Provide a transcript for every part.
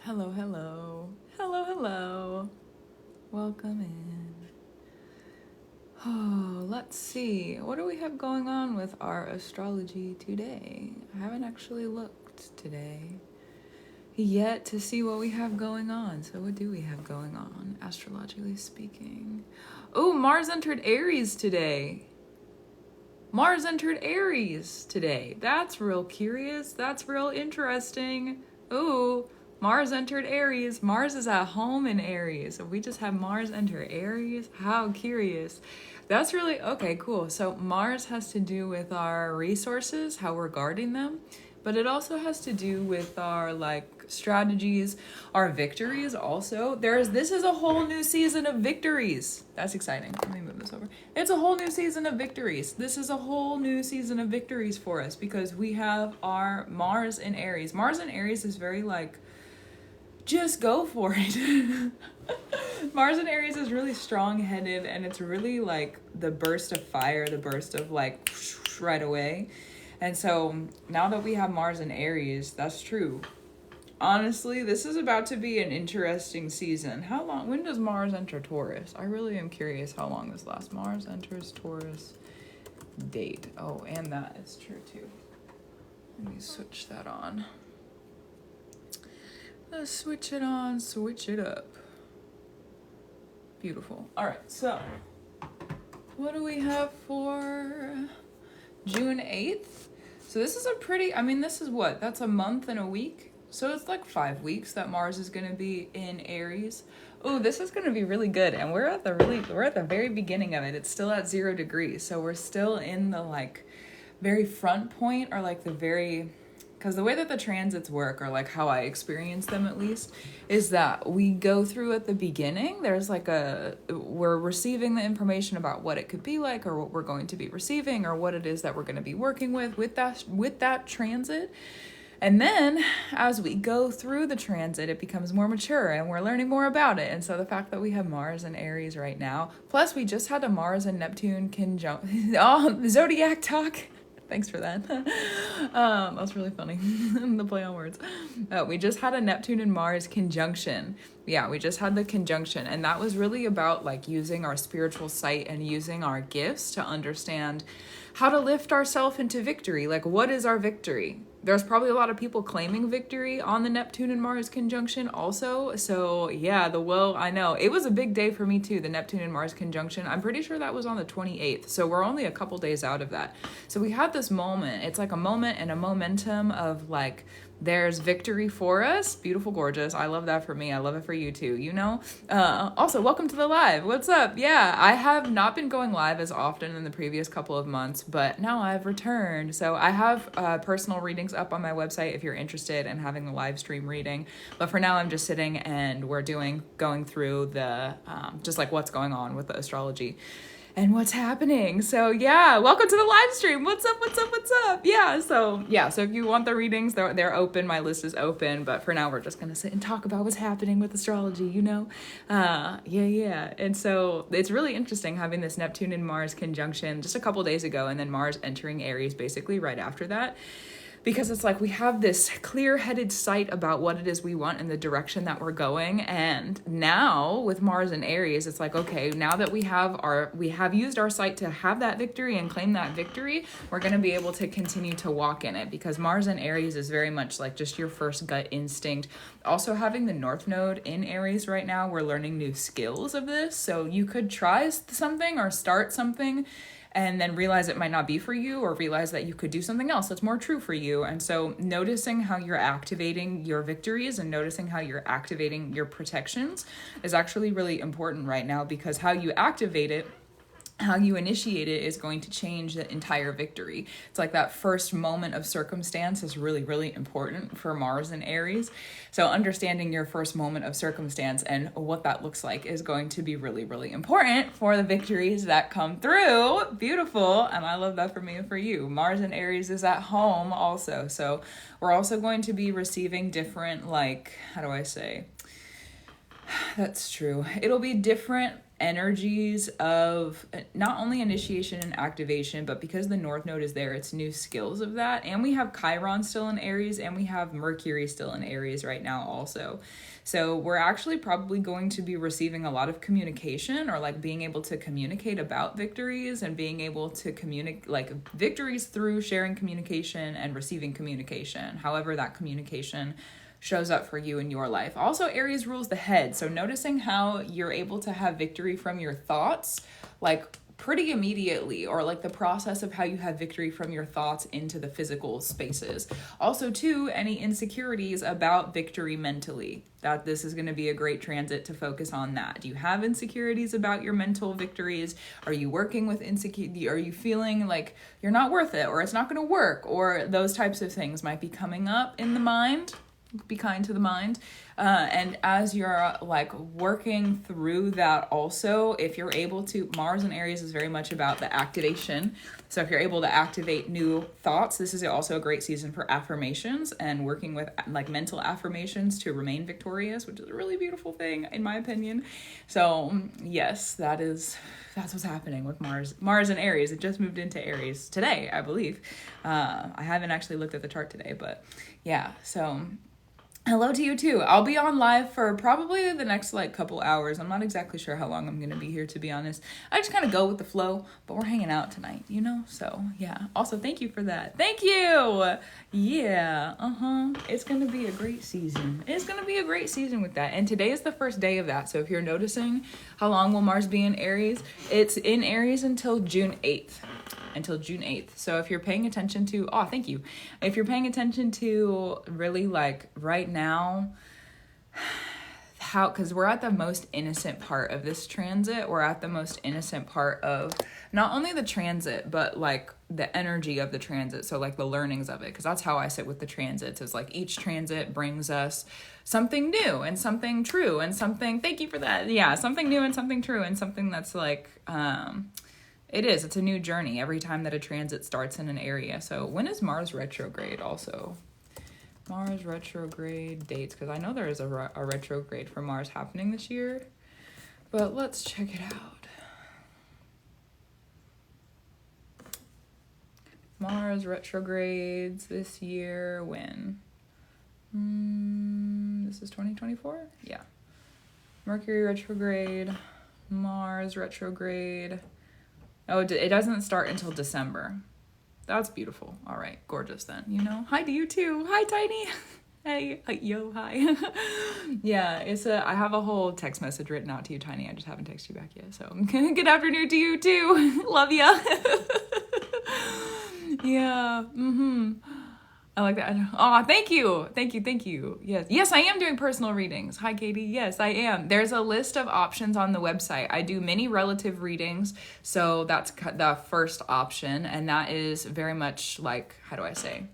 Hello, hello. Hello, hello. Welcome in. Oh, let's see. What do we have going on with our astrology today? I haven't actually looked today yet to see what we have going on. So, what do we have going on, astrologically speaking? Oh, Mars entered Aries today. Mars entered Aries today. That's real curious. That's real interesting. Ooh, Mars entered Aries. Mars is at home in Aries. We just have Mars enter Aries. How curious. That's really okay, cool. So Mars has to do with our resources, how we're guarding them, but it also has to do with our strategies, our victories also. This is a whole new season of victories. That's exciting. Let me move this over. It's a whole new season of victories. This is a whole new season of victories for us because we have our Mars in Aries. Mars in Aries is very just go for it. Mars in Aries is really strong-headed, and it's really the burst of fire, the burst of right away. And so now that we have Mars in Aries, that's true. Honestly, this is about to be an interesting season. When does Mars enter Taurus? I really am curious how long this lasts. Mars enters Taurus date. Oh, and that is true too. Let me switch that on. Let's switch it on, switch it up. Beautiful. All right, so what do we have for June 8th? So this is this is what? That's a month and a week. So it's 5 weeks that Mars is going to be in Aries. Oh, this is going to be really good. And we're at the very beginning of it. It's still at 0 degrees. So we're still in the very front point, or because the way that the transits work, or how I experience them at least, is that we go through at the beginning. There's we're receiving the information about what it could be like, or what we're going to be receiving, or what it is that we're going to be working with that transit. And then as we go through the transit, it becomes more mature and we're learning more about it. And so the fact that we have Mars and Aries right now, plus we just had a Mars and Neptune conjunction. Oh, zodiac talk. Thanks for that. That was really funny. The play on words. We just had a Neptune and Mars conjunction. Yeah, we just had the conjunction. And that was really about using our spiritual sight and using our gifts to understand how to lift ourselves into victory. What is our victory? There's probably a lot of people claiming victory on the Neptune and Mars conjunction also. So yeah, I know. It was a big day for me too, the Neptune and Mars conjunction. I'm pretty sure that was on the 28th. So we're only a couple days out of that. So we had this moment. It's a moment and a momentum of there's victory for us. Beautiful, gorgeous. I love that for me. I love it for you too, Also, welcome to the live. What's up? Yeah, I have not been going live as often in the previous couple of months, but now I've returned. So I have personal readings up on my website if you're interested in having a live stream reading. But for now, I'm just sitting and we're going through the, just what's going on with the astrology and what's happening. So yeah, welcome to the live stream. What's up? Yeah, so if you want the readings, they're open. My list is open, but for now we're just gonna sit and talk about what's happening with astrology, Yeah. And so it's really interesting having this Neptune and Mars conjunction just a couple days ago, and then Mars entering Aries basically right after that. Because it's we have this clear-headed sight about what it is we want and the direction that we're going. And now with Mars and Aries, it's okay, now that we have used our sight to have that victory and claim that victory, we're going to be able to continue to walk in it, because Mars and Aries is very much just your first gut instinct. Also having the North Node in Aries right now, we're learning new skills of this. So you could try something or start something and then realize it might not be for you, or realize that you could do something else that's more true for you. And so noticing how you're activating your victories and noticing how you're activating your protections is actually really important right now, because how you activate it, how you initiate it, is going to change the entire victory. It's that first moment of circumstance is really, really important for Mars and Aries. So understanding your first moment of circumstance and what that looks like is going to be really, really important for the victories that come through. Beautiful. And I love that for me and for you. Mars and Aries is at home also. So we're also going to be receiving different, how do I say? That's true. It'll be different energies of not only initiation and activation, but because the North Node is there, it's new skills of that. And we have Chiron still in Aries, and we have Mercury still in Aries right now also. So we're actually probably going to be receiving a lot of communication, or like being able to communicate about victories and being able to communicate like victories through sharing communication and receiving communication, however that communication shows up for you in your life. Also, Aries rules the head. So noticing how you're able to have victory from your thoughts, like pretty immediately, or like the process of how you have victory from your thoughts into the physical spaces. Also, too, any insecurities about victory mentally, that this is going to be a great transit to focus on that. Do you have insecurities about your mental victories? Are you working with insecurity? Are you feeling like you're not worth it, or it's not going to work, or those types of things might be coming up in the mind? Be kind to the mind. And as you're like working through that also, if you're able to, Mars in Aries is very much about the activation. So if you're able to activate new thoughts, this is also a great season for affirmations and working with like mental affirmations to remain victorious, which is a really beautiful thing in my opinion. So yes, that's what's happening with Mars in Aries. It just moved into Aries today, I believe. I haven't actually looked at the chart today, but yeah, so hello to you too. I'll be on live for probably the next like couple hours. I'm not exactly sure how long I'm going to be here, to be honest. I just kind of go with the flow, but we're hanging out tonight, you know? So yeah. Also, thank you for that. Thank you. Yeah. It's going to be a great season. It's going to be a great season with that. And today is the first day of that. So if you're noticing how long will Mars be in Aries, it's in Aries until June 8th. So if you're paying attention to, thank you. If you're paying attention to really like right now, because we're at the most innocent part of this transit. We're at the most innocent part of not only the transit, but like the energy of the transit. So like the learnings of it, because that's how I sit with the transits, is like each transit brings us something new and something true and something, thank you for that. Yeah, something new and something true and something that's like, it's a new journey every time that a transit starts in an area. So when is Mars retrograde also? Mars retrograde dates, because I know there is a retrograde for Mars happening this year, but let's check it out. Mars retrogrades this year when? This is 2024? Yeah. Mercury retrograde, Mars retrograde. Oh, it doesn't start until December. That's beautiful. All right, gorgeous then, you know? Hi to you too. Hi, Tiny. Hey, yo, hi. Yeah, I have a whole text message written out to you, Tiny. I just haven't texted you back yet. So good afternoon to you too. Love ya. Yeah, I like that. Oh, thank you. Yes, I am doing personal readings. Hi, Katie. Yes, I am. There's a list of options on the website. I do mini relative readings. So that's the first option. And that is very much like, how do I say?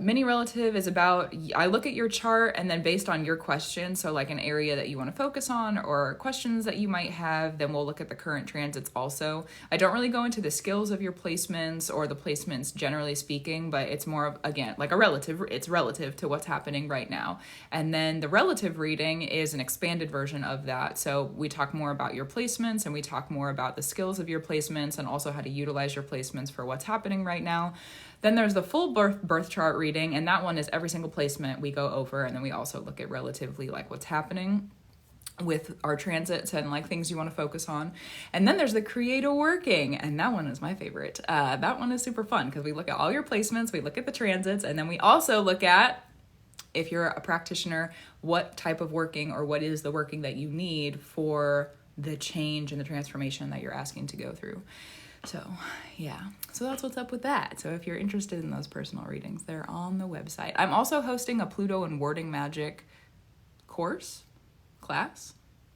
Mini relative is about, I look at your chart and then based on your question, so like an area that you want to focus on or questions that you might have, then we'll look at the current transits also. I don't really go into the skills of your placements or the placements generally speaking, but it's more of, again, like it's relative to what's happening right now. And then the relative reading is an expanded version of that. So we talk more about your placements and we talk more about the skills of your placements and also how to utilize your placements for what's happening right now. Then there's the full birth chart reading, and that one is every single placement we go over, and then we also look at relatively like what's happening with our transits and like things you want to focus on. And then there's the creative working, and that one is my favorite. That one is super fun because we look at all your placements, we look at the transits, and then we also look at, if you're a practitioner, what type of working or what is the working that you need for the change and the transformation that you're asking to go through. So yeah, so that's what's up with that. So if you're interested in those personal readings, they're on the website. I'm also hosting a Pluto and Wording Magic class,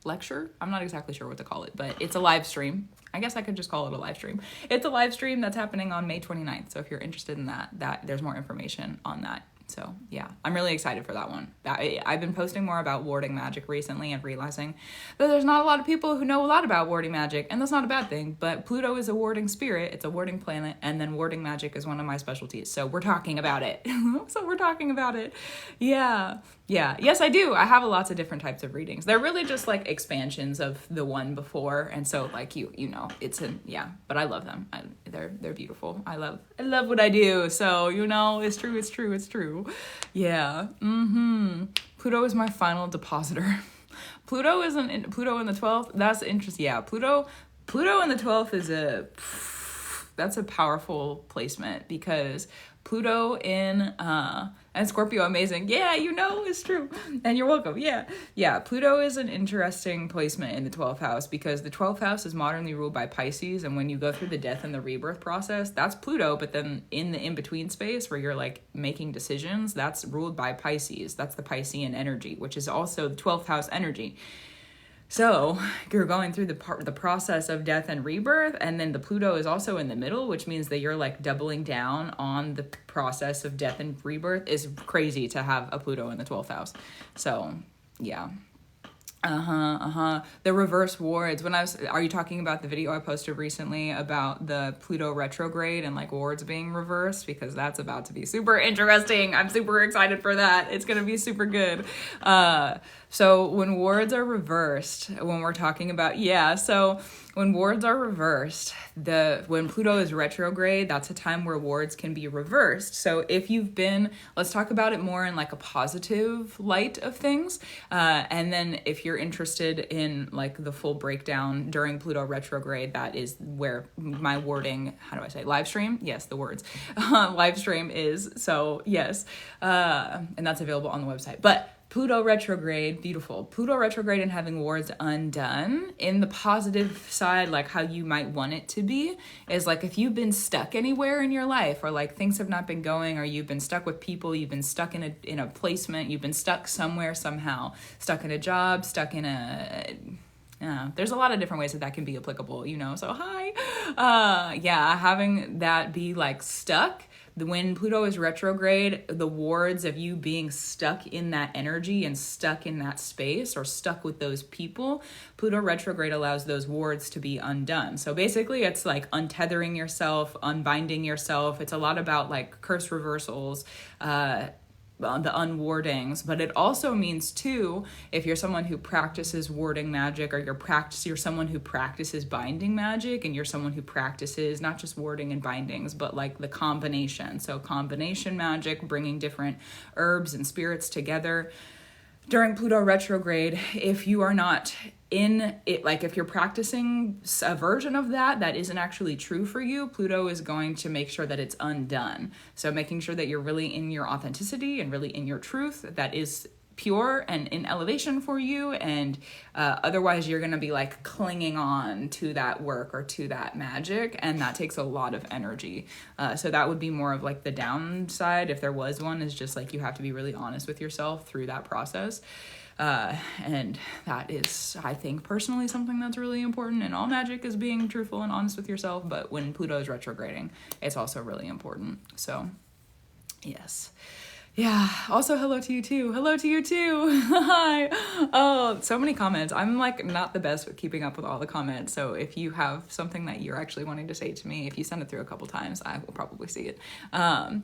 lecture. I'm not exactly sure what to call it, but it's a live stream. I guess I could just call it a live stream. It's a live stream that's happening on May 29th. So if you're interested in that there's more information on that. So yeah, I'm really excited for that one. I've been posting more about warding magic recently and realizing that there's not a lot of people who know a lot about warding magic, and that's not a bad thing, but Pluto is a warding spirit, it's a warding planet, and then warding magic is one of my specialties. So we're talking about it. Yeah. Yeah. Yes, I do. I have lots of different types of readings. They're really just like expansions of the one before, and so like you know, it's yeah. But I love them. They're beautiful. I love what I do. So you know, it's true. It's true. It's true. Yeah. Pluto is my final depositor. Pluto isn't in, Pluto in the 12th. That's interesting. Yeah. Pluto in the 12th is that's a powerful placement, because Pluto in and Scorpio, amazing. Yeah, you know, it's true. And you're welcome. Yeah. Pluto is an interesting placement in the 12th house, because the 12th house is modernly ruled by Pisces, and when you go through the death and the rebirth process, that's Pluto, but then in the in-between space where you're like making decisions, that's ruled by Pisces. That's the Piscean energy, which is also the 12th house energy. So you're going through the process of death and rebirth, and then the Pluto is also in the middle, which means that you're like doubling down on the process of death and rebirth. Is crazy to have a Pluto in the 12th house. So yeah. The reverse wards. Are you talking about the video I posted recently about the Pluto retrograde and like wards being reversed? Because that's about to be super interesting. I'm super excited for that. It's going to be super good. So when wards are reversed, when we're talking about, when wards are reversed, when Pluto is retrograde, that's a time where wards can be reversed. So if you've been, let's talk about it more in like a positive light of things. And then if you're interested in like the full breakdown during Pluto retrograde, that is where my wording, live stream? Yes, the words. Live stream is, so yes. And that's available on the website. But Pluto retrograde, beautiful. Pluto retrograde and having wards undone in the positive side, like how you might want it to be, is like if you've been stuck anywhere in your life, or like things have not been going, or you've been stuck with people, you've been stuck in a placement, you've been stuck somewhere somehow, stuck in a job, stuck in there's a lot of different ways that can be applicable, you know. So having that be like stuck. When Pluto is retrograde, the wards of you being stuck in that energy and stuck in that space or stuck with those people, Pluto retrograde allows those wards to be undone. So basically it's like untethering yourself, unbinding yourself. It's a lot about like curse reversals, the unwardings, but it also means too, if you're someone who practices warding magic, or you're someone who practices binding magic, and you're someone who practices not just warding and bindings, but like the combination. So combination magic, bringing different herbs and spirits together. During Pluto retrograde, if you are not in it, like if you're practicing a version of that isn't actually true for you, Pluto is going to make sure that it's undone. So making sure that you're really in your authenticity and really in your truth, that is pure and in elevation for you, and otherwise you're going to be like clinging on to that work or to that magic, and that takes a lot of energy. So that would be more of like the downside, if there was one, is just like you have to be really honest with yourself through that process. And that is, I think, personally something that's really important, and all magic is being truthful and honest with yourself, but when Pluto is retrograding, it's also really important. So yes. Yeah. Also, hello to you too. Hi. Oh, so many comments. I'm like not the best with keeping up with all the comments. So if you have something that you're actually wanting to say to me, if you send it through a couple times, I will probably see it. That's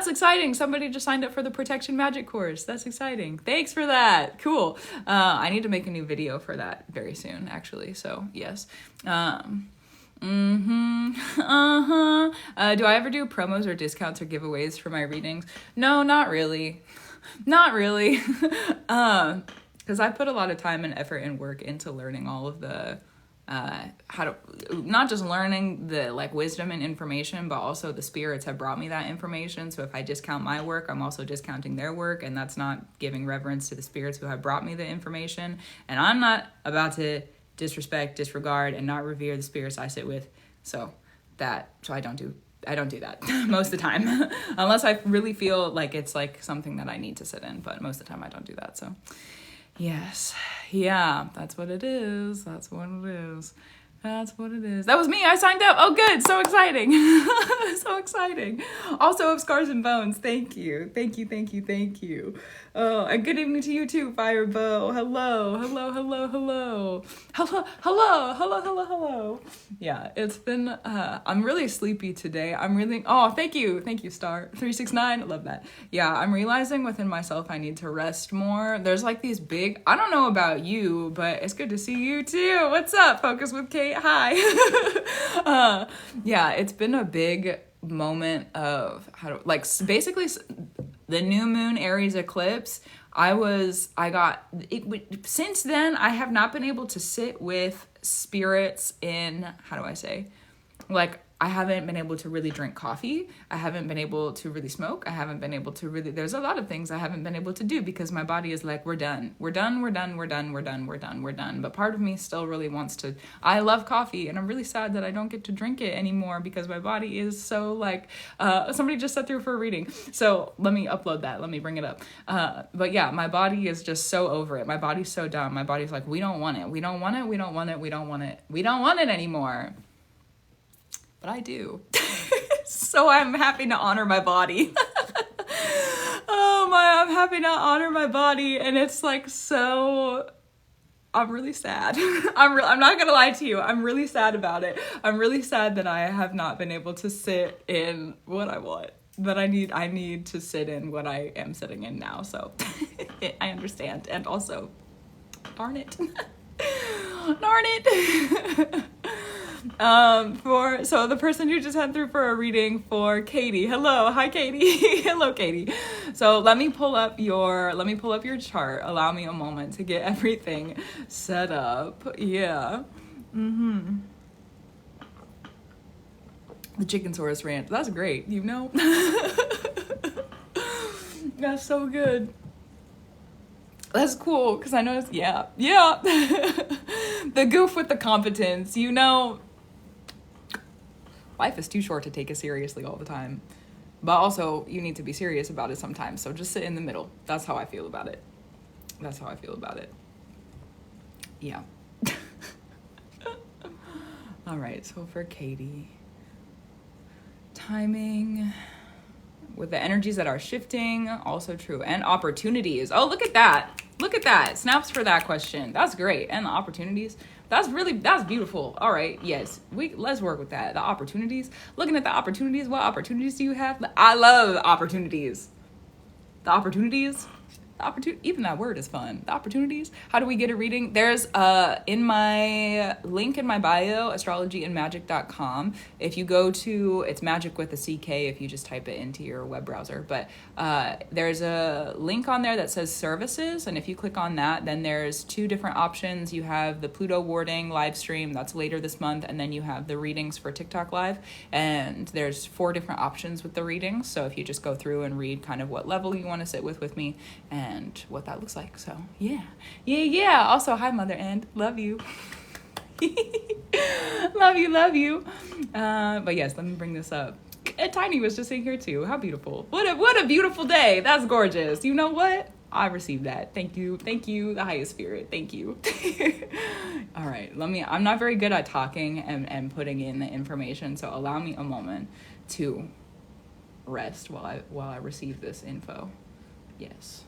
exciting. Somebody just signed up for the Protection Magic course. That's exciting. Thanks for that. Cool. I need to make a new video for that very soon, actually. So yes. Do I ever do promos or discounts or giveaways for my readings? No, not really. Because I put a lot of time and effort and work into learning all of the not just learning the like wisdom and information, but also the spirits have brought me that information. So if I discount my work, I'm also discounting their work, and that's not giving reverence to the spirits who have brought me the information. And I'm not about to disrespect, disregard, and not revere the spirits I sit with. So I don't do that most of the time, unless I really feel like it's like something that I need to sit in. But most of the time I don't do that. So yes, yeah, that's what it is. That's what it is. That was me. I signed up. Oh, good. So exciting. So exciting. Also of Scars and Bones. Thank you. Thank you. Thank you. Thank you. Oh, and good evening to you too, Firebow. Hello. Hello. Hello. Hello. Hello. Hello. Hello. Hello. Hello. Yeah, it's been, I'm really sleepy today. Oh, thank you. Thank you, Star 369. I love that. Yeah, I'm realizing within myself I need to rest more. There's like these big, I don't know about you, but it's good to see you too. What's up? Focus with Kate. Hi. Yeah, it's been a big moment of basically the new moon Aries eclipse. Since then I have not been able to sit with spirits in, how do I say, like, I haven't been able to really drink coffee. I haven't been able to really smoke. I haven't been able to really, there's a lot of things I haven't been able to do because my body is like, we're done. We're done. We're done. We're done. We're done. We're done. We're done. But part of me still really wants to, I love coffee and I'm really sad that I don't get to drink it anymore because my body is so like, somebody just sat through for a reading. So let me upload that. Let me bring it up. But yeah, my body is just so over it. My body's so dumb. My body's like, we don't want it. We don't want it. We don't want it. We don't want it. We don't want it anymore. But I do. So I'm happy to honor my body. I'm happy to honor my body. And it's like, so I'm really sad. I'm not gonna lie to you. I'm really sad about it. I'm really sad that I have not been able to sit in what I want. But I need to sit in what I am sitting in now. So I understand. And also, darn it. Darn it. So the person who just had through for a reading for Katie. Hello. Hi, Katie. Hello, Katie. So let me pull up your chart. Allow me a moment to get everything set up. Yeah. The Chickensaurus Ranch. That's great. You know? That's so good. That's cool, because I noticed, yeah. The goof with the competence, you know. Life is too short to take it seriously all the time. But also, you need to be serious about it sometimes, so just sit in the middle. That's how I feel about it. Yeah. All right, so for Katie. Timing with the energies that are shifting, also true. And opportunities. Oh, look at that. Snaps for that question. That's great. And the opportunities. That's beautiful. All right. Yes. Let's work with that. The opportunities. Looking at the opportunities. What opportunities do you have? I love opportunities. The opportunities. Even that word is fun. The opportunities. How do we get a reading? There's in my link in my bio, astrologyandmagic.com. If you go to, it's Magick with a CK if you just type it into your web browser. But there's a link on there that says services. And if you click on that, then there's two different options. You have the Pluto warding live stream. That's later this month. And then you have the readings for TikTok Live. And there's 4 different options with the readings. So if you just go through and read kind of what level you want to sit with me and what that looks like. So yeah. Also, hi, Mother End. Love you. love you. But yes, let me bring this up. And Tiny was just in here too. How beautiful. What a beautiful day. That's gorgeous. You know what? I received that. Thank you, the highest spirit. Thank you. All right, I'm not very good at talking and putting in the information, so allow me a moment to rest while I receive this info. Yes.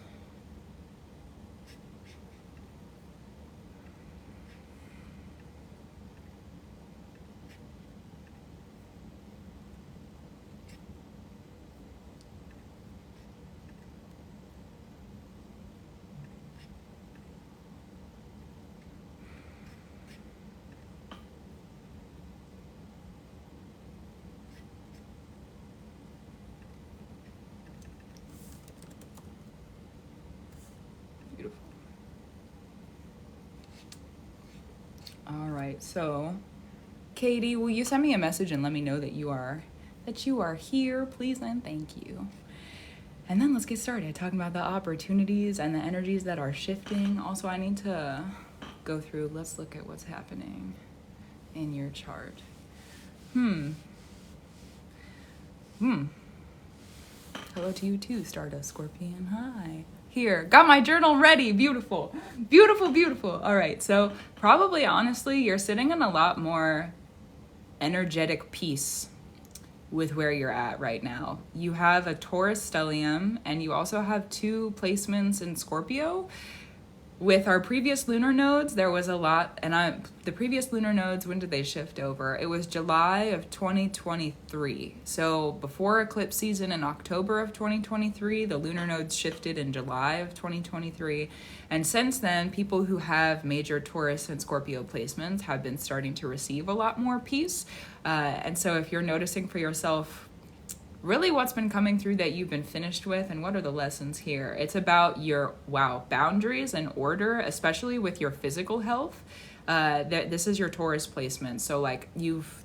All right, so Katie, will you send me a message and let me know that you are here, please and thank you. And then let's get started talking about the opportunities and the energies that are shifting. Also, I need to go through, let's look at what's happening in your chart. Hello to you too, Stardust Scorpion. Hi. here. Got my journal ready. Beautiful. Beautiful, beautiful. All right. So probably, honestly, you're sitting in a lot more energetic peace with where you're at right now. You have a Taurus stellium, and you also have 2 placements in Scorpio. With our previous lunar nodes, there was a lot, and the previous lunar nodes, when did they shift over? It was July of 2023. So before eclipse season in October of 2023, the lunar nodes shifted in July of 2023. And since then, people who have major Taurus and Scorpio placements have been starting to receive a lot more peace. And so if you're noticing for yourself, really what's been coming through that you've been finished with, and what are the lessons here? It's about your boundaries and order, especially with your physical health. This is your Taurus placement. So like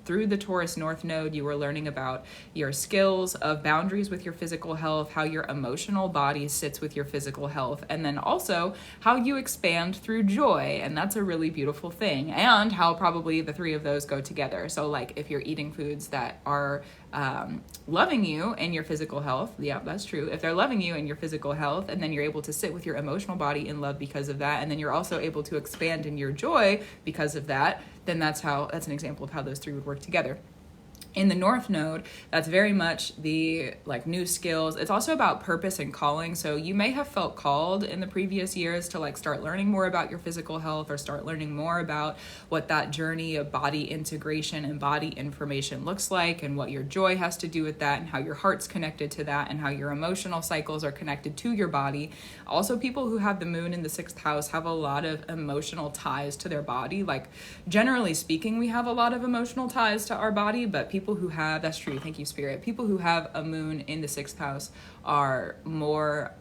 through the Taurus North Node, you were learning about your skills of boundaries with your physical health, how your emotional body sits with your physical health, and then also how you expand through joy. And that's a really beautiful thing. And how probably the 3 of those go together. So like if you're eating foods that are loving you and your physical health, yeah, that's true. If they're loving you and your physical health, and then you're able to sit with your emotional body in love because of that, and then you're also able to expand in your joy because of that, then that's an example of how those 3 would work together. In the North Node, that's very much the like new skills. It's also about purpose and calling. So you may have felt called in the previous years to like start learning more about your physical health, or start learning more about what that journey of body integration and body information looks like, and what your joy has to do with that, and how your heart's connected to that, and how your emotional cycles are connected to your body. Also, people who have the moon in the 6th house have a lot of emotional ties to their body. Like generally speaking, we have a lot of emotional ties to our body, but people who have, that's true, thank you, Spirit. People who have a moon in the 6th house are more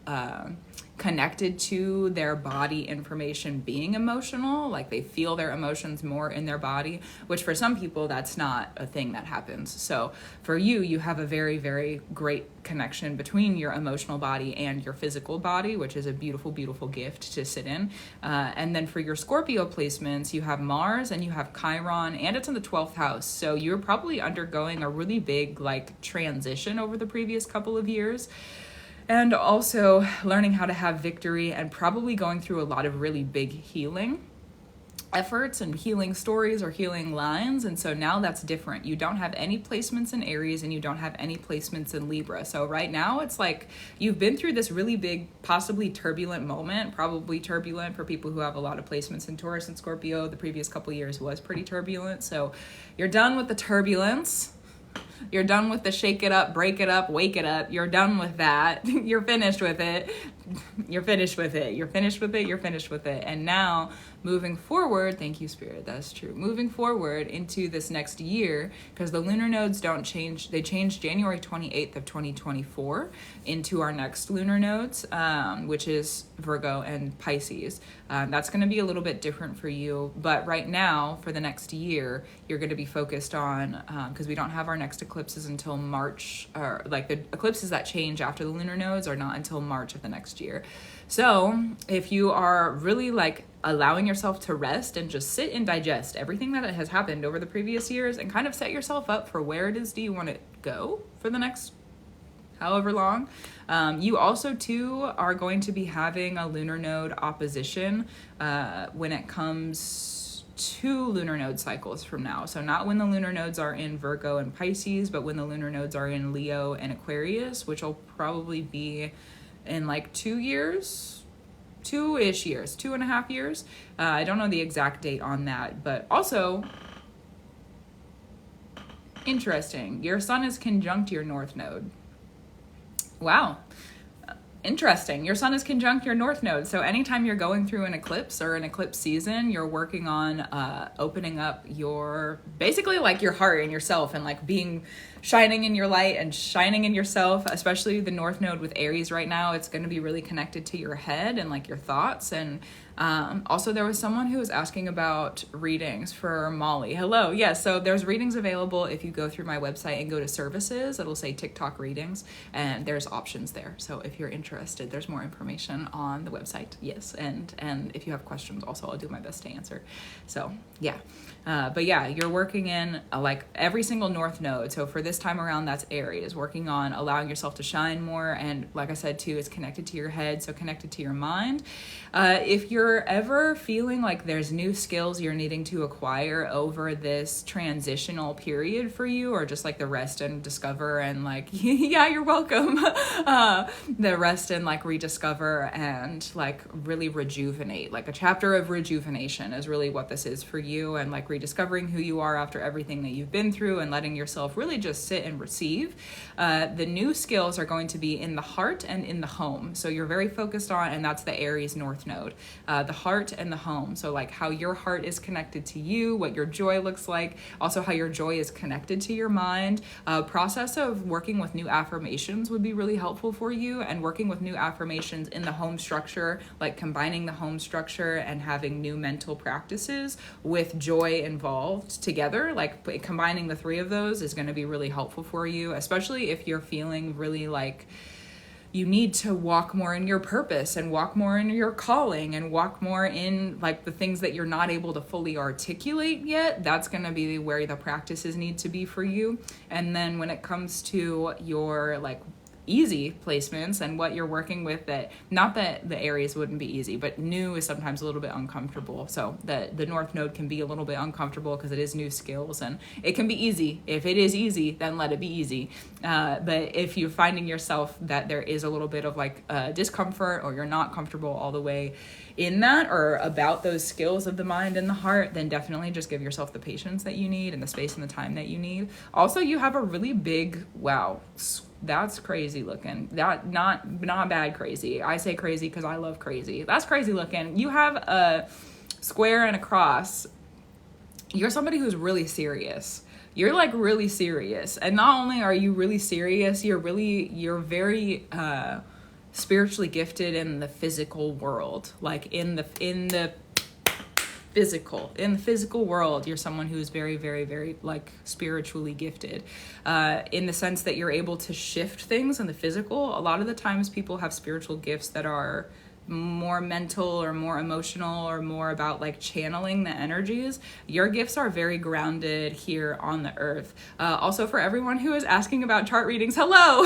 connected to their body information being emotional. Like they feel their emotions more in their body, which for some people, that's not a thing that happens. So for you, you have a very, very great connection between your emotional body and your physical body, which is a beautiful, beautiful gift to sit in. And then for your Scorpio placements, you have Mars and you have Chiron, and it's in the 12th house. So you're probably undergoing a really big like transition over the previous couple of years. And also learning how to have victory, and probably going through a lot of really big healing efforts and healing stories or healing lines. And so now that's different. You don't have any placements in Aries, and you don't have any placements in Libra. So right now it's like you've been through this really big, possibly turbulent moment, probably turbulent for people who have a lot of placements in Taurus and Scorpio. The previous couple years was pretty turbulent. So you're done with the turbulence. You're done with the shake it up, break it up, wake it up. You're done with that. You're finished with it. You're finished with it. You're finished with it. You're finished with it. And now moving forward, thank you, Spirit, that's true. Moving forward into this next year, because the lunar nodes don't change. They change January 28th of 2024 into our next lunar nodes, which is Virgo and Pisces. That's going to be a little bit different for you. But right now, for the next year, you're going to be focused on, because we don't have our next eclipses until March, or like the eclipses that change after the lunar nodes are not until March of the next year. So if you are really like allowing yourself to rest and just sit and digest everything that has happened over the previous years, and kind of set yourself up for where it is do you want to go for the next however long. You also too are going to be having a lunar node opposition when it comes to lunar node cycles from now. So not when the lunar nodes are in Virgo and Pisces, but when the lunar nodes are in Leo and Aquarius, which will probably be in like 2 years, 2-ish years, 2.5 years. I don't know the exact date on that, but also interesting. Your sun is conjunct your North Node. Wow. Interesting. Your sun is conjunct your North Node. So anytime you're going through an eclipse or an eclipse season, you're working on opening up your, basically like your heart and yourself, and like shining in your light and shining in yourself, especially the North Node with Aries right now. It's going to be really connected to your head and like your thoughts. And also there was someone who was asking about readings for Molly. Hello. Yes. So there's readings available. If you go through my website and go to services, it'll say TikTok readings, and there's options there. So if you're interested, there's more information on the website. Yes. And if you have questions also, I'll do my best to answer. So yeah. But yeah, you're working in like every single North Node. So for this this time around, that's Aries, working on allowing yourself to shine more. And like I said too, it's connected to your head, so connected to your mind. If you're ever feeling like there's new skills you're needing to acquire over this transitional period for you, or just like the rest and discover and like, yeah, you're welcome. The rest and like rediscover and like really rejuvenate, like a chapter of rejuvenation is really what this is for you, and like rediscovering who you are after everything that you've been through and letting yourself really just sit and receive. The new skills are going to be in the heart and in the home. So you're very focused on, and that's the Aries North Node, the heart and the home. So like how your heart is connected to you, what your joy looks like, also how your joy is connected to your mind. Process of working with new affirmations would be really helpful for you, and working with new affirmations in the home structure, like combining the home structure and having new mental practices with joy involved together, like combining the three of those is going to be really helpful for you, especially if you're feeling really like you need to walk more in your purpose and walk more in your calling and walk more in like the things that you're not able to fully articulate yet. That's going to be where the practices need to be for you. And then when it comes to your like easy placements and what you're working with, that not that the Aries wouldn't be easy, but new is sometimes a little bit uncomfortable. So the North Node can be a little bit uncomfortable because it is new skills, and it can be easy. If it is easy, then let it be easy. But if you're finding yourself that there is a little bit of like discomfort, or you're not comfortable all the way in that or about those skills of the mind and the heart, then definitely just give yourself the patience that you need and the space and the time that you need. Also, you have a really big, wow, that's crazy looking. That not bad crazy. I say crazy because I love crazy. That's crazy looking. You have a square and a cross. You're somebody who's really serious. You're like really serious. And not only are you really serious, you're very spiritually gifted in the physical world. Like in the physical world, you're someone who's very, very, very like spiritually gifted, in the sense that you're able to shift things in the physical. A lot of the times people have spiritual gifts that are more mental or more emotional or more about like channeling the energies. Your gifts are very grounded here on the earth. Also, for everyone who is asking about chart readings, hello.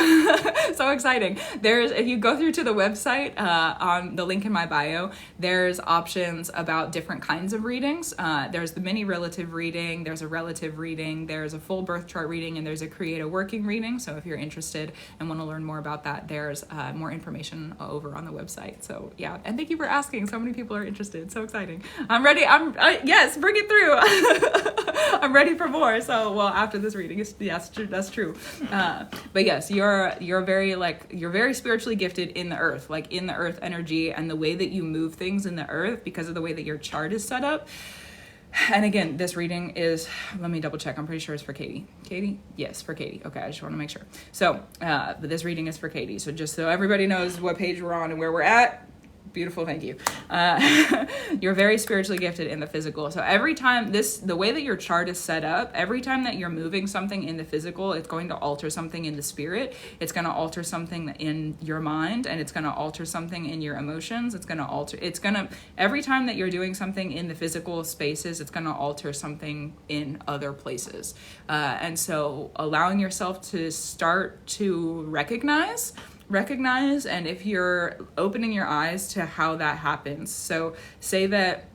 So exciting. If you go through to the website, on the link in my bio, there's options about different kinds of readings. There's the mini relative reading, there's a relative reading, there's a full birth chart reading, and there's a create a working reading. So if you're interested and want to learn more about that, there's more information over on the website. So yeah, and thank you for asking. So many people are interested. So exciting. I'm ready. Yes, bring it through. I'm ready for more. So, well, after this reading, yes, that's true. But yes, you're very spiritually gifted in the earth, like in the earth energy and the way that you move things in the earth because of the way that your chart is set up. And again, this reading is, let me double check. I'm pretty sure it's for Katie. Katie? Yes, for Katie. Okay, I just want to make sure. So, but this reading is for Katie. So just so everybody knows what page we're on and where we're at. Beautiful, thank you. You're very spiritually gifted in the physical. So every time the way that your chart is set up, every time that you're moving something in the physical, it's going to alter something in the spirit. It's going to alter something in your mind, and it's going to alter something in your emotions. Every time that you're doing something in the physical spaces, it's going to alter something in other places. And so allowing yourself to start to recognize, and if you're opening your eyes to how that happens. So say that,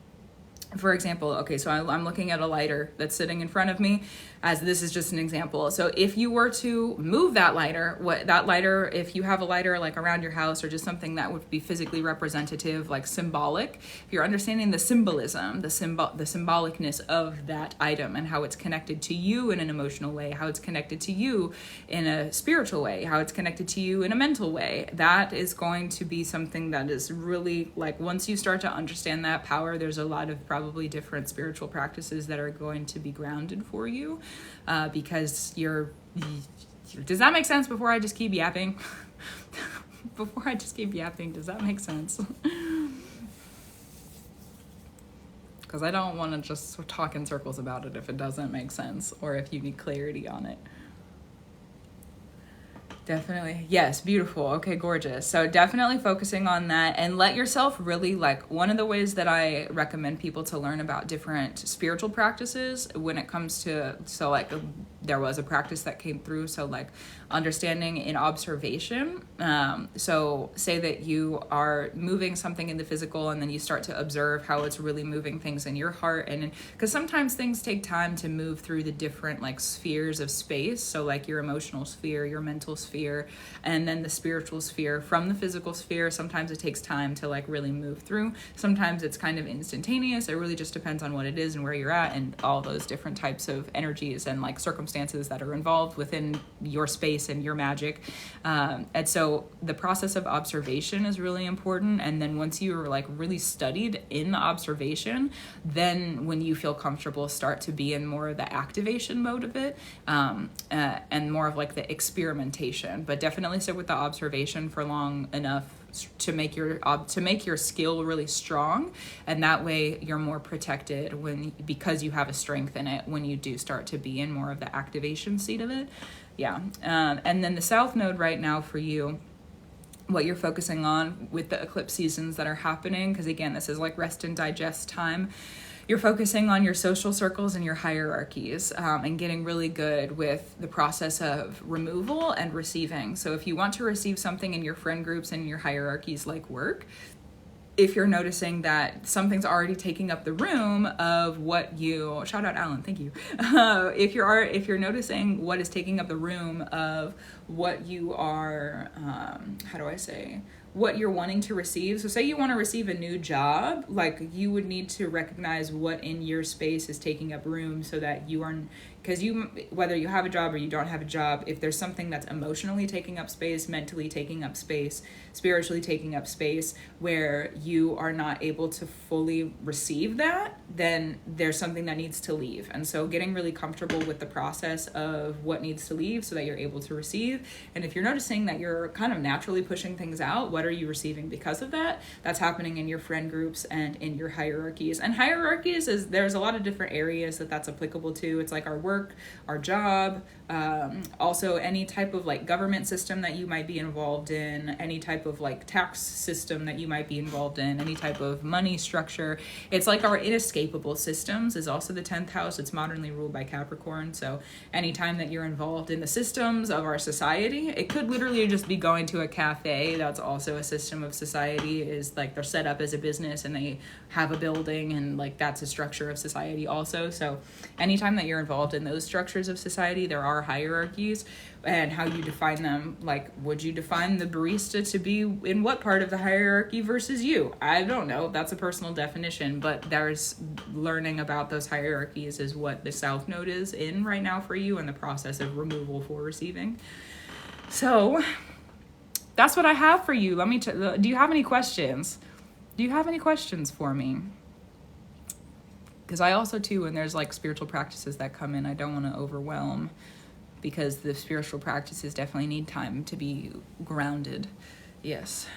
for example, okay, so I'm looking at a lighter that's sitting in front of me, as this is just an example. So if you were to move that lighter, if you have a lighter like around your house or just something that would be physically representative, like symbolic, if you're understanding the symbolism, the symbolicness of that item and how it's connected to you in an emotional way, how it's connected to you in a spiritual way, how it's connected to you in a mental way, that is going to be something that is really like, once you start to understand that power, there's a lot of probably different spiritual practices that are going to be grounded for you. Because does that make sense before I just keep yapping? Does that make sense? Because I don't want to just talk in circles about it if it doesn't make sense or if you need clarity on it. Definitely. Yes. Beautiful. Okay. Gorgeous. So definitely focusing on that, and let yourself really, like, one of the ways that I recommend people to learn about different spiritual practices when it comes to, so like there was a practice that came through. So like understanding in observation. So say that you are moving something in the physical, and then you start to observe how it's really moving things in your heart. And because sometimes things take time to move through the different like spheres of space. So like your emotional sphere, your mental sphere, and then the spiritual sphere from the physical sphere. Sometimes it takes time to like really move through. Sometimes it's kind of instantaneous. It really just depends on what it is and where you're at, and all those different types of energies and like circumstances that are involved within your space and your magic. And so the process of observation is really important. And then once you're like really studied in the observation, then when you feel comfortable, start to be in more of the activation mode of it, and more of like the experimentation. But definitely sit with the observation for long enough to make your skill really strong, and that way you're more protected because you have a strength in it when you do start to be in more of the activation seat of it. And then the south node right now for you, what you're focusing on with the eclipse seasons that are happening, because again, this is like rest and digest time. You're focusing on your social circles and your hierarchies, and getting really good with the process of removal and receiving. So if you want to receive something in your friend groups and your hierarchies like work, if you're noticing that something's already taking up the room of what you, shout out Alan, thank you. If you're noticing what is taking up the room of what you are, what you're wanting to receive. So say you want to receive a new job, like you would need to recognize what in your space is taking up room, so that you are, because whether you have a job or you don't have a job, if there's something that's emotionally taking up space, mentally taking up space, spiritually taking up space, where you are not able to fully receive that, then there's something that needs to leave. And so getting really comfortable with the process of what needs to leave so that you're able to receive. And if you're noticing that you're kind of naturally pushing things out, what are you receiving because of that? That's happening in your friend groups and in your hierarchies. And hierarchies there's a lot of different areas that's applicable to. It's like our work, our job, also any type of like government system that you might be involved in, any type of like tax system that you might be involved in, any type of money structure. It's like our inescapable systems is also the 10th house. It's modernly ruled by Capricorn. So anytime that you're involved in the systems of our society, it could literally just be going to a cafe. That's also a system of society, is like they're set up as a business and they have a building, and like that's a structure of society also. So anytime that you're involved in those structures of society, there are hierarchies, and how you define them. Like, would you define the barista to be in what part of the hierarchy versus you? I don't know. That's a personal definition, but there's learning about those hierarchies is what the South Node is in right now for you, and the process of removal for receiving. So that's what I have for you. Do you have any questions? Do you have any questions for me? Because I also too, when there's like spiritual practices that come in, I don't want to overwhelm, because the spiritual practices definitely need time to be grounded. Yes.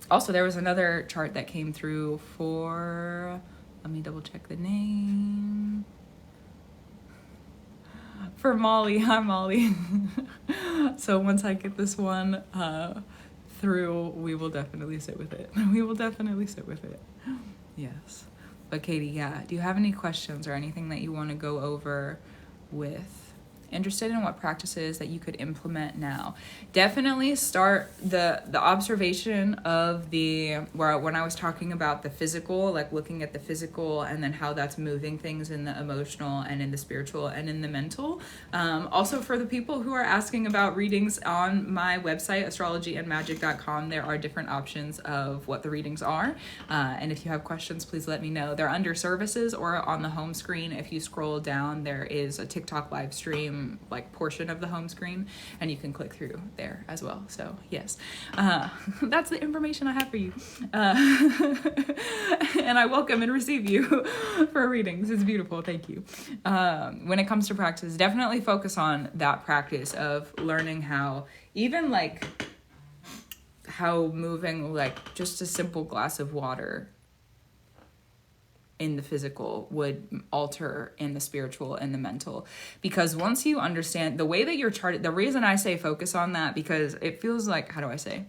Also, there was another chart that came through for, let me double check the name. For Molly. Hi, Molly. So once I get this one through, we will definitely sit with it. Yes. But Katie, yeah, do you have any questions or anything that you want to go over with? Interested in what practices that you could implement now? Definitely start the observation of when I was talking about the physical, like looking at the physical and then how that's moving things in the emotional and in the spiritual and in the mental. Also for the people who are asking about readings, on my website, astrologyandmagic.com, there are different options of what the readings are. And if you have questions, please let me know. They're under services or on the home screen. If you scroll down, there is a TikTok live stream like portion of the home screen, and you can click through there as well. So yes, that's the information I have for you. And I welcome and receive you for readings. It's beautiful. Thank you. When it comes to practice, definitely focus on that practice of learning how, even like how moving like just a simple glass of water in the physical would alter in the spiritual and the mental. Because once you understand the way that you're charted, the reason I say focus on that, because it feels like, how do I say?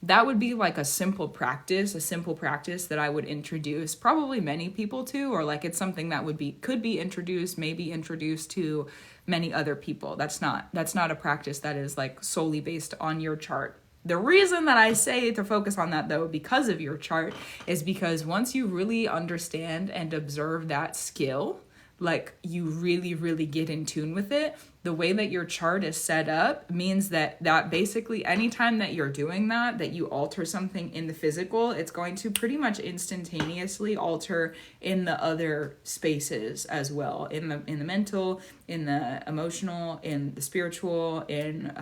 that would be like a simple practice that I would introduce probably many people to, or like it's something that could be introduced, maybe introduced to many other people. That's not a practice that is like solely based on your chart. The reason that I say to focus on that, though, because of your chart, is because once you really understand and observe that skill, like you really, really get in tune with it, the way that your chart is set up means that basically anytime that you're doing that you alter something in the physical, it's going to pretty much instantaneously alter in the other spaces as well, in the mental, in the emotional, in the spiritual, in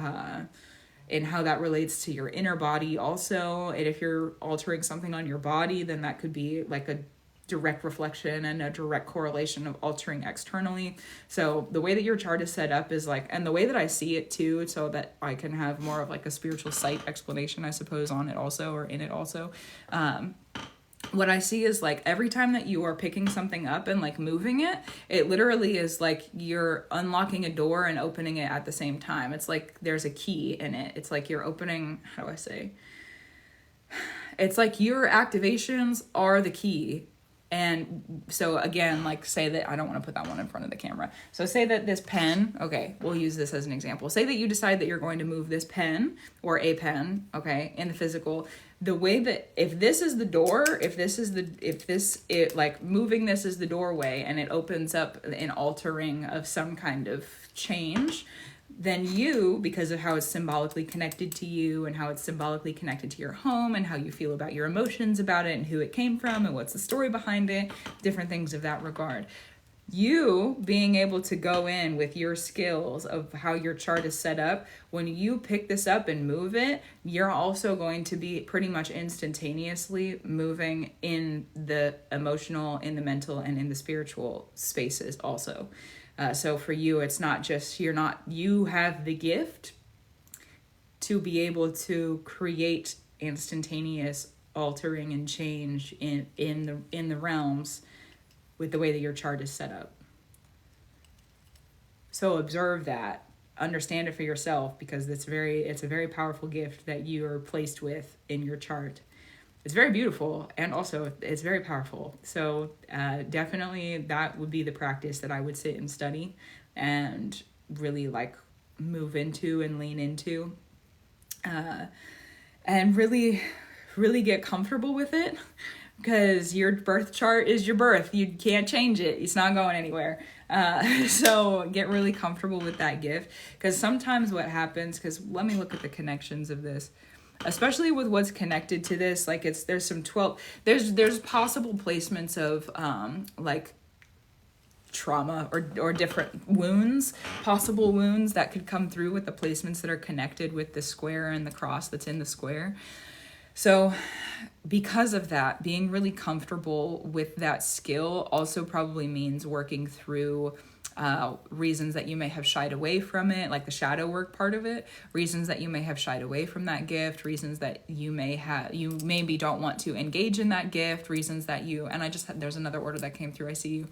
how that relates to your inner body also. And if you're altering something on your body, then that could be like a direct reflection and a direct correlation of altering externally. So the way that your chart is set up is like, and the way that I see it too, so that I can have more of like a spiritual sight explanation, I suppose, on it also, or in it also. What I see is like every time that you are picking something up and like moving it, it literally is like you're unlocking a door and opening it at the same time. It's like there's a key in it. It's like you're opening, how do I say? It's like your activations are the key. And so again, like say that, I don't want to put that one in front of the camera. So say that this pen, okay, we'll use this as an example. Say that you decide that you're going to move this pen or a pen, okay, in the physical. The way that, if this is the door, moving this is the doorway and it opens up an altering of some kind of change, then you, because of how it's symbolically connected to you and how it's symbolically connected to your home and how you feel about your emotions about it and who it came from and what's the story behind it, different things of that regard. You being able to go in with your skills of how your chart is set up, when you pick this up and move it, you're also going to be pretty much instantaneously moving in the emotional, in the mental, and in the spiritual spaces also. So for you, it's not just, you have the gift to be able to create instantaneous altering and change in the realms with the way that your chart is set up. So observe that, understand it for yourself, because it's a very powerful gift that you are placed with in your chart. It's very beautiful, and also it's very powerful. So definitely that would be the practice that I would sit and study and really like move into and lean into, and really, really get comfortable with it, because your birth chart is your birth. You can't change it. It's not going anywhere. So get really comfortable with that gift, because sometimes what happens, because let me look at the connections of this, especially with what's connected to this, like there's some 12, there's possible placements of like trauma or different wounds, possible wounds that could come through with the placements that are connected with the square and the cross that's in the square. So because of that, being really comfortable with that skill also probably means working through reasons that you may have shied away from it, like the shadow work part of it, reasons that you may have shied away from that gift, reasons that you maybe don't want to engage in that gift, reasons that there's another order that came through, I see you,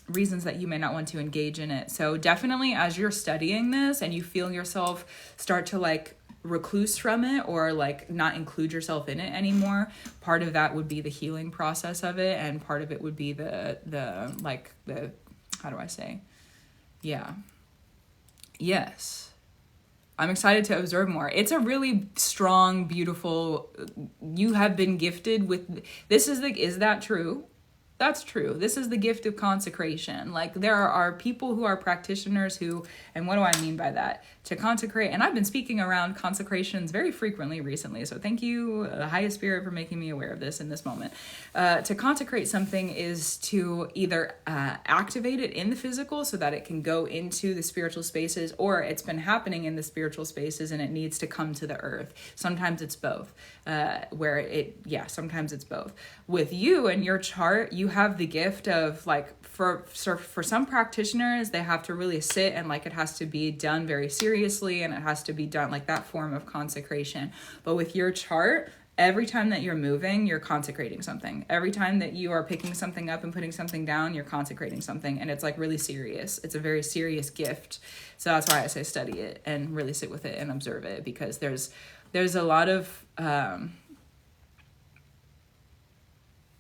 reasons that you may not want to engage in it. So definitely as you're studying this and you feel yourself start to like recluse from it or like not include yourself in it anymore, part of that would be the healing process of it, and part of it would be the how do I say? Yeah. Yes. I'm excited to observe more. It's a really strong, beautiful, you have been gifted with, is that true? That's true. This is the gift of consecration. Like there are people who are practitioners who, and what do I mean by that? To consecrate, and I've been speaking around consecrations very frequently recently, so thank you, the highest spirit, for making me aware of this in this moment. To consecrate something is to either activate it in the physical so that it can go into the spiritual spaces, or it's been happening in the spiritual spaces and it needs to come to the earth. Sometimes it's both, sometimes it's both. With you and your chart, you have the gift of like, for some practitioners, they have to really sit and like it has to be done very seriously seriously, and it has to be done like that form of consecration. But with your chart, every time that you're moving, you're consecrating something. Every time that you are picking something up and putting something down, you're consecrating something. And it's like really serious. It's a very serious gift. So that's why I say study it and really sit with it and observe it, because there's a lot of,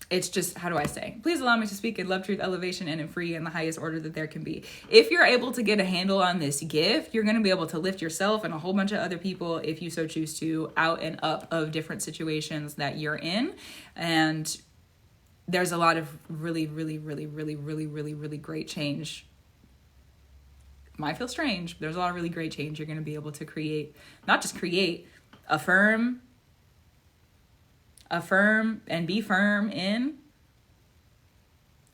it's just, how do I say? Please allow me to speak in love, truth, elevation, and in free in the highest order that there can be. If you're able to get a handle on this gift, you're going to be able to lift yourself and a whole bunch of other people, if you so choose to, out and up of different situations that you're in. And there's a lot of really, really, really, really, really, really, really great change. Might feel strange. There's a lot of really great change you're going to be able to create. Not just create, affirm and be firm in.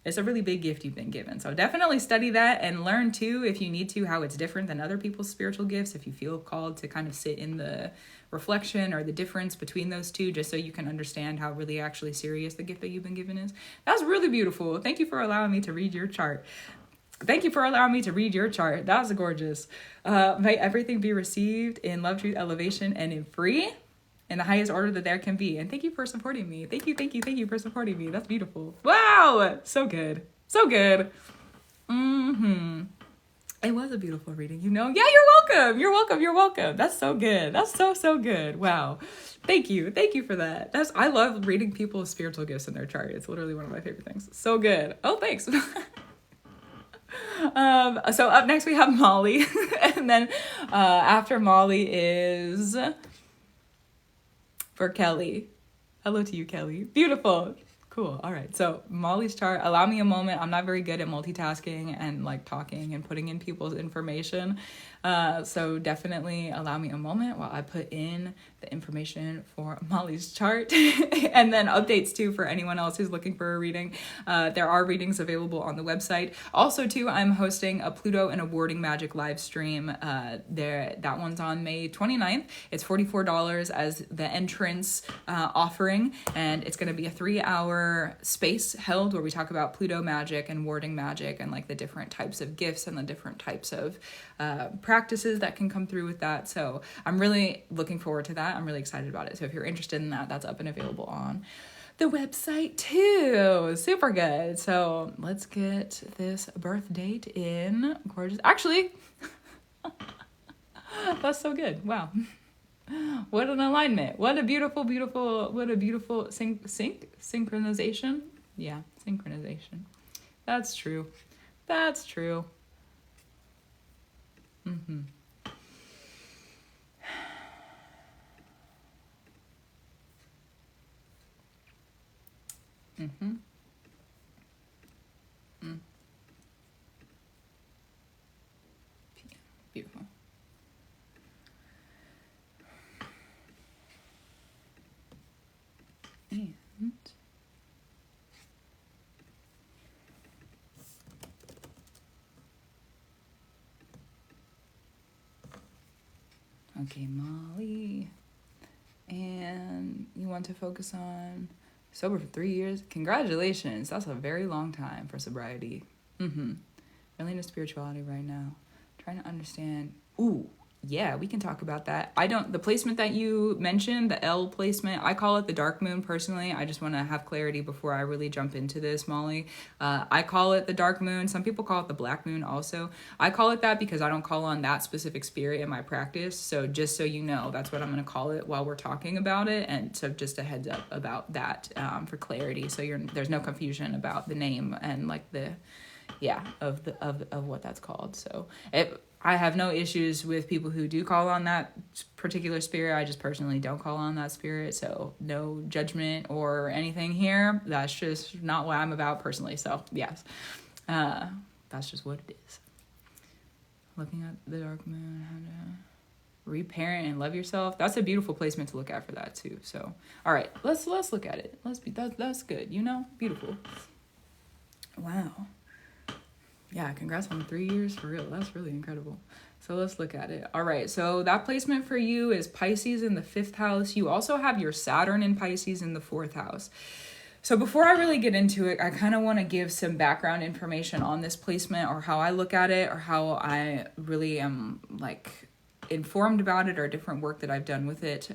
It's a really big gift you've been given. So definitely study that and learn too, if you need to, how it's different than other people's spiritual gifts. If you feel called to kind of sit in the reflection or the difference between those two, just so you can understand how really actually serious the gift that you've been given is. That's really beautiful. Thank you for allowing me to read your chart. Thank you for allowing me to read your chart. That was gorgeous. May everything be received in love, truth, elevation, and in free, in the highest order that there can be. And thank you for supporting me. Thank you for supporting me. That's beautiful. Wow. So good. So good. It was a beautiful reading, you know? Yeah, you're welcome. That's so good. That's so good. Wow. Thank you for that. I love reading people's spiritual gifts in their chart. It's literally one of my favorite things. So good. Oh, thanks. So up next we have Molly. And then after Molly is for Kelly. Hello to you, Kelly. Beautiful. Cool. All right. So Molly's chart, allow me a moment. I'm not very good at multitasking and like talking and putting in people's information. So definitely allow me a moment while I put in the information for Molly's chart and then updates too for anyone else who's looking for a reading. There are readings available on the website. Also too, I'm hosting a Pluto and awarding Magic live stream. That one's on May 29th. It's $44 as the entrance offering, and it's going to be a 3-hour space held where we talk about Pluto magic and warding magic and like the different types of gifts and the different types of practices that can come through with that. So I'm really looking forward to that. I'm really excited about it. So if you're interested in that, that's up and available on the website too. Super good. So let's get this birth date in. Gorgeous. Actually, that's so good. Wow. What an alignment. What a beautiful synchronization. Yeah, synchronization. That's true. Mm-hmm. Beautiful. And okay, Molly. And you want to focus on sober for 3 years? Congratulations. That's a very long time for sobriety. Really into spirituality right now. Trying to understand. Ooh, yeah, we can talk about that. The placement that you mentioned, the L placement, I call it the dark moon personally. I just want to have clarity before I really jump into this, Molly. I call it the dark moon. Some people call it the black moon also. I call it that because I don't call on that specific spirit in my practice. So just so you know, that's what I'm going to call it while we're talking about it. And so just a heads up about that for clarity. So there's no confusion about the name and like of what that's called. So I have no issues with people who do call on that particular spirit. I just personally don't call on that spirit. So no judgment or anything here. That's just not what I'm about personally. So yes, that's just what it is. Looking at the dark moon, how to reparent and love yourself. That's a beautiful placement to look at for that too. So, all right, let's look at it. That's good. Beautiful. Wow. Yeah, congrats on 3 years, for real. That's really incredible. So let's look at it. All right, so that placement for you is Pisces in the 5th house. You also have your Saturn in Pisces in the 4th house. So before I really get into it, I kind of want to give some background information on this placement or how I look at it or how I really am informed about it or different work that I've done with it.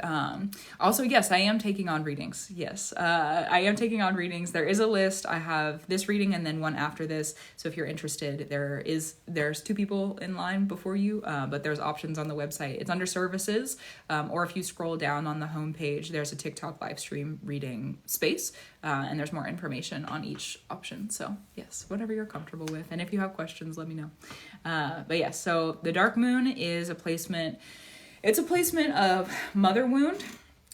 Also, yes, I am taking on readings. Yes, I am taking on readings. There is a list. I have this reading and then one after this. So if you're interested, there's 2 people in line before you, but there's options on the website. It's under services, or if you scroll down on the homepage, there's a TikTok live stream reading space, and there's more information on each option. So yes, whatever you're comfortable with. And if you have questions, let me know. But yes, so the dark moon is a placement. It's a placement of mother wound,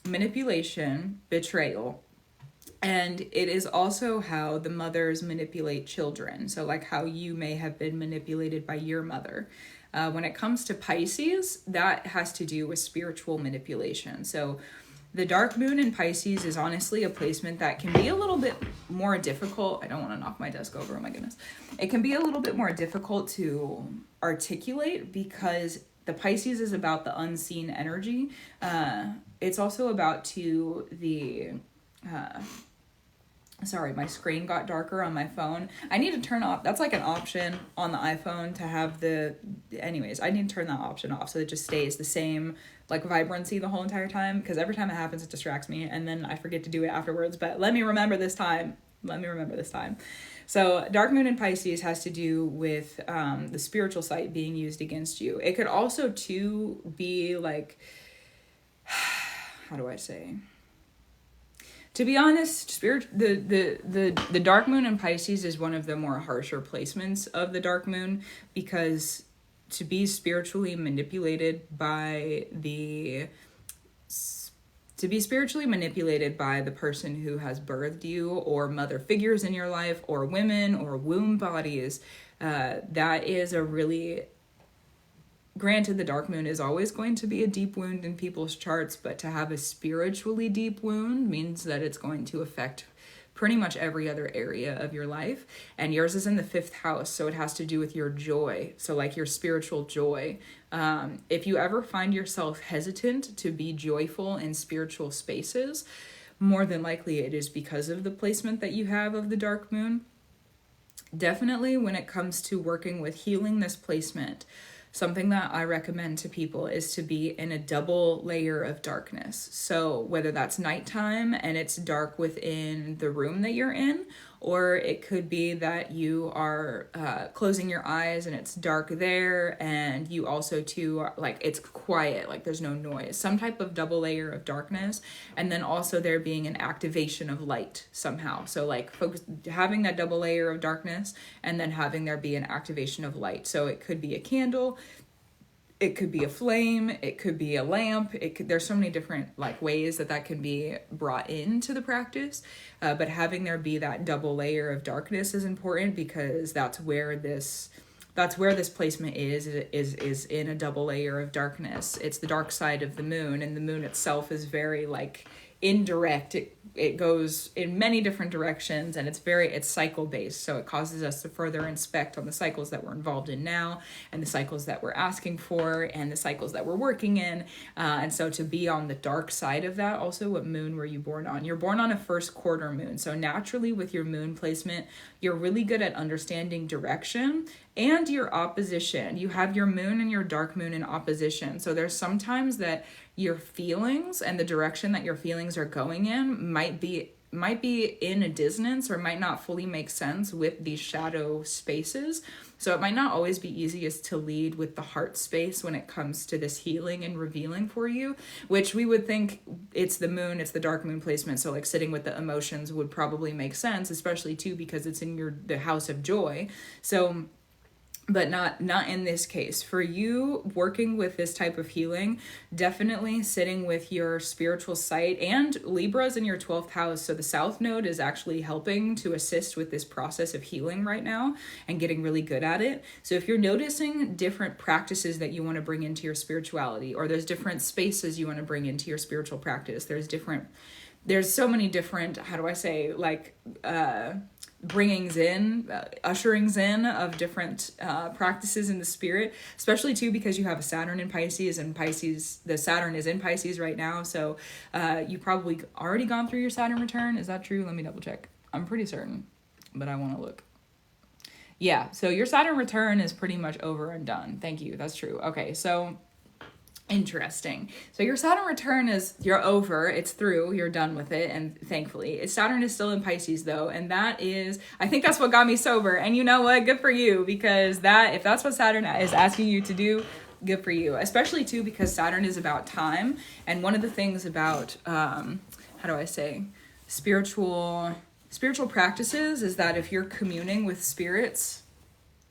manipulation, betrayal. And it is also how the mothers manipulate children. So like how you may have been manipulated by your mother. When it comes to Pisces, that has to do with spiritual manipulation. So the dark moon in Pisces is honestly a placement that can be a little bit more difficult. I don't want to knock my desk over, oh my goodness. It can be a little bit more difficult to articulate because the Pisces is about the unseen energy. It's also about sorry, my screen got darker on my phone. I need to turn off, that's like an option on the iPhone to have anyways, I need to turn that option off so it just stays the same like vibrancy the whole entire time, because every time it happens it distracts me and then I forget to do it afterwards. But let me remember this time. So dark moon in Pisces has to do with the spiritual side being used against you. It could also too be like, how do I say? To be honest, the dark moon in Pisces is one of the more harsher placements of the dark moon, because to be spiritually manipulated by the person who has birthed you, or mother figures in your life, or women, or womb bodies, that is a really... Granted, the dark moon is always going to be a deep wound in people's charts, but to have a spiritually deep wound means that it's going to affect pretty much every other area of your life. And yours is in the 5th house, so it has to do with your joy. So like your spiritual joy. If you ever find yourself hesitant to be joyful in spiritual spaces, more than likely it is because of the placement that you have of the dark moon. Definitely when it comes to working with healing this placement, something that I recommend to people is to be in a double layer of darkness. So whether that's nighttime and it's dark within the room that you're in, or it could be that you are closing your eyes and it's dark there, and you also too are, like, it's quiet, like there's no noise, some type of double layer of darkness, and then also there being an activation of light somehow. So like having that double layer of darkness and then having there be an activation of light. So it could be a candle, it could be a flame, it could be a lamp, there's so many different like ways that can be brought into the practice, but having there be that double layer of darkness is important, because that's where this placement is in a double layer of darkness. It's the dark side of the moon, and the moon itself is very like indirect. It goes in many different directions, and it's cycle based, so it causes us to further inspect on the cycles that we're involved in now, and the cycles that we're asking for, and the cycles that we're working in, and so to be on the dark side of that. Also, what moon were you born on? You're born on a 1st quarter moon, so naturally with your moon placement you're really good at understanding direction and your opposition. You have your moon and your dark moon in opposition, so there's sometimes that your feelings and the direction that your feelings are going in might be in a dissonance, or might not fully make sense with these shadow spaces. So it might not always be easiest to lead with the heart space when it comes to this healing and revealing for you, which we would think it's the moon, it's the dark moon placement. So like sitting with the emotions would probably make sense, especially too because it's in the house of joy. So but not in this case. For you working with this type of healing, definitely sitting with your spiritual sight, and Libra's in your 12th house. So the South Node is actually helping to assist with this process of healing right now and getting really good at it. So if you're noticing different practices that you want to bring into your spirituality, or there's different spaces you want to bring into your spiritual practice, there's so many different, how do I say, like, bringings in, usherings in of different practices in the spirit, especially too because you have a Saturn in Pisces, and the Saturn is in Pisces right now. So you probably already gone through your Saturn return. Is that true? Let me double check. I'm pretty certain, but I want to look. Yeah, so your Saturn return is pretty much over and done. Thank you. That's true. Okay, so Interesting. So your Saturn return you're over, it's through, you're done with it, and thankfully. Saturn is still in Pisces though, and I think that's what got me sober. And you know what? Good for you, because if that's what Saturn is asking you to do, good for you. Especially too because Saturn is about time, and one of the things about spiritual practices is that if you're communing with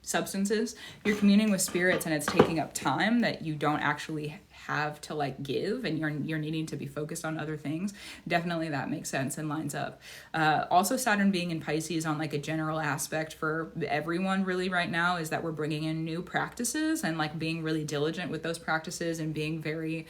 substances, you're communing with spirits, and it's taking up time that you don't actually have to like give, and you're needing to be focused on other things. Definitely that makes sense and lines up. Also, Saturn being in Pisces on like a general aspect for everyone really right now is that we're bringing in new practices and like being really diligent with those practices and being very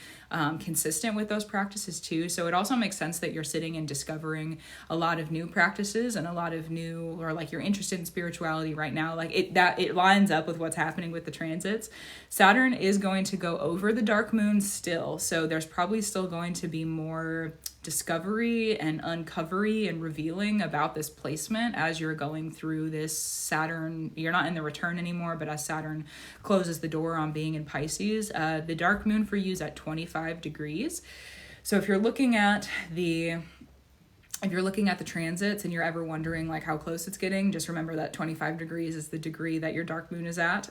consistent with those practices too. So it also makes sense that you're sitting and discovering a lot of new practices and a lot of new, or like you're interested in spirituality right now. Like it lines up with what's happening with the transits. Saturn is going to go over the dark moon still, so there's probably still going to be more discovery and uncovery and revealing about this placement as you're going through this Saturn. You're not in the return anymore, but as Saturn closes the door on being in Pisces, the dark moon for you is at 25 degrees. So if you're looking at the transits and you're ever wondering like how close it's getting, just remember that 25 degrees is the degree that your dark moon is at.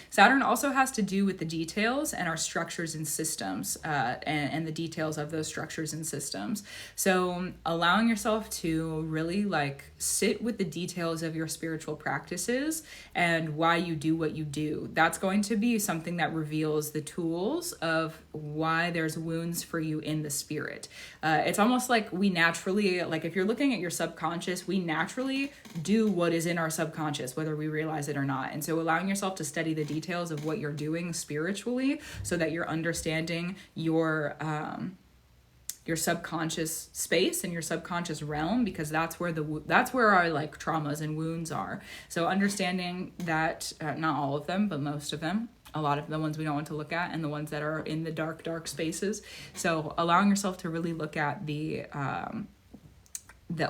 Saturn also has to do with the details and our structures and systems, and the details of those structures and systems. So allowing yourself to really like sit with the details of your spiritual practices and why you do what you do. That's going to be something that reveals the tools of why there's wounds for you in the spirit. It's almost like we naturally, like if you're looking at your subconscious, we naturally do what is in our subconscious, whether we realize it or not. And so allowing yourself to study the details of what you're doing spiritually so that you're understanding your subconscious space and your subconscious realm, because that's where our like traumas and wounds are. So understanding that, not all of them, but most of them, a lot of the ones we don't want to look at, and the ones that are in the dark spaces. So allowing yourself to really look at the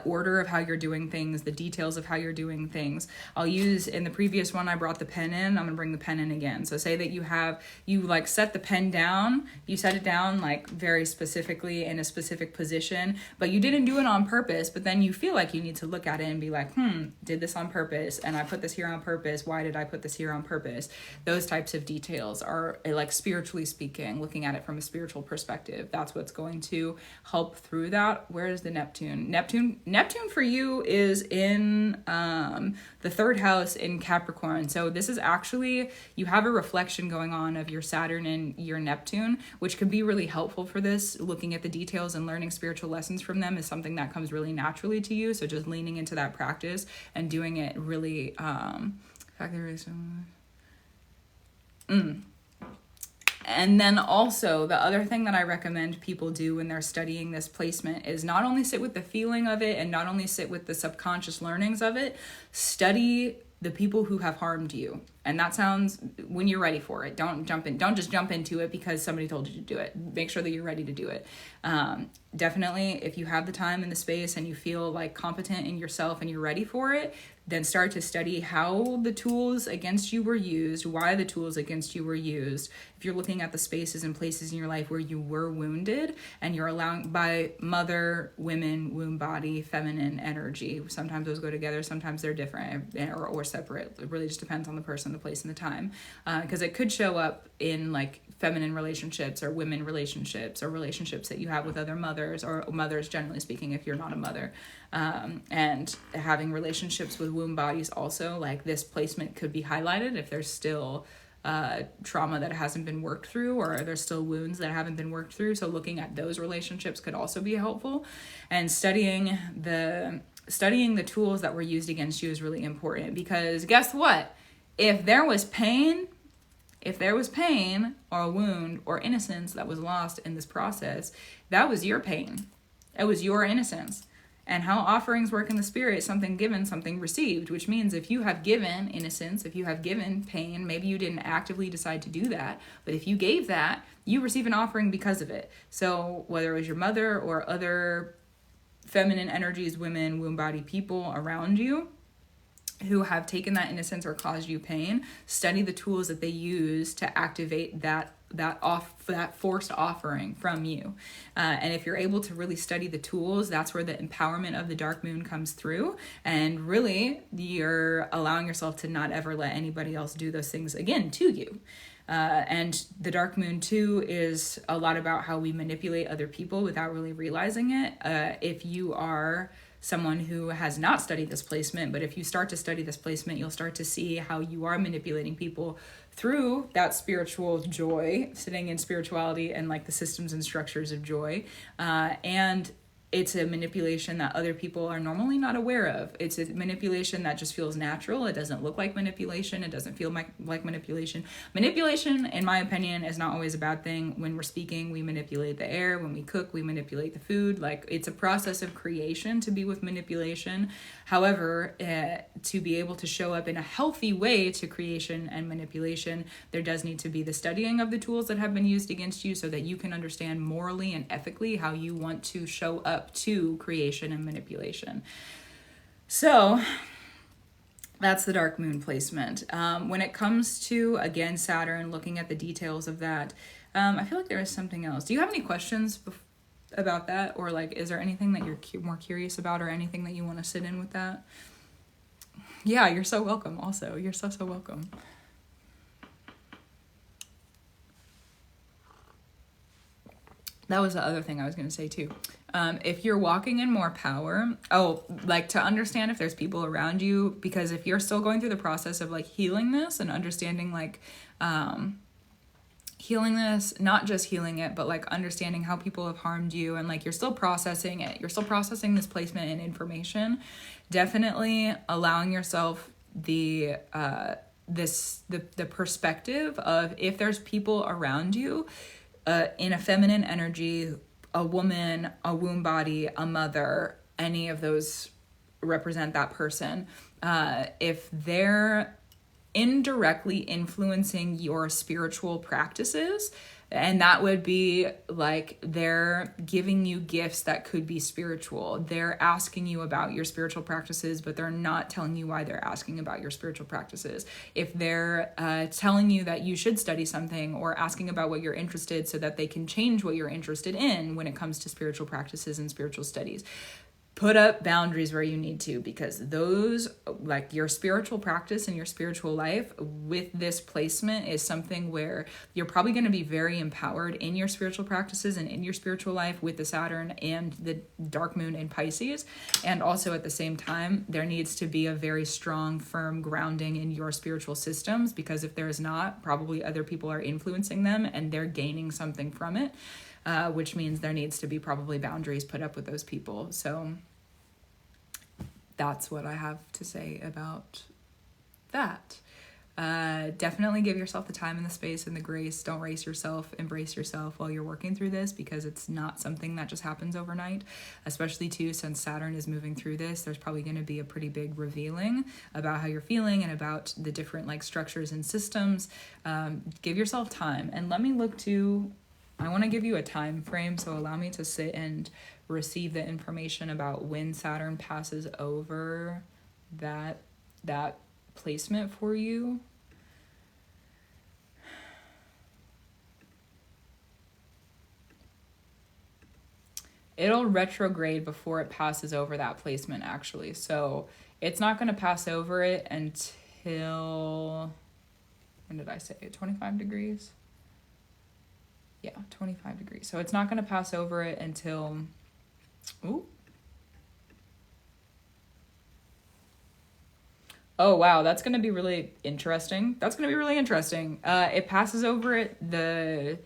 order of how you're doing things, the details of how you're doing things. I'll use, in the previous one, I brought the pen in. I'm going to bring the pen in again. So say that you like set the pen down, you set it down like very specifically in a specific position, but you didn't do it on purpose, but then you feel like you need to look at it and be like, did this on purpose? And I put this here on purpose. Why did I put this here on purpose? Those types of details are like, spiritually speaking, looking at it from a spiritual perspective. That's what's going to help through that. Where is the Neptune? Neptune for you is in the third house in Capricorn. So this is actually, you have a reflection going on of your Saturn and your Neptune, which could be really helpful for this. Looking at the details and learning spiritual lessons from them is something that comes really naturally to you. So just leaning into that practice and doing it really, And then also the other thing that I recommend people do when they're studying this placement is not only sit with the feeling of it and not only sit with the subconscious learnings of it, study the people who have harmed you. And that sounds, when you're ready for it, don't just jump into it because somebody told you to do it. Make sure that you're ready to do it. Definitely, if you have the time and the space and you feel like competent in yourself and you're ready for it, then start to study how the tools against you were used, why the tools against you were used. If you're looking at the spaces and places in your life where you were wounded and you're allowing by mother, women, womb body, feminine energy. Sometimes those go together, sometimes they're different or separate. It really just depends on the person, the place, and the time. Because it could show up in like feminine relationships or women relationships or relationships that you have with other mothers or mothers generally speaking if you're not a mother. And having relationships with womb bodies also, like this placement could be highlighted if there's still trauma that hasn't been worked through or there's still wounds that haven't been worked through. So looking at those relationships could also be helpful. And studying the tools that were used against you is really important, because guess what? If there was pain or a wound or innocence that was lost in this process, that was your pain. It was your innocence. And how offerings work in the spirit, something given, something received, which means if you have given innocence, if you have given pain, maybe you didn't actively decide to do that, but if you gave that, you receive an offering because of it. So whether it was your mother or other feminine energies, women, womb body people around you who have taken that innocence or caused you pain, study the tools that they use to activate that that forced offering from you. And if you're able to really study the tools, that's where the empowerment of the dark moon comes through. And really, you're allowing yourself to not ever let anybody else do those things again to you. And the dark moon too is a lot about how we manipulate other people without really realizing it. If you are someone who has not studied this placement, but if you start to study this placement, you'll start to see how you are manipulating people through that spiritual joy, sitting in spirituality and like the systems and structures of joy. And it's a manipulation that other people are normally not aware of. It's a manipulation that just feels natural. It doesn't look like manipulation. It doesn't feel like manipulation. Manipulation, in my opinion, is not always a bad thing. When we're speaking, we manipulate the air. When we cook, we manipulate the food. Like, it's a process of creation to be with manipulation. However, to be able to show up in a healthy way to creation and manipulation, there does need to be the studying of the tools that have been used against you so that you can understand morally and ethically how you want to show up to creation and manipulation. So that's the dark moon placement. When it comes to, again, Saturn, looking at the details of that, I feel like there is something else. Do you have any questions about that? Or like, is there anything that you're more curious about, or anything that you want to sit in with that? Yeah, you're so welcome also. You're so welcome. That was the other thing I was going to say too. If you're walking in more power, like to understand if there's people around you, because if you're still going through the process of like healing this and understanding like, healing this, not just healing it, but like understanding how people have harmed you, and like you're still processing it, you're still processing this placement and information, definitely allowing yourself the perspective of, if there's people around you in a feminine energy, a woman, a womb body, a mother, any of those represent that person. If they're indirectly influencing your spiritual practices, and that would be like they're giving you gifts that could be spiritual. They're asking you about your spiritual practices, but they're not telling you why they're asking about your spiritual practices. If they're telling you that you should study something, or asking about what you're interested so that they can change what you're interested in when it comes to spiritual practices and spiritual studies, put up boundaries where you need to, because those, like your spiritual practice and your spiritual life with this placement is something where you're probably going to be very empowered in your spiritual practices and in your spiritual life with the Saturn and the dark moon in Pisces. And also at the same time, there needs to be a very strong, firm grounding in your spiritual systems, because if there's not, probably other people are influencing them and they're gaining something from it. Which means there needs to be probably boundaries put up with those people. So that's what I have to say about that. Definitely give yourself the time and the space and the grace. Don't race yourself. Embrace yourself while you're working through this, because it's not something that just happens overnight, especially too since Saturn is moving through this. There's probably going to be a pretty big revealing about how you're feeling and about the different like structures and systems. Give yourself time, and let me look to, I want to give you a time frame, so allow me to sit and receive the information about when Saturn passes over that placement for you. It'll retrograde before it passes over that placement, actually. So it's not going to pass over it until, when did I say it? 25 degrees? Yeah, 25 degrees. So it's not going to pass over it until, oh, wow, that's going to be really interesting. It passes over it the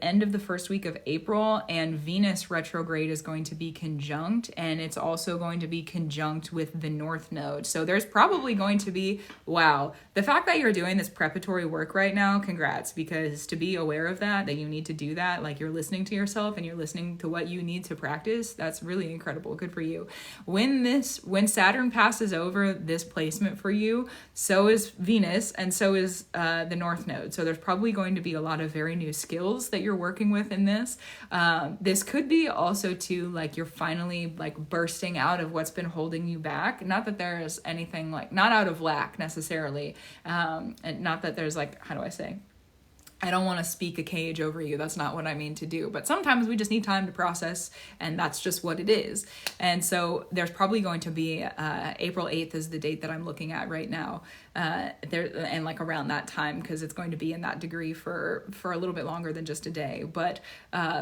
end of the first week of April, and Venus retrograde is going to be conjunct, and it's also going to be conjunct with the North Node. So there's probably going to be, wow, the fact that you're doing this preparatory work right now, congrats, because to be aware of that you need to do that, like you're listening to yourself and you're listening to what you need to practice, that's really incredible. Good for you. When Saturn passes over this placement for you, so is Venus, and so is the North Node. So there's probably going to be a lot of very new skills that you're working with in this. This could be also too, like you're finally like bursting out of what's been holding you back. Not that there's anything like, not out of lack necessarily. And not that there's like, how do I say? I don't want to speak a cage over you. That's not what I mean to do. But sometimes we just need time to process, and that's just what it is. And so there's probably going to be April 8th is the date that I'm looking at right now. And like around that time, because it's going to be in that degree for a little bit longer than just a day. But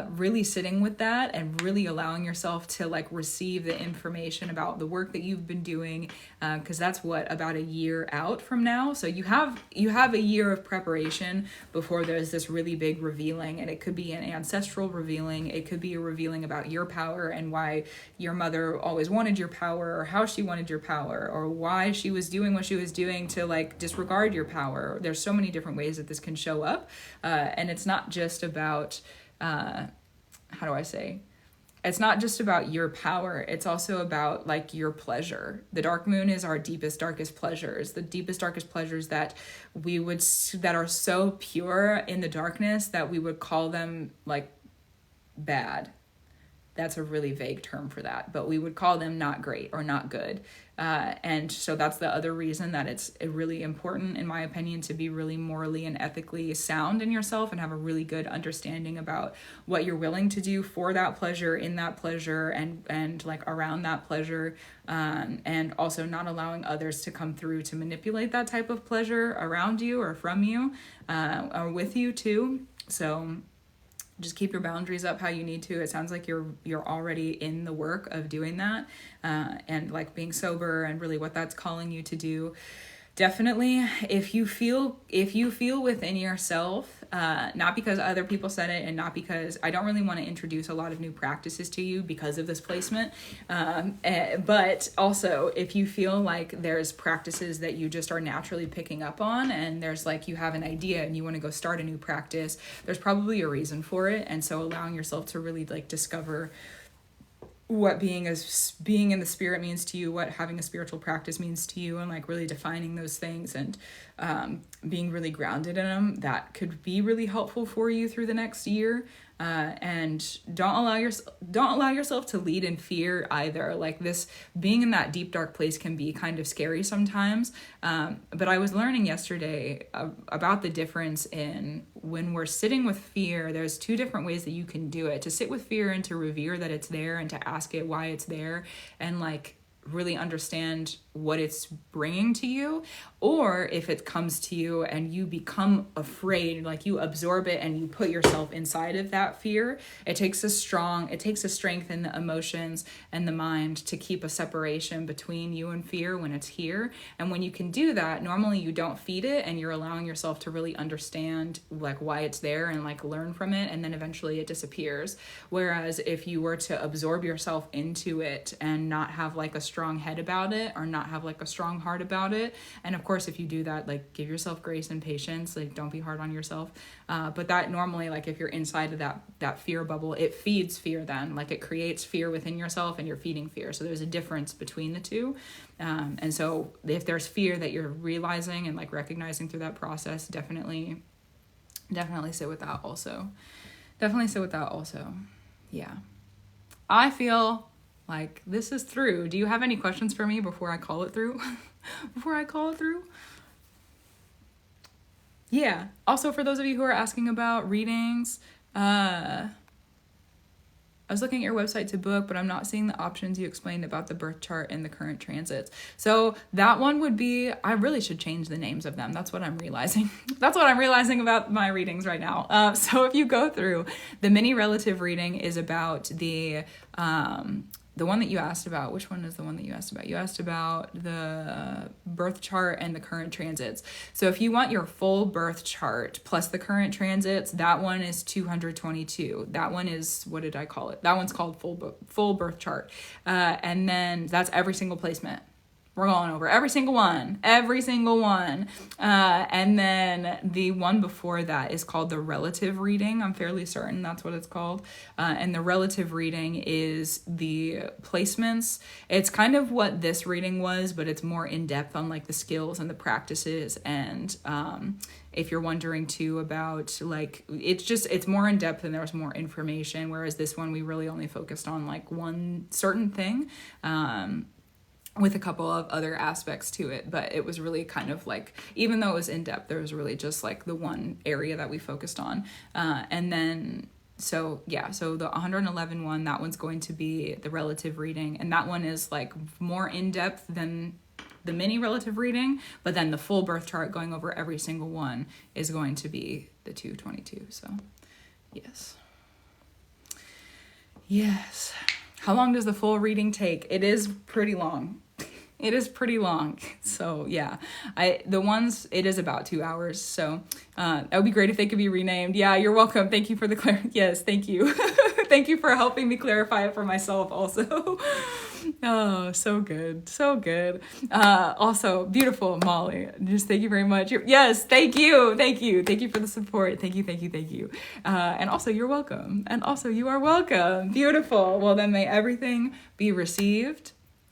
really sitting with that and really allowing yourself to like receive the information about the work that you've been doing, because that's about a year out from now. So you have a year of preparation before there's this really big revealing, and it could be an ancestral revealing. It could be a revealing about your power and why your mother always wanted your power, or how she wanted your power, or why she was doing what she was doing to like disregard your power. There's so many different ways that this can show up, and it's not just about it's not just about your power. It's also about like your pleasure. The dark moon is our deepest, darkest pleasures. The deepest, darkest pleasures that are so pure in the darkness that we would call them like bad. That's a really vague term for that, but we would call them not great or not good. And so that's the other reason that it's really important, in my opinion, to be really morally and ethically sound in yourself and have a really good understanding about what you're willing to do for that pleasure, in that pleasure, and like around that pleasure, and also not allowing others to come through to manipulate that type of pleasure around you or from you, or with you too. So just keep your boundaries up how you need to. It sounds like you're already in the work of doing that, and like being sober and really what that's calling you to do. Definitely, if you feel within yourself, not because other people said it, and not because I don't really want to introduce a lot of new practices to you because of this placement, but also if you feel like there's practices that you just are naturally picking up on, and there's like you have an idea and you want to go start a new practice, there's probably a reason for it. And so allowing yourself to really like discover what being in the spirit means to you, what having a spiritual practice means to you, and like really defining those things and being really grounded in them, that could be really helpful for you through the next year. And don't allow yourself to lead in fear either. Like this, being in that deep dark place can be kind of scary sometimes. But I was learning yesterday about the difference in when we're sitting with fear. There's two different ways that you can do it: to sit with fear and to revere that it's there, and to ask it why it's there, and like really understand what it's bringing to you. Or if it comes to you and you become afraid, like you absorb it and you put yourself inside of that fear, it takes a strength in the emotions and the mind to keep a separation between you and fear when it's here. And when you can do that, normally you don't feed it, and you're allowing yourself to really understand like why it's there and like learn from it, and then eventually it disappears. Whereas if you were to absorb yourself into it and not have like a strong head about it, or not have like a strong heart about it, and of course if you do that, like give yourself grace and patience, like don't be hard on yourself, but that normally, like if you're inside of that fear bubble, it feeds fear. Then like it creates fear within yourself and you're feeding fear. So there's a difference between the two, and so if there's fear that you're realizing and like recognizing through that process, definitely sit with that also. Yeah, I feel like this is through. Do you have any questions for me before I call it through? Yeah. Also, for those of you who are asking about readings, I was looking at your website to book, but I'm not seeing the options you explained about the birth chart and the current transits. So that one would be, I really should change the names of them. That's what I'm realizing. That's what I'm realizing about my readings right now. So if you go through, the mini relative reading is about the one that you asked about. Which one is the one that you asked about? You asked about the birth chart and the current transits. So if you want your full birth chart plus the current transits, that one is 222. That one is, what did I call it? That one's called full birth chart. And then that's every single placement. We're going over every single one. And then the one before that is called the relative reading. I'm fairly certain that's what it's called. And the relative reading is the placements. It's kind of what this reading was, but it's more in depth on like the skills and the practices. And if you're wondering too about like, it's more in depth and there's more information. Whereas this one, we really only focused on like one certain thing. with a couple of other aspects to it, but it was really kind of like, even though it was in depth, there was really just like the one area that we focused on. And then, so yeah, so the 111 one, that one's going to be the relative reading. And that one is like more in depth than the mini relative reading, but then the full birth chart going over every single one is going to be the 222. So yes. Yes. How long does the full reading take? It is pretty long. It is pretty long. So yeah, it is about 2 hours. So that would be great if they could be renamed. Yeah, you're welcome. Thank you for the yes, thank you. Thank you for helping me clarify it for myself also. Oh, so good. So good. Also, beautiful, Molly. Just thank you very much. Yes, thank you. Thank you. Thank you for the support. Thank you, thank you, thank you. And also, you're welcome. And also, you are welcome. Beautiful. Well, then may everything be received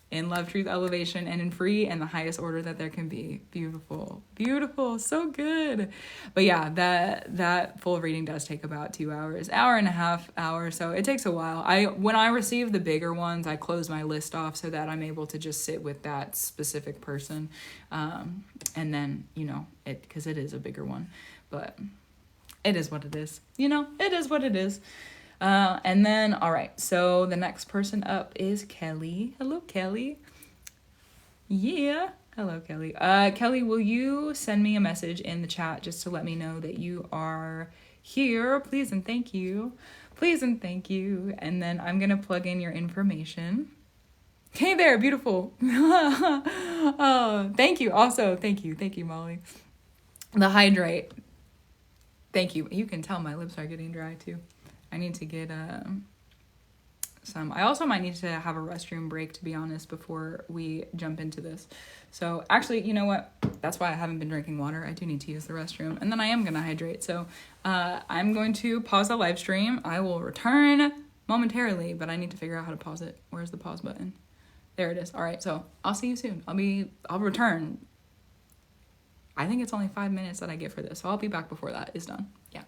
in love, truth, elevation, and in free and the highest order that there can be. Beautiful. Beautiful. So good. But yeah, that full reading does take about 2 hours, hour and a half, hour. So it takes a while. When I receive the bigger ones, I close my list off so that I'm able to just sit with that specific person. And then, because it is a bigger one, but it is what it is. It is what it is. And then, all right, so the next person up is Kelly. Hello, Kelly. Yeah. Hello, Kelly. Kelly, will you send me a message in the chat just to let me know that you are here? Please and thank you. Please and thank you. And then I'm going to plug in your information. Hey there, beautiful. Oh, thank you. Also, thank you. Thank you, Molly. The hydrate. Thank you. You can tell my lips are getting dry too. I need to get some. I also might need to have a restroom break, to be honest, before we jump into this. So actually, you know what? That's why I haven't been drinking water. I do need to use the restroom. And then I am going to hydrate. So I'm going to pause the live stream. I will return momentarily, but I need to figure out how to pause it. Where's the pause button? There it is. All right. So I'll see you soon. I'll return. I think it's only 5 minutes that I get for this. So I'll be back before that is done. Yeah.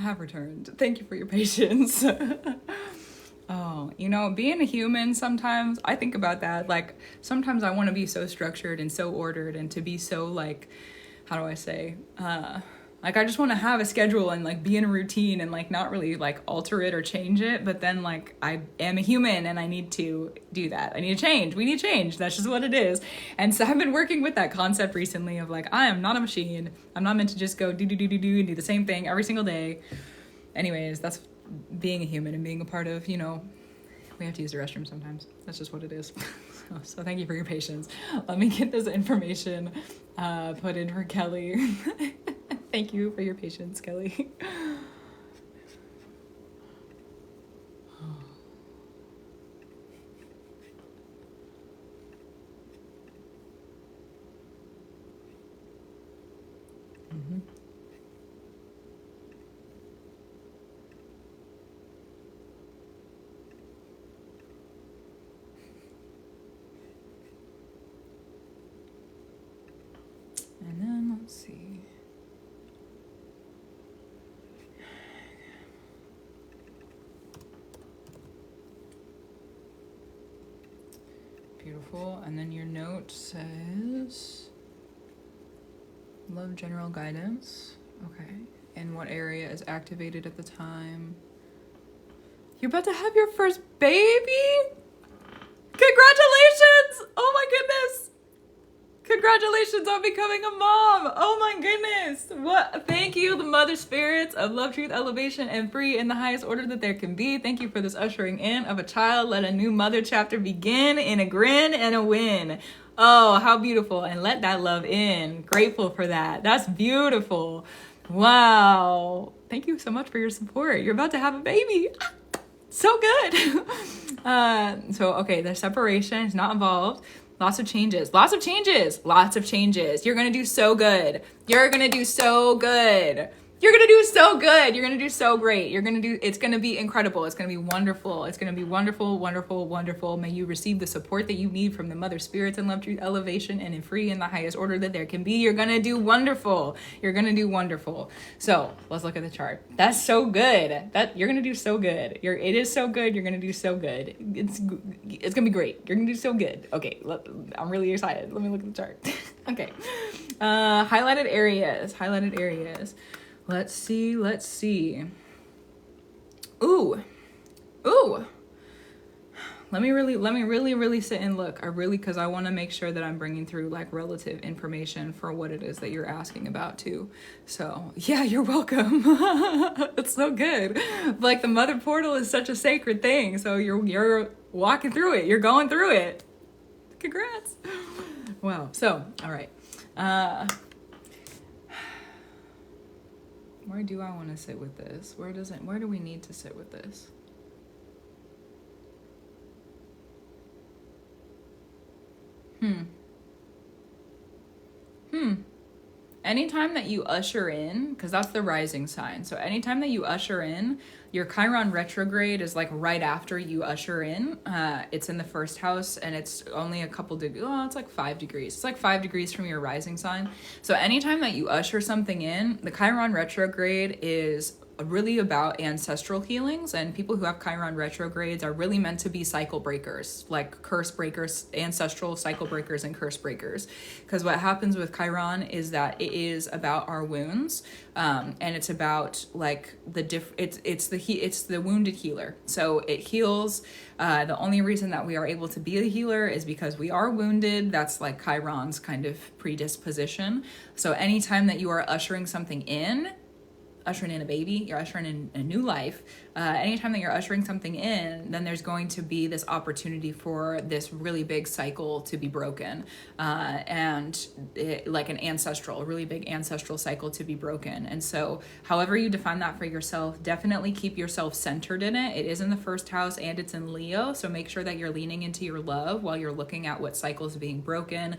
have returned. Thank you for your patience. Oh, you know, being a human, sometimes I think about that. Like, sometimes I want to be so structured and so ordered and to be so, like, how do I say? Like, I just want to have a schedule and, like, be in a routine and, like, not really, like, alter it or change it. But then, like, I am a human and I need to do that. I need to change. We need change. That's just what it is. And so I've been working with that concept recently of, like, I am not a machine. I'm not meant to just go do and do the same thing every single day. Anyways, that's being a human and being a part of, you know, we have to use the restroom sometimes. That's just what it is. So thank you for your patience. Let me get this information put in for Kelly. Thank you for your patience, Kelly. Mm-hmm. And then let's see. Beautiful. And then your note says, love general guidance. Okay. And what area is activated at the time? You're about to have your first baby? Congratulations! Oh my goodness! Congratulations on becoming a mom! Oh my goodness! What? Thank you, the mother spirits of love, truth, elevation, and free in the highest order that there can be. Thank you for this ushering in of a child. Let a new mother chapter begin in a grin and a win. Oh, how beautiful. And let that love in. Grateful for that. That's beautiful. Wow. Thank you so much for your support. You're about to have a baby. So good. Okay, the separation is not involved. Lots of changes. You're going to do so good. You're going to do so good. You're going to do so good. You're going to do so great. It's going to be incredible. It's going to be wonderful. It's going to be wonderful, wonderful, wonderful. May you receive the support that you need from the mother spirits and love, truth, elevation, and in free in the highest order that there can be. You're going to do wonderful. You're going to do wonderful. So let's look at the chart. That's so good. You're going to do so good. It is so good. You're going to do so good. It's going to be great. You're going to do so good. Okay. I'm really excited. Let me look at the chart. Okay. Highlighted areas. Let's see. Ooh. Let me really sit and look. Because I want to make sure that I'm bringing through like relative information for what it is that you're asking about too. So yeah, you're welcome. It's so good. Like the mother portal is such a sacred thing. So you're walking through it. You're going through it. Congrats. Wow. So, all right. Where do I want to sit with this? Where do we need to sit with this? Anytime that you usher in, because that's the rising sign. So anytime that you usher in, your Chiron retrograde is like right after you usher in. It's in the first house and it's only a couple degrees. Oh, it's like 5 degrees. It's like 5 degrees from your rising sign. So anytime that you usher something in, the Chiron retrograde is really about ancestral healings, and people who have Chiron retrogrades are really meant to be cycle breakers, like curse breakers, ancestral cycle breakers and curse breakers. Because what happens with Chiron is that it is about our wounds, and it's about like it's the wounded healer. So it heals. The only reason that we are able to be a healer is because we are wounded. That's like Chiron's kind of predisposition. So anytime that you are ushering something in, ushering in a baby, you're ushering in a new life. Anytime that you're ushering something in, then there's going to be this opportunity for this really big cycle to be broken, like a really big ancestral cycle to be broken. And so however you define that for yourself, definitely keep yourself centered in it. It is in the first house and it's in Leo. So make sure that you're leaning into your love while you're looking at what cycles being broken.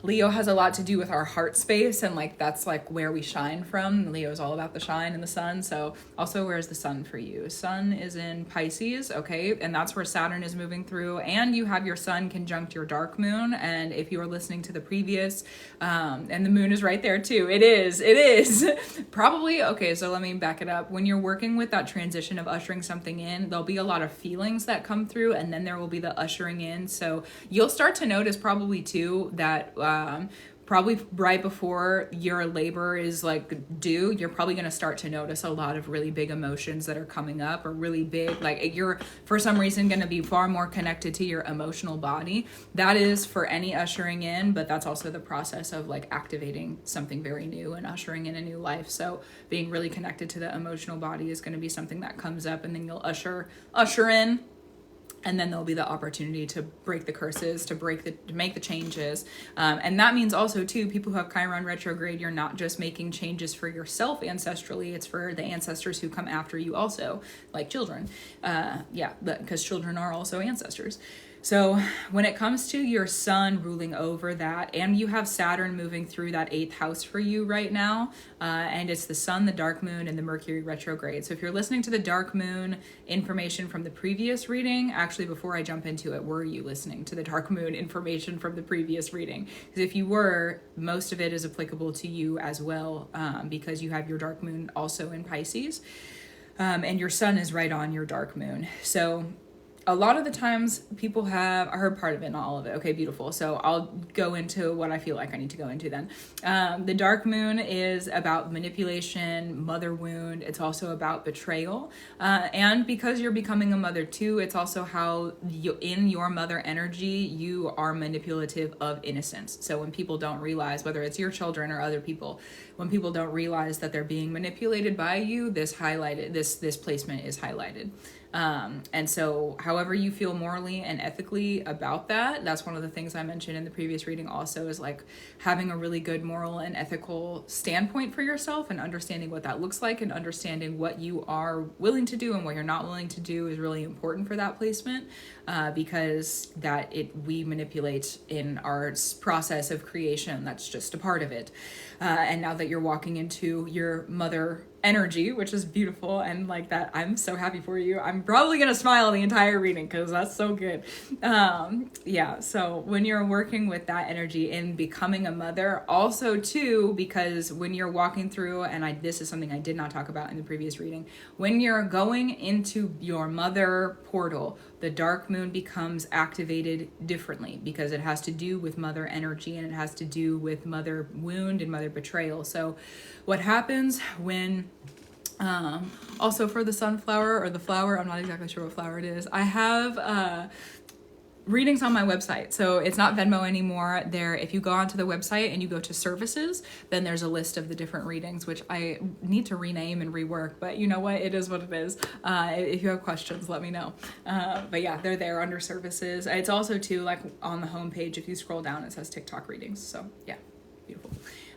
Leo has a lot to do with our heart space, and like that's like where we shine from. Leo is all about the shine and the sun. So also, where's the sun for you? Sun is in Pisces, okay, and that's where Saturn is moving through, and you have your sun conjunct your dark moon. And if you were listening to the previous, and the moon is right there too. It is probably okay. So let me back it up. When you're working with that transition of ushering something in, there'll be a lot of feelings that come through, and then there will be the ushering in. So you'll start to notice probably too that probably right before your labor is like due, you're probably going to start to notice a lot of really big emotions that are coming up, or really big, like you're for some reason going to be far more connected to your emotional body. That is for any ushering in, but that's also the process of like activating something very new and ushering in a new life. So being really connected to the emotional body is going to be something that comes up, and then you'll usher in. And then there'll be the opportunity to break the curses, to make the changes. And that means also too, people who have Chiron retrograde, you're not just making changes for yourself ancestrally, it's for the ancestors who come after you also, like children. Because children are also ancestors. So when it comes to your sun ruling over that, and you have Saturn moving through that 8th house for you right now, and it's the sun, the dark moon, and the Mercury retrograde. So if you're listening to the dark moon information from the previous reading, actually before I jump into it, were you listening to the dark moon information from the previous reading? Because if you were, most of it is applicable to you as well, because you have your dark moon also in Pisces, and your sun is right on your dark moon. So a lot of the times people have, I heard part of it, not all of it. Okay, beautiful. So I'll go into what I feel like I need to go into then. The dark moon is about manipulation, mother wound. It's also about betrayal. And because you're becoming a mother too, it's also how in your mother energy, you are manipulative of innocence. So when people don't realize, whether it's your children or other people, when people don't realize that they're being manipulated by you, this placement is highlighted. And so however you feel morally and ethically about that, that's one of the things I mentioned in the previous reading also, is like having a really good moral and ethical standpoint for yourself, and understanding what that looks like, and understanding what you are willing to do and what you're not willing to do is really important for that placement, because we manipulate in our process of creation. That's just a part of it. And now that you're walking into your mother energy, which is beautiful, and like that, I'm so happy for you. I'm probably gonna smile the entire reading because that's so good. So when you're working with that energy in becoming a mother, also too, because when you're walking through, and this is something I did not talk about in the previous reading, when you're going into your mother portal, the dark moon becomes activated differently, because it has to do with mother energy, and it has to do with mother wound and mother betrayal. So what happens when also for the sunflower or the flower, I'm not exactly sure what flower it is, I have readings on my website. So it's not Venmo anymore. If you go onto the website and you go to services, then there's a list of the different readings, which I need to rename and rework, but you know what, it is what it is. If you have questions, let me know. But yeah, they're there under services. It's also too, like on the homepage, if you scroll down, it says TikTok readings. So yeah, beautiful.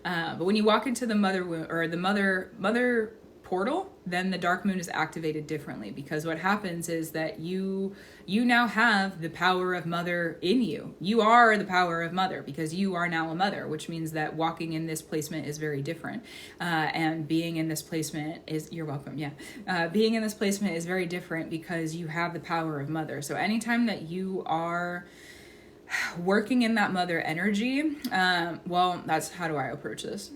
But when you walk into the mother or the mother portal, then the dark moon is activated differently, because what happens is that you now have the power of mother in you. You are the power of mother because you are now a mother, which means that walking in this placement is very different. And being in this placement is, you're welcome, yeah. Being in this placement is very different because you have the power of mother. So anytime that you are working in that mother energy, that's how do I approach this?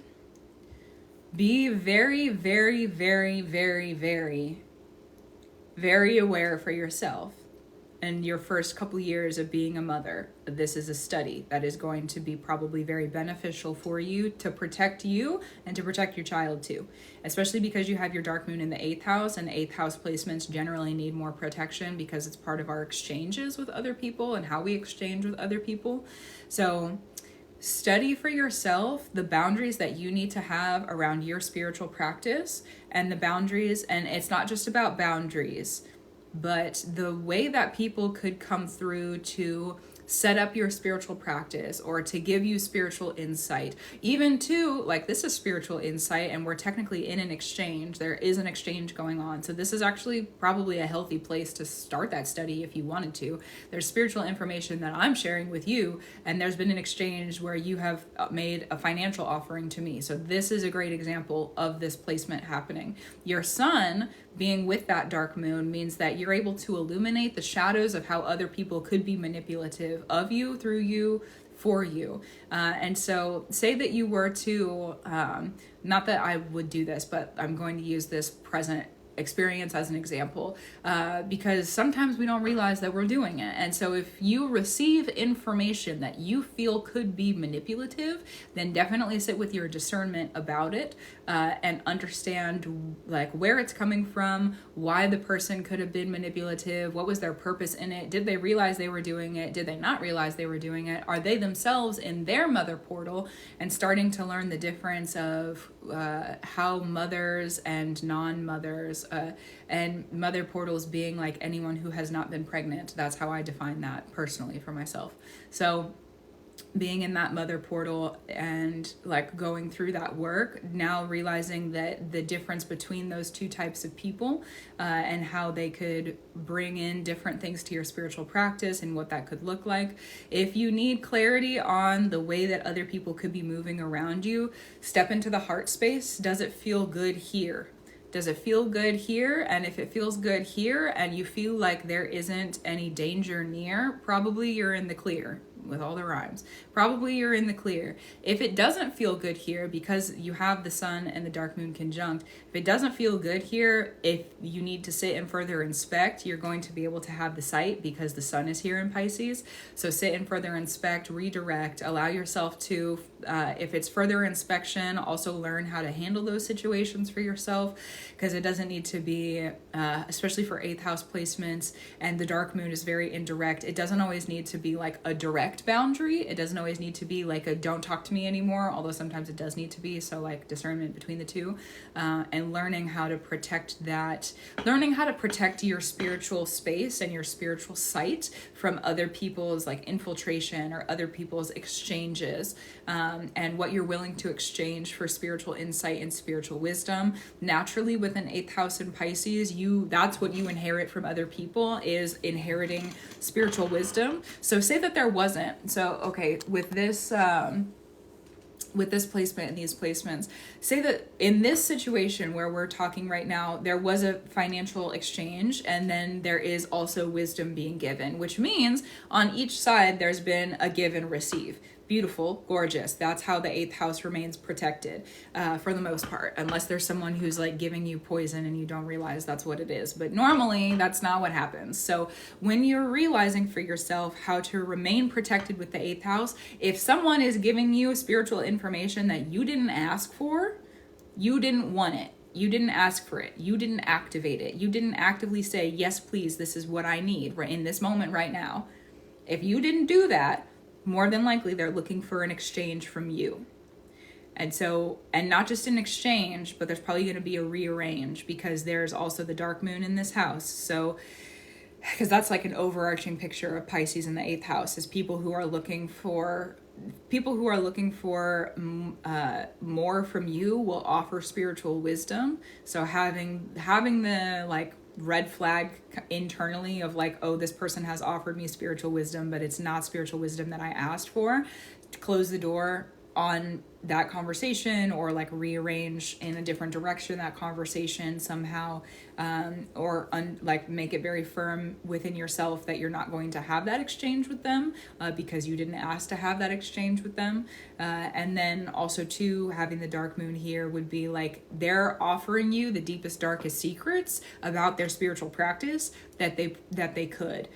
Be very, very, very, very, very, very aware for yourself and your first couple years of being a mother. This is a study that is going to be probably very beneficial for you to protect you and to protect your child too, especially because you have your dark moon in the 8th house, and 8th house placements generally need more protection because it's part of our exchanges with other people and how we exchange with other people. So study for yourself the boundaries that you need to have around your spiritual practice, and the boundaries, and it's not just about boundaries, but the way that people could come through to set up your spiritual practice or to give you spiritual insight, even to like, this is spiritual insight and we're technically in an exchange. There is an exchange going on. So this is actually probably a healthy place to start that study if you wanted to. There's spiritual information that I'm sharing with you, and there's been an exchange where you have made a financial offering to me. So this is a great example of this placement happening. Your sun being with that dark moon means that you're able to illuminate the shadows of how other people could be manipulative of you, through you, for you. And so say that you were to, not that I would do this, but I'm going to use this present experience as an example, because sometimes we don't realize that we're doing it. And so if you receive information that you feel could be manipulative, then definitely sit with your discernment about it, and understand like where it's coming from, why the person could have been manipulative, what was their purpose in it, did they realize they were doing it, did they not realize they were doing it, are they themselves in their mother portal and starting to learn the difference of how mothers and non-mothers, and mother portals being like anyone who has not been pregnant. That's how I define that personally for myself. So being in that mother portal and like going through that work, now realizing that the difference between those two types of people, and how they could bring in different things to your spiritual practice and what that could look like. If you need clarity on the way that other people could be moving around you, step into the heart space. Does it feel good here? Does it feel good here? And if it feels good here and you feel like there isn't any danger near, probably you're in the clear. With all the rhymes, probably you're in the clear. If it doesn't feel good here, because you have the sun and the dark moon conjunct, if it doesn't feel good here, if you need to sit and further inspect, you're going to be able to have the sight because the sun is here in Pisces. So sit and further inspect, redirect, allow yourself to, if it's further inspection, also learn how to handle those situations for yourself, because it doesn't need to be, especially for 8th house placements, and the dark moon is very indirect. It doesn't always need to be like a direct boundary. It doesn't always need to be like a don't talk to me anymore, although sometimes it does need to be. So like discernment between the two, and learning how to protect that, learning how to protect your spiritual space and your spiritual sight from other people's like infiltration or other people's exchanges, and what you're willing to exchange for spiritual insight and spiritual wisdom. Naturally, with an 8th house in Pisces, that's what you inherit from other people, is inheriting spiritual wisdom. So say that there wasn't. So, okay, with this placement and these placements, say that in this situation where we're talking right now, there was a financial exchange and then there is also wisdom being given, which means on each side there's been a give and receive. Beautiful, gorgeous. That's how the 8th house remains protected, for the most part, unless there's someone who's like giving you poison and you don't realize that's what it is. But normally that's not what happens. So when you're realizing for yourself how to remain protected with the 8th house, if someone is giving you spiritual information that you didn't ask for, you didn't want it. You didn't ask for it. You didn't activate it. You didn't actively say, yes, please, this is what I need right in this moment right now. If you didn't do that, more than likely they're looking for an exchange from you. And so, and not just an exchange, but there's probably going to be a rearrange, because there's also the dark moon in this house. So, because that's like an overarching picture of Pisces in the 8th house, is people who are looking for more from you will offer spiritual wisdom. So having the like red flag internally of like, oh, this person has offered me spiritual wisdom, but it's not spiritual wisdom that I asked for, to close the door on that conversation, or like rearrange in a different direction that conversation somehow, or like make it very firm within yourself that you're not going to have that exchange with them, because you didn't ask to have that exchange with them. And then also too, having the dark moon here would be like they're offering you the deepest, darkest secrets about their spiritual practice that they could,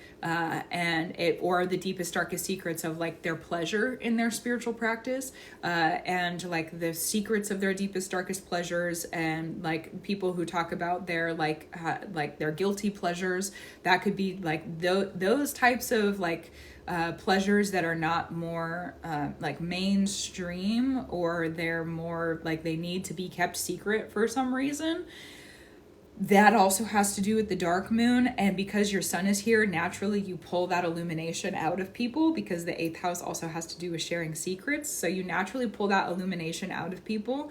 or the deepest, darkest secrets of like their pleasure in their spiritual practice, and like the secrets of their deepest, darkest pleasures, and like people who talk about their like their guilty pleasures. That could be like those types of like pleasures that are not more like mainstream, or they're more like they need to be kept secret for some reason. That also has to do with the dark moon. And because your sun is here, naturally you pull that illumination out of people, because the 8th house also has to do with sharing secrets. So you naturally pull that illumination out of people.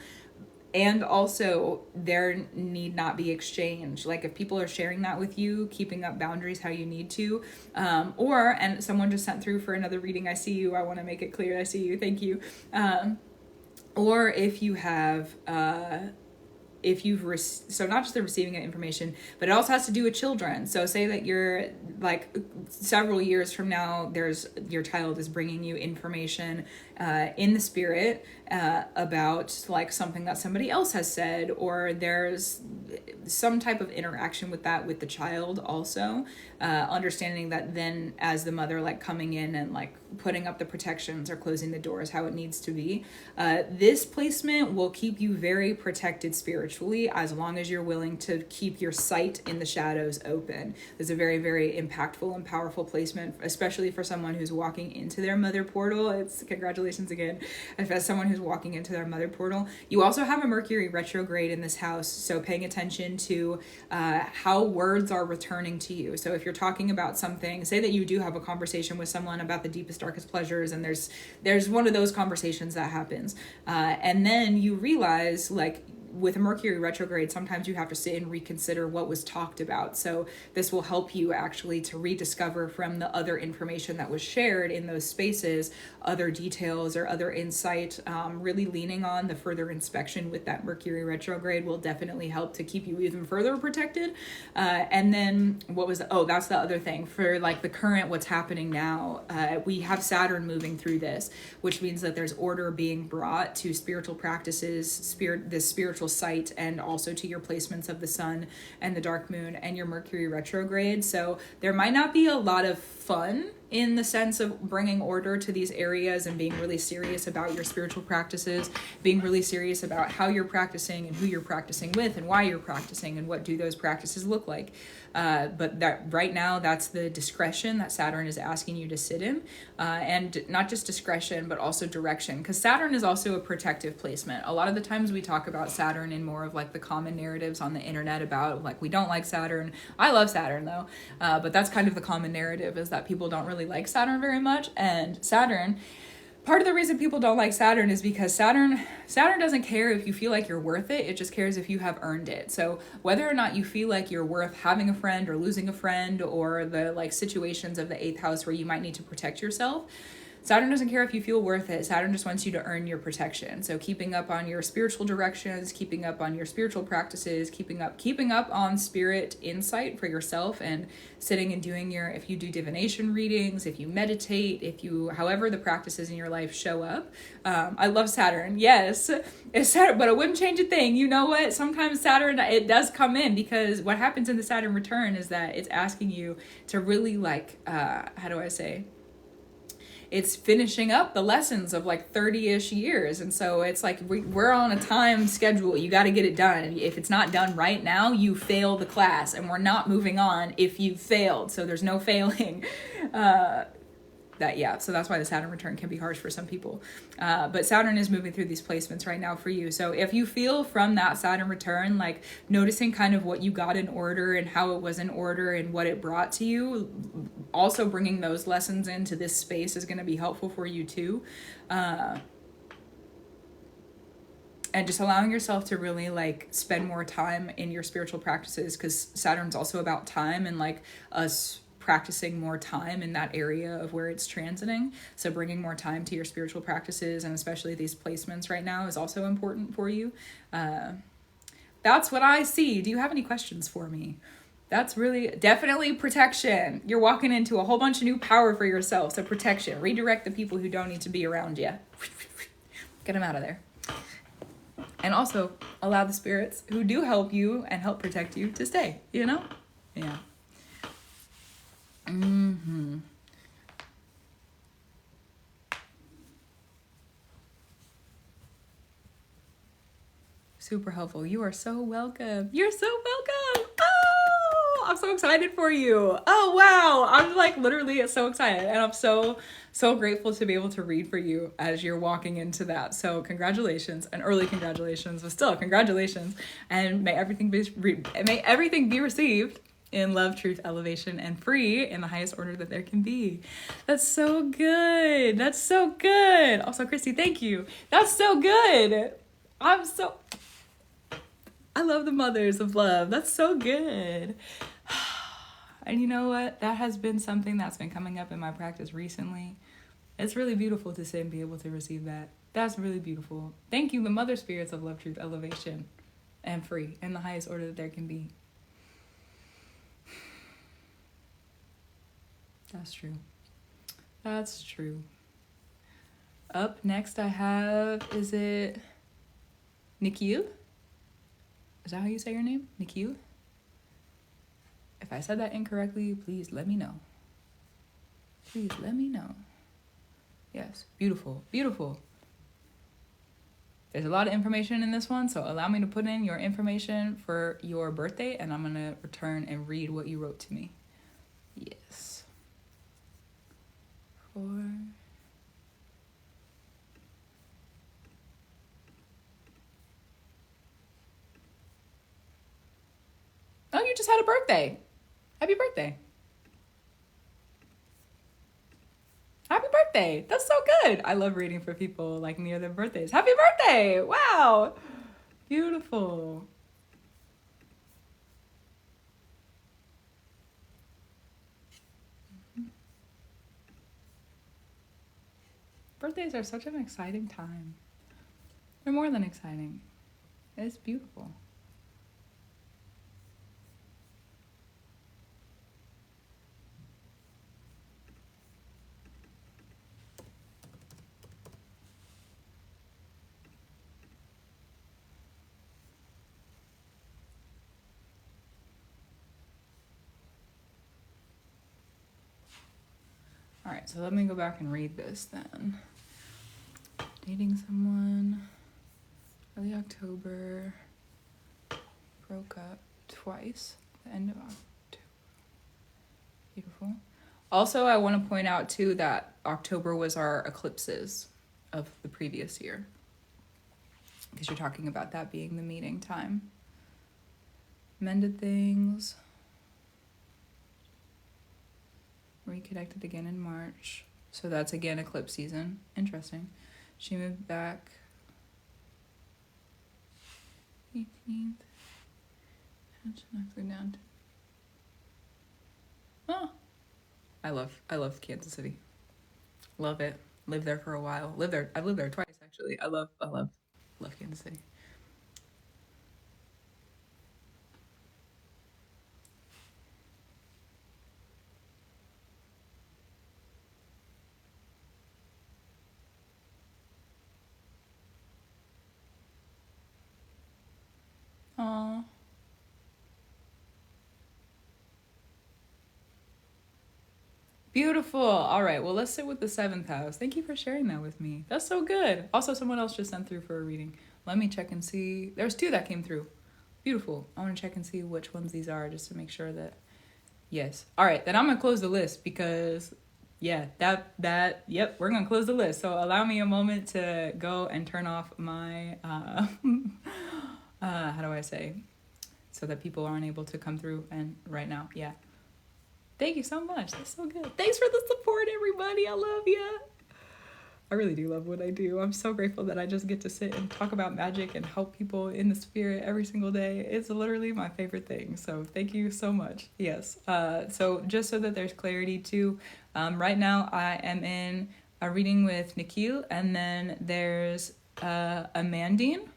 And also, there need not be exchange. Like, if people are sharing that with you, keeping up boundaries how you need to, and someone just sent through for another reading, I see you, I want to make it clear, I see you, thank you. Or if you have, so not just the receiving of information, but it also has to do with children. So say that you're like several years from now, your child is bringing you information in the spirit about like something that somebody else has said, or there's some type of interaction with that with the child also, understanding that then as the mother, like coming in and like putting up the protections or closing the doors how it needs to be. This placement will keep you very protected spiritually, as long as you're willing to keep your sight in the shadows open. It's a very, very impactful and powerful placement, especially for someone who's walking into their mother portal. It's congratulations again. As someone who's walking into their mother portal, you also have a Mercury retrograde in this house. So paying attention to how words are returning to you. So if you're talking about something, say that you do have a conversation with someone about the deepest, darkest pleasures, and there's one of those conversations that happens, and then you realize, like, with a Mercury retrograde, sometimes you have to sit and reconsider what was talked about. So this will help you actually to rediscover from the other information that was shared in those spaces, other details or other insight. Really leaning on the further inspection with that Mercury retrograde will definitely help to keep you even further protected. And then that's the other thing for like the current, what's happening now. We have Saturn moving through this, which means that there's order being brought to spiritual practices, the spiritual sight, and also to your placements of the sun and the dark moon and your Mercury retrograde. So there might not be a lot of fun in the sense of bringing order to these areas and being really serious about your spiritual practices, being really serious about how you're practicing and who you're practicing with and why you're practicing and what do those practices look like. But that right now, that's the discretion that Saturn is asking you to sit in, and not just discretion, but also direction, because Saturn is also a protective placement. A lot of the times we talk about Saturn in more of like the common narratives on the internet about like, we don't like Saturn. I love Saturn though, but that's kind of the common narrative, is that people don't really like Saturn very much. And Saturn, part of the reason people don't like Saturn is because Saturn doesn't care if you feel like you're worth it. It just cares if you have earned it. So whether or not you feel like you're worth having a friend or losing a friend, or the like situations of the 8th house where you might need to protect yourself, Saturn doesn't care if you feel worth it. Saturn just wants you to earn your protection. So keeping up on your spiritual directions, keeping up on your spiritual practices, keeping up on spirit insight for yourself, and sitting and doing if you do divination readings, if you meditate, however the practices in your life show up. I love Saturn. Yes, it's Saturn, but it wouldn't change a thing. You know what? Sometimes Saturn, it does come in, because what happens in the Saturn return is that it's asking you to really it's finishing up the lessons of like 30-ish years. And so it's like we're on a time schedule. You got to get it done. If it's not done right now, you fail the class, and we're not moving on if you failed. So there's no failing. So that's why the Saturn return can be harsh for some people. But Saturn is moving through these placements right now for you. So if you feel from that Saturn return, like noticing kind of what you got in order and how it was in order and what it brought to you, also bringing those lessons into this space is going to be helpful for you too. And just allowing yourself to really like spend more time in your spiritual practices, because Saturn's also about time and like us practicing more time in that area of where it's transiting. So bringing more time to your spiritual practices, and especially these placements right now, is also important for you. That's what I see. Do you have any questions for me? That's really definitely protection. You're walking into a whole bunch of new power for yourself. So protection, redirect the people who don't need to be around you. Get them out of there. And also allow the spirits who do help you and help protect you to stay, Yeah. Mm-hmm. Super helpful. You are so welcome. You're so welcome. Oh, I'm so excited for you. Oh, wow. I'm like literally so excited. And I'm so grateful to be able to read for you as you're walking into that. So congratulations, and early congratulations, but still congratulations. And may everything be received in love, truth, elevation, and free in the highest order that there can be. That's so good. That's so good. Also, Christy, thank you. That's so good. I love the mothers of love. That's so good. And you know what? That has been something that's been coming up in my practice recently. It's really beautiful to sit and be able to receive that. That's really beautiful. Thank you, the mother spirits of love, truth, elevation, and free in the highest order that there can be. That's true. That's true. Up next I have, is it Nikhil? Is that how you say your name? Nikhil? If I said that incorrectly, please let me know. Please let me know. Yes, beautiful, beautiful. There's a lot of information in this one, so allow me to put in your information for your birthday, and I'm going to return and read what you wrote to me. Yes. Oh, you just had a birthday. Happy birthday. Happy birthday. That's so good. I love reading for people like near their birthdays. Happy birthday. Wow. Beautiful. Birthdays are such an exciting time. They're more than exciting. It's beautiful. All right, so let me go back and read this then. Dating someone, early October, broke up twice, the end of October. Beautiful. Also, I want to point out too that October was our eclipses of the previous year, because you're talking about that being the meeting time. Mended things. Reconnected again in March. So that's again eclipse season. Interesting. She moved back 18th. Down to... Oh. I love Kansas City. Love it. Lived there for a while. I've lived there twice actually. I love Kansas City. Aww. Beautiful. All right. Well, let's sit with the 7th house. Thank you for sharing that with me. That's so good. Also, someone else just sent through for a reading. Let me check and see. There's 2 that came through. Beautiful. I want to check and see which ones these are just to make sure that... Yes. All right. Then I'm going to close the list because... Yeah, yep, we're going to close the list. So allow me a moment to go and turn off my... how do I say? So that people aren't able to come through and right now. Yeah. Thank you so much. That's so good. Thanks for the support, everybody. I love you. I really do love what I do. I'm so grateful that I just get to sit and talk about magic and help people in the spirit every single day. It's literally my favorite thing. So thank you so much. Yes. So just so that there's clarity too, right now I am in a reading with Nikhil, and then there's Amandine.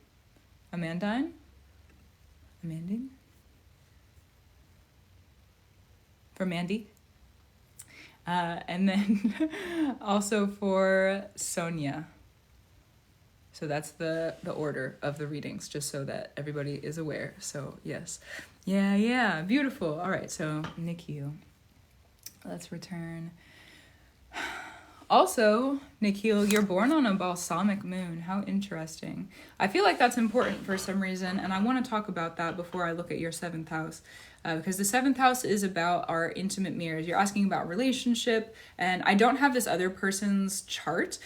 For Mandy. And then also for Sonia. So that's the order of the readings, just so that everybody is aware. So yes. Yeah, beautiful. All right, so Nikhil. Let's return. Also, Nikhil, you're born on a balsamic moon. How interesting. I feel like that's important for some reason, and I want to talk about that before I look at your 7th house. because the seventh house is about our intimate mirrors. You're asking about relationship, and I don't have this other person's chart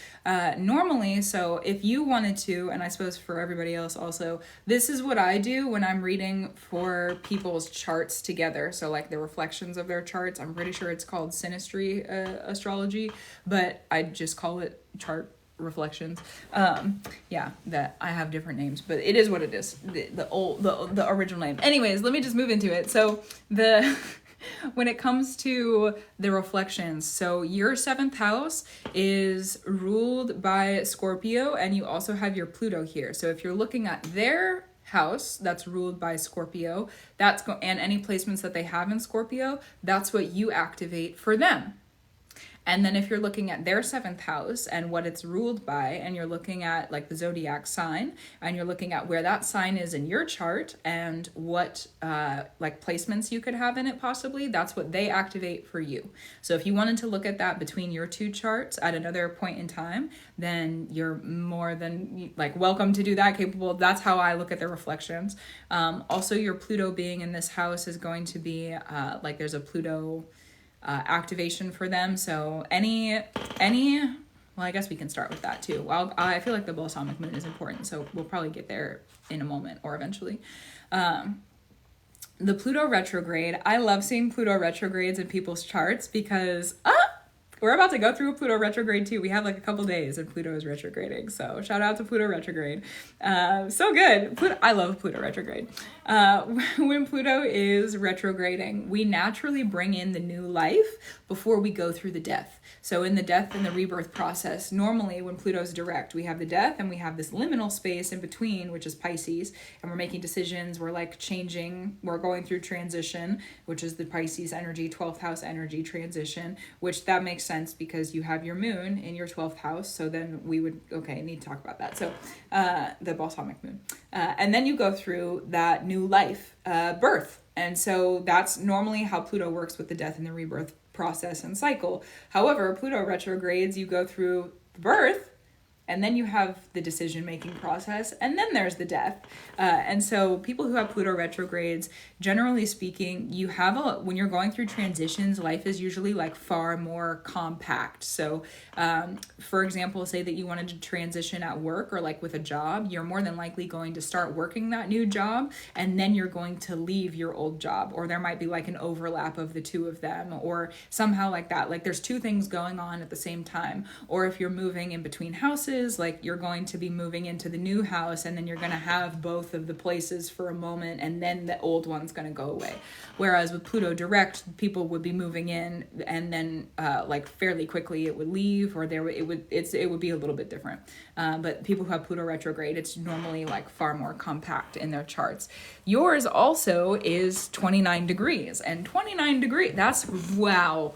normally. So if you wanted to, and I suppose for everybody else also, this is what I do when I'm reading for people's charts together. So like the reflections of their charts. I'm pretty sure it's called synastry astrology, but I just call it chart reflections. Yeah, that I have different names, but it is what it is. The original name. Anyways, let me just move into it. So when it comes to the reflections, so your seventh house is ruled by Scorpio, and you also have your Pluto here. So if you're looking at their house that's ruled by Scorpio, and any placements that they have in Scorpio, that's what you activate for them. And then if you're looking at their seventh house and what it's ruled by, and you're looking at like the zodiac sign, and you're looking at where that sign is in your chart and what like placements you could have in it possibly, that's what they activate for you. So if you wanted to look at that between your two charts at another point in time, then you're more than like welcome to do that, capable. That's how I look at the reflections. Also, your Pluto being in this house is going to be like there's a Pluto activation for them. So any well, I guess we can start with that too. Well, I feel like the balsamic moon is important, so we'll probably get there in a moment or eventually. The Pluto retrograde, I love seeing Pluto retrogrades in people's charts because we're about to go through a Pluto retrograde too. We have like a couple days and Pluto is retrograding. So shout out to Pluto retrograde. So good. I love Pluto retrograde. When Pluto is retrograding, we naturally bring in the new life before we go through the death. So in the death and the rebirth process, normally when Pluto's direct, we have the death and we have this liminal space in between, which is Pisces, and we're making decisions. We're like changing, we're going through transition, which is the Pisces energy, 12th house energy transition, which that makes sense because you have your moon in your 12th house. So then we would, I need to talk about that. So the balsamic moon. And then you go through that new life, birth. And so that's normally how Pluto works with the death and the rebirth process and cycle. However, Pluto retrogrades, you go through birth, and then you have the decision-making process, and then there's the death. And so people who have Pluto retrogrades, generally speaking, you have when you're going through transitions, life is usually like far more compact. So for example, say that you wanted to transition at work or like with a job, you're more than likely going to start working that new job, and then you're going to leave your old job, or there might be like an overlap of the two of them, or somehow like that. Like there's two things going on at the same time. Or if you're moving in between houses, like you're going to be moving into the new house and then you're going to have both of the places for a moment and then the old one's going to go away. Whereas with Pluto direct, people would be moving in and then like fairly quickly it would leave, or it would be a little bit different. But people who have Pluto retrograde, it's normally like far more compact in their charts. Yours also is 29 degrees, and 29 degrees, that's wow.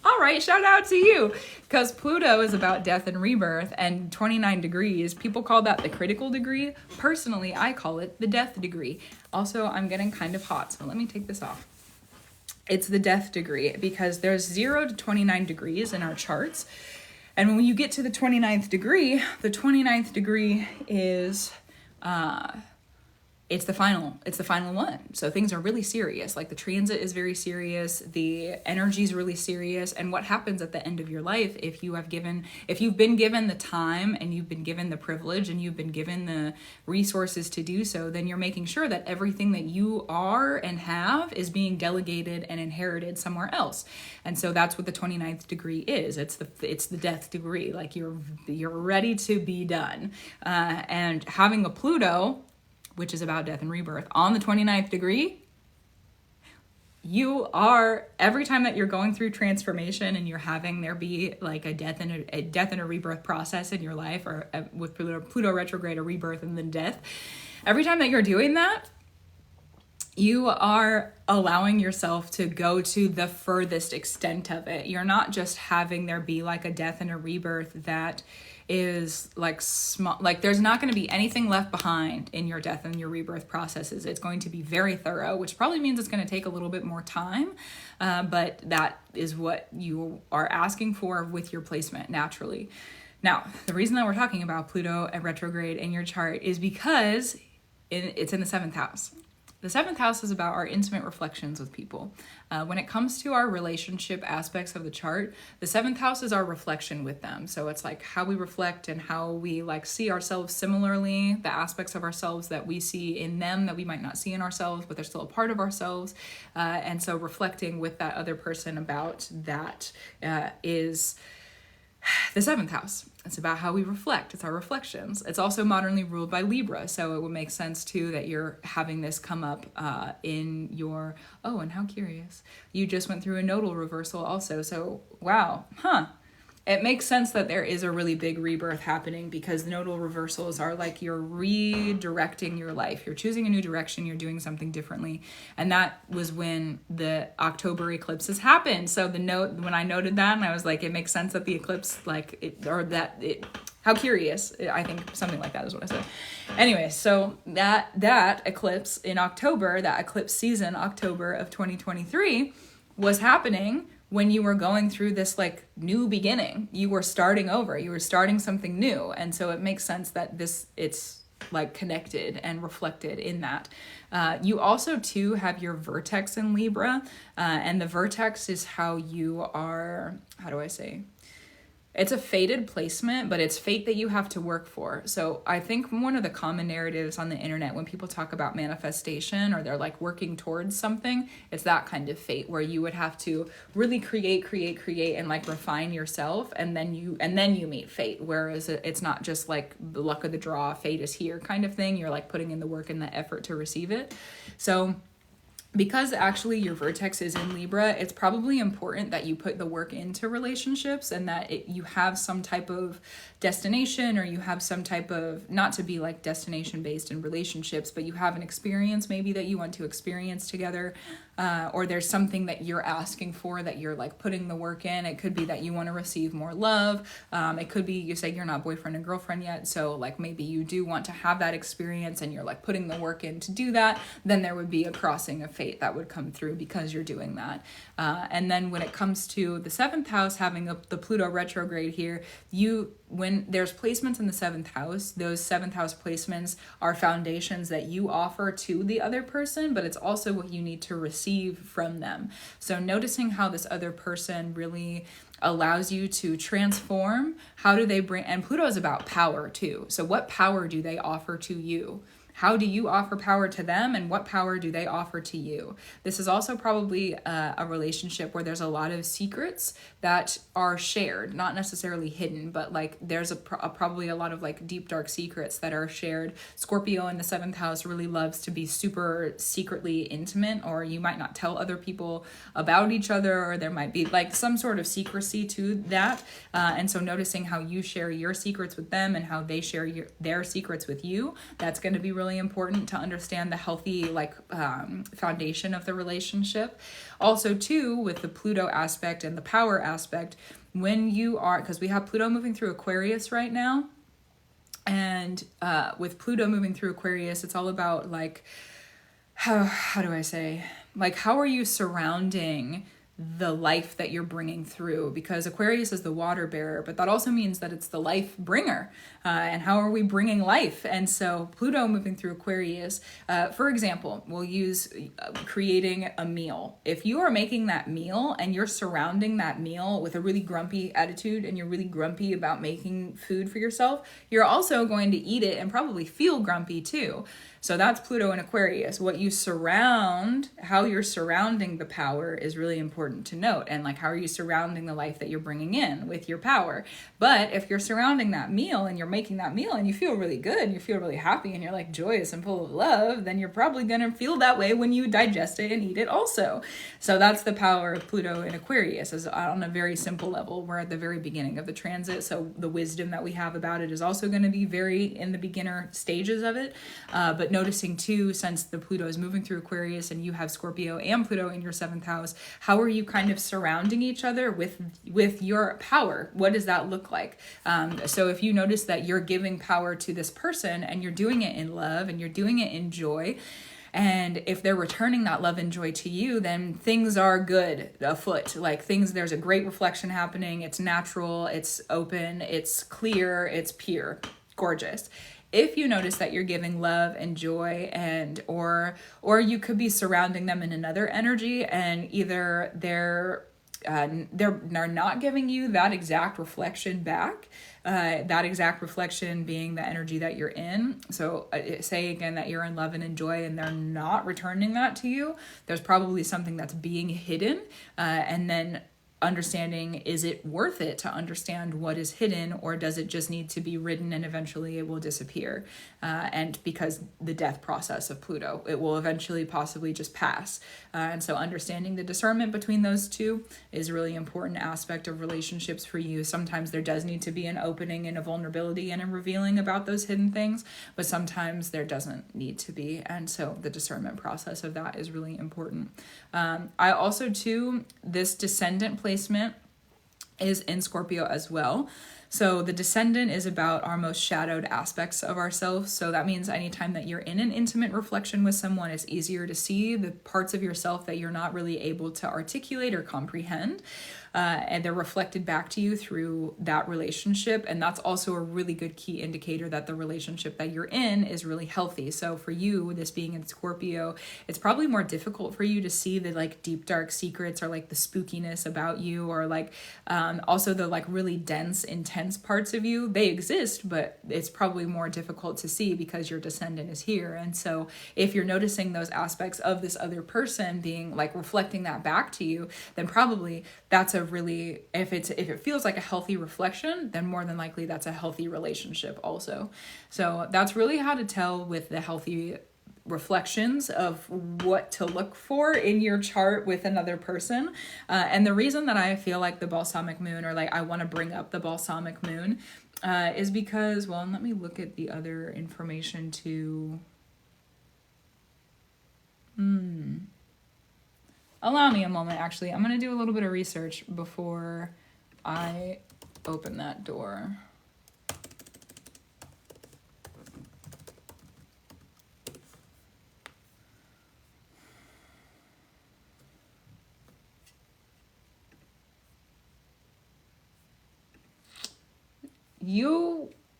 All right, shout out to you, because Pluto is about death and rebirth, and 29 degrees, people call that the critical degree. Personally, I call it the death degree. Also, I'm getting kind of hot, so let me take this off. It's the death degree because there's 0 to 29 degrees in our charts. And when you get to the 29th degree, the 29th degree is it's the final one. So things are really serious. Like the transit is very serious. The energy is really serious. And what happens at the end of your life, if you've been given the time and you've been given the privilege and you've been given the resources to do so, then you're making sure that everything that you are and have is being delegated and inherited somewhere else. And so that's what the 29th degree is. It's the death degree. Like you're ready to be done. And having a Pluto, which is about death and rebirth, on the 29th degree, you are, every time that you're going through transformation and you're having there be like a death and a rebirth process in your life, or with Pluto retrograde, a rebirth and then death, every time that you're doing that, you are allowing yourself to go to the furthest extent of it. You're not just having there be like a death and a rebirth that is like small, like there's not going to be anything left behind in your death and your rebirth processes. It's going to be very thorough, which probably means it's going to take a little bit more time, but that is what you are asking for with your placement naturally. Now, the reason that we're talking about Pluto and retrograde in your chart is because it's in the 7th house. The seventh house is about our intimate reflections with people. When it comes to our relationship aspects of the chart, the seventh house is our reflection with them. So it's like how we reflect and how we like see ourselves similarly, the aspects of ourselves that we see in them that we might not see in ourselves, but they're still a part of ourselves. And so reflecting with that other person about that is the seventh house. It's about how we reflect. It's our reflections. It's also modernly ruled by Libra. So it would make sense too that you're having this come up in your, oh, and how curious. You just went through a nodal reversal also. So wow, it makes sense that there is a really big rebirth happening because nodal reversals are like you're redirecting your life. You're choosing a new direction. You're doing something differently. And that was when the October eclipses happened. So when I noted that, and I was like, it makes sense that the eclipse, how curious, I think something like that is what I said. Anyway, so that eclipse in October, that eclipse season, October of 2023, was happening when you were going through this like new beginning. You were starting over, you were starting something new. And so it makes sense that it's like connected and reflected in that. You also too have your vertex in Libra, and the vertex is how you are, how do I say? It's a fated placement, but it's fate that you have to work for. So I think one of the common narratives on the internet when people talk about manifestation or they're like working towards something, it's that kind of fate where you would have to really create and like refine yourself, and then you meet fate. Whereas it's not just like the luck of the draw, fate is here kind of thing. You're like putting in the work and the effort to receive it. So because actually your vertex is in Libra, it's probably important that you put the work into relationships and that you have some type of destination, or you have some type of, not to be like destination based in relationships, but you have an experience maybe that you want to experience together, or there's something that you're asking for that you're like putting the work in. It could be that you want to receive more love. It could be you say you're not boyfriend and girlfriend yet, so like maybe you do want to have that experience and you're like putting the work in to do that. Then there would be a crossing of fate that would come through because you're doing that. And then when it comes to the seventh house having the Pluto retrograde here, when there's placements in the seventh house, those seventh house placements are foundations that you offer to the other person, but it's also what you need to receive from them. So noticing how this other person really allows you to transform, how do they bring, and Pluto is about power too. So what power do they offer to you? How do you offer power to them, and what power do they offer to you? This is also probably a relationship where there's a lot of secrets that are shared, not necessarily hidden, but like there's probably a lot of like deep, dark secrets that are shared. Scorpio in the seventh house really loves to be super secretly intimate, or you might not tell other people about each other, or there might be like some sort of secrecy to that. And so noticing how you share your secrets with them and how they share their secrets with you, that's going to be really important to understand the healthy foundation of the relationship. Also too, with the Pluto aspect and the power aspect, when you are, because we have Pluto moving through Aquarius right now, and with Pluto moving through Aquarius, it's all about like, how do I say, like how are you surrounding the life that you're bringing through, because Aquarius is the water bearer, but that also means that it's the life bringer. And how are we bringing life? And so Pluto moving through Aquarius, for example, we'll use creating a meal. If you are making that meal and you're surrounding that meal with a really grumpy attitude and you're really grumpy about making food for yourself, you're also going to eat it and probably feel grumpy too. So that's Pluto in Aquarius. What you surround, how you're surrounding the power is really important to note. And like, how are you surrounding the life that you're bringing in with your power? But if you're surrounding that meal and you're making that meal and you feel really good and you feel really happy and you're like joyous and full of love, then you're probably going to feel that way when you digest it and eat it also. So that's the power of Pluto in Aquarius, is on a very simple level. We're at the very beginning of the transit. So the wisdom that we have about it is also going to be very in the beginner stages of it. But noticing too, since the Pluto is moving through Aquarius and you have Scorpio and Pluto in your seventh house, how are you kind of surrounding each other with your power? What does that look like? So if you notice that you're giving power to this person and you're doing it in love and you're doing it in joy, and if they're returning that love and joy to you, then things are good afoot. Like there's a great reflection happening. It's natural, it's open, it's clear, it's pure. Gorgeous. if you notice that you're giving love and joy, and or you could be surrounding them in another energy, and either they're not giving you that exact reflection back, that exact reflection being the energy that you're in. So say again that you're in love and in joy and they're not returning that to you, there's probably something that's being hidden, and then understanding, is it worth it to understand what is hidden, or does it just need to be ridden and eventually it will disappear? And because the death process of Pluto, it will eventually possibly just pass. And so understanding the discernment between those two is a really important aspect of relationships for you. Sometimes there does need to be an opening and a vulnerability and a revealing about those hidden things, but sometimes there doesn't need to be. And so the discernment process of that is really important. I also too, this descendant placement is in Scorpio as well. So the descendant is about our most shadowed aspects of ourselves. So that means anytime that you're in an intimate reflection with someone, it's easier to see the parts of yourself that you're not really able to articulate or comprehend. And they're reflected back to you through that relationship. And that's also a really good key indicator that the relationship that you're in is really healthy. So for you, this being in Scorpio, it's probably more difficult for you to see the like deep, dark secrets, or like the spookiness about you, or like also the like really dense, intense parts of you. They exist, but it's probably more difficult to see because your descendant is here. And so if you're noticing those aspects of this other person being like reflecting that back to you, then probably that's a really, if it feels like a healthy reflection, then more than likely that's a healthy relationship also. So that's really how to tell with the healthy reflections of what to look for in your chart with another person. And the reason that I feel like the balsamic moon, or like I want to bring up the balsamic moon, is because, well, let me look at the other information too. Allow me a moment, actually. I'm going to do a little bit of research before I open that door.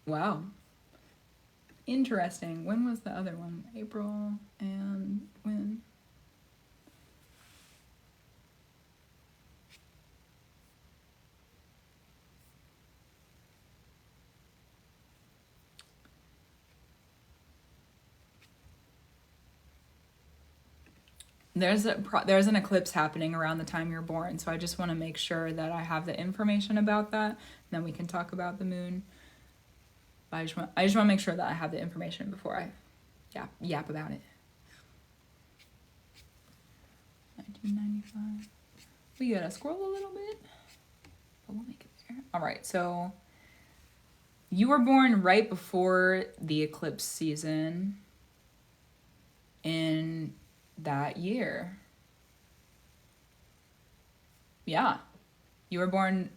Wow. Interesting. When was the other one? April, and when? There's an eclipse happening around the time you're born, so I just want to make sure that I have the information about that. Then we can talk about the moon. But I just want to make sure that I have the information before I yap about it. 1995. We gotta scroll a little bit, but we'll make it there. All right, so you were born right before the eclipse season in that year. Yeah, you were born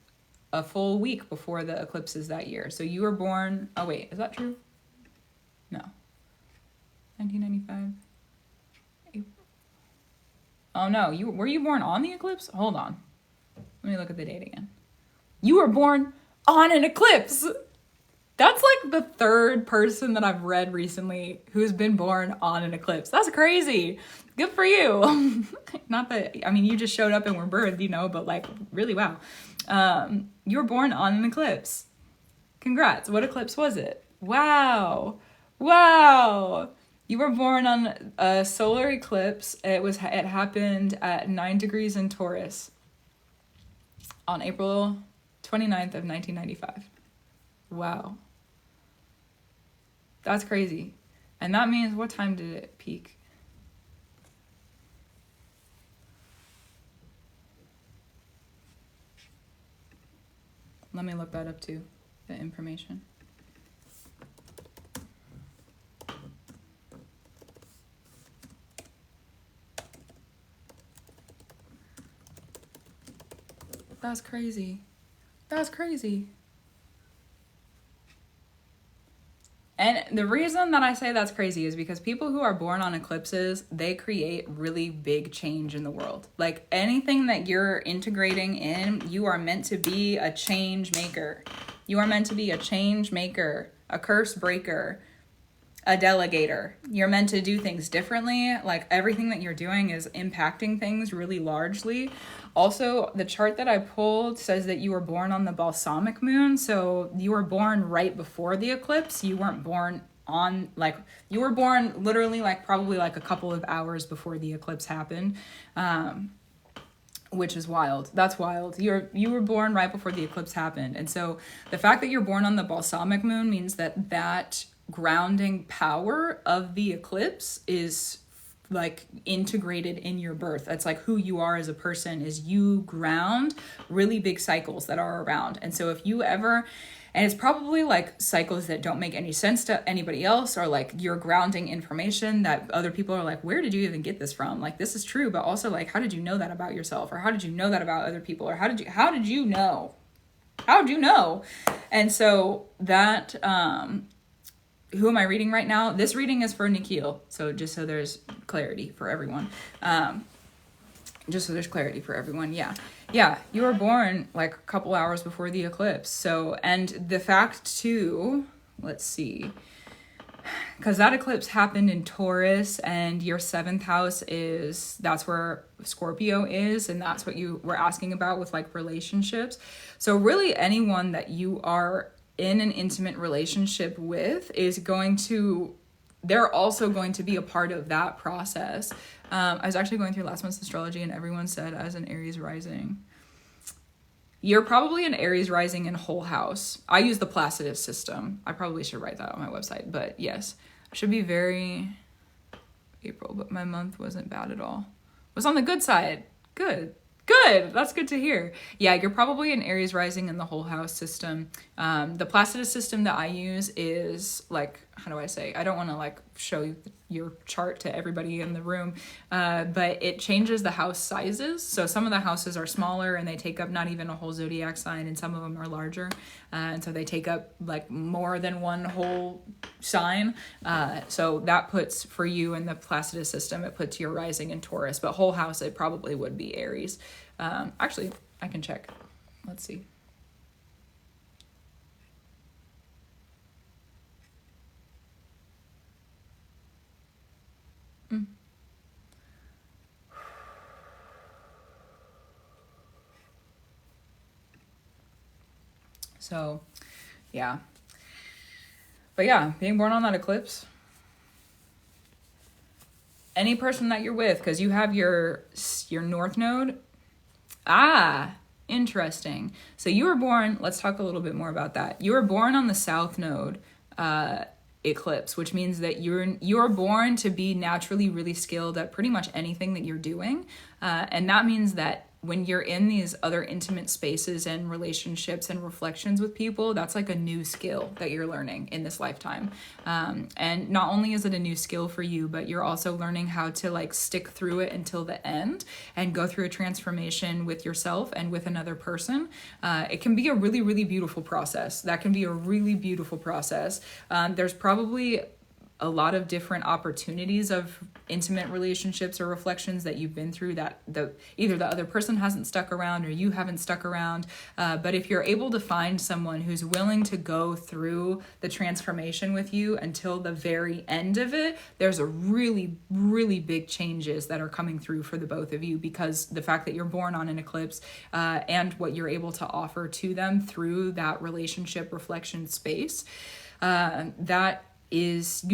a full week before the eclipses that year. So you were born, oh wait, is that true? No. 1995. April. Oh no, were you born on the eclipse? Hold on. Let me look at the date again. You were born on an eclipse. That's like the third person that I've read recently who's been born on an eclipse. That's crazy. Good for you. Not that, I mean, you just showed up and were birthed, but like, really, wow. You were born on an eclipse. Congrats. What eclipse was it? Wow. You were born on a solar eclipse. It happened at 9 degrees in Taurus on April 29th of 1995. Wow. That's crazy. And that means, what time did it peak? Let me look that up too, the information. That's crazy. And the reason that I say that's crazy is because people who are born on eclipses, they create really big change in the world. Like anything that you're integrating in, you are meant to be a change maker. You are meant to be a change maker, a curse breaker. a delegator. You're meant to do things differently. Like everything that you're doing is impacting things really largely. Also, the chart that I pulled says that you were born on the balsamic moon. So you were born right before the eclipse. You weren't born on, like, you were born literally like probably like a couple of hours before the eclipse happened. Which is wild. That's wild. You were born right before the eclipse happened. And so the fact that you're born on the balsamic moon means that grounding power of the eclipse is like integrated in your birth. That's like who you are as a person, is you ground really big cycles that are around. And so if you ever, and it's probably like cycles that don't make any sense to anybody else, or like you're grounding information that other people are like, where did you even get this from? Like, this is true, but also like, how did you know that about yourself? Or how did you know that about other people? Or how did you know? How'd you know? And so that, who am I reading right now? This reading is for Nikhil. So just so there's clarity for everyone. Yeah, you were born like a couple hours before the eclipse. So, and the fact too, let's see, because that eclipse happened in Taurus, and your 7th house that's where Scorpio is, and that's what you were asking about with like relationships. So really anyone that you are in an intimate relationship with they're also going to be a part of that process. I was actually going through last month's astrology, and everyone said as an Aries rising. You're probably an Aries rising in whole house. I use the Placidus system. I probably should write that on my website, but yes, I should be very April, but my month wasn't bad at all. It was on the good side. Good. That's good to hear. Yeah, you're probably an Aries rising in the whole house system. The Placidus system that I use is like, how do I say? I don't want to like show you your chart to everybody in the room, but it changes the house sizes. So some of the houses are smaller and they take up not even a whole zodiac sign, and some of them are larger. And so they take up like more than one whole sign. So that puts for you in the Placidus system, it puts your rising in Taurus, but whole house, it probably would be Aries. Actually, I can check. Let's see. So, yeah. But yeah, being born on that eclipse, any person that you're with, because you have your North Node. Interesting. So you were born, let's talk a little bit more about that. You were born on the South Node eclipse, which means that you're born to be naturally really skilled at pretty much anything that you're doing. And that means that when you're in these other intimate spaces and relationships and reflections with people, that's like a new skill that you're learning in this lifetime. And not only is it a new skill for you, but you're also learning how to like stick through it until the end and go through a transformation with yourself and with another person. It can be a really, really beautiful process. That can be a really beautiful process. There's probably a lot of different opportunities of intimate relationships or reflections that you've been through that either the other person hasn't stuck around or you haven't stuck around. But if you're able to find someone who's willing to go through the transformation with you until the very end of it, there's a really, really big changes that are coming through for the both of you, because the fact that you're born on an eclipse and what you're able to offer to them through that relationship reflection space, that is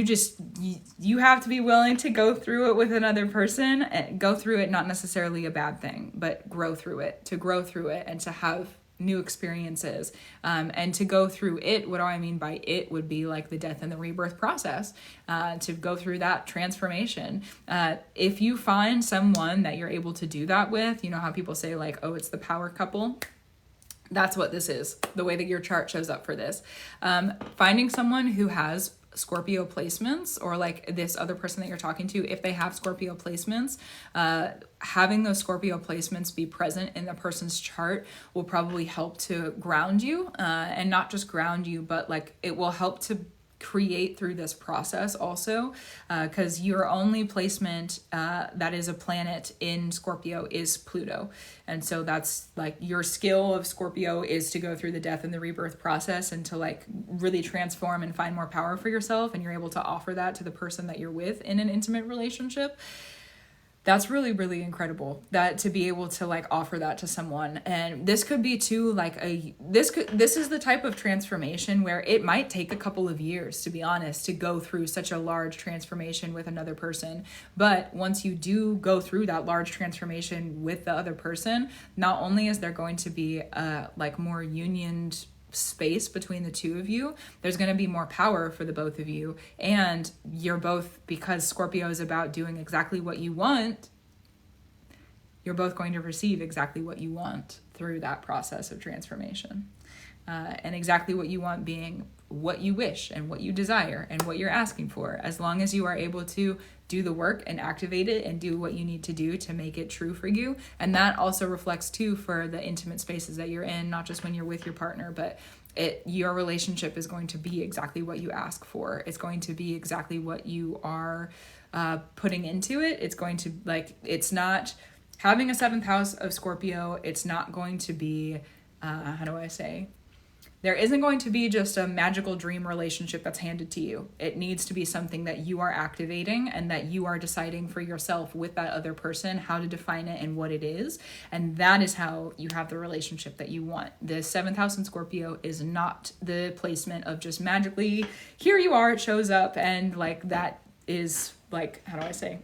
you have to be willing to go through it with another person, and go through it, not necessarily a bad thing, but grow through it and to have new experiences, and to go through it. What do I mean by it? Would be like the death and the rebirth process, to go through that transformation. If you find someone that you're able to do that with, you know how people say like, oh, it's the power couple. That's what this is, the way that your chart shows up for this. Finding someone who has Scorpio placements, or like this other person that you're talking to, if they have Scorpio placements, having those Scorpio placements be present in the person's chart will probably help to ground you, and not just ground you, but like it will help to create through this process also, because your only placement that is a planet in Scorpio is Pluto. And so that's like your skill of Scorpio is to go through the death and the rebirth process and to like really transform and find more power for yourself, and you're able to offer that to the person that you're with in an intimate relationship. That's really, really incredible, that to be able to like offer that to someone. And this could be too like this is the type of transformation where it might take a couple of years, to be honest, to go through such a large transformation with another person. But once you do go through that large transformation with the other person, not only is there going to be like more unioned space between the two of you, there's going to be more power for the both of you, and you're both, because Scorpio is about doing exactly what you want, you're both going to receive exactly what you want through that process of transformation. And exactly what you want being what you wish and what you desire and what you're asking for, as long as you are able to do the work and activate it and do what you need to do to make it true for you. And that also reflects too for the intimate spaces that you're in, not just when you're with your partner, but your relationship is going to be exactly what you ask for. It's going to be exactly what you are putting into it. It's going to like, it's not having a 7th house of Scorpio. It's not going to be, how do I say? There isn't going to be just a magical dream relationship that's handed to you. It needs to be something that you are activating and that you are deciding for yourself with that other person how to define it and what it is. And that is how you have the relationship that you want. The 7th house in Scorpio is not the placement of just magically, here you are, it shows up. And like, that is like, how do I say?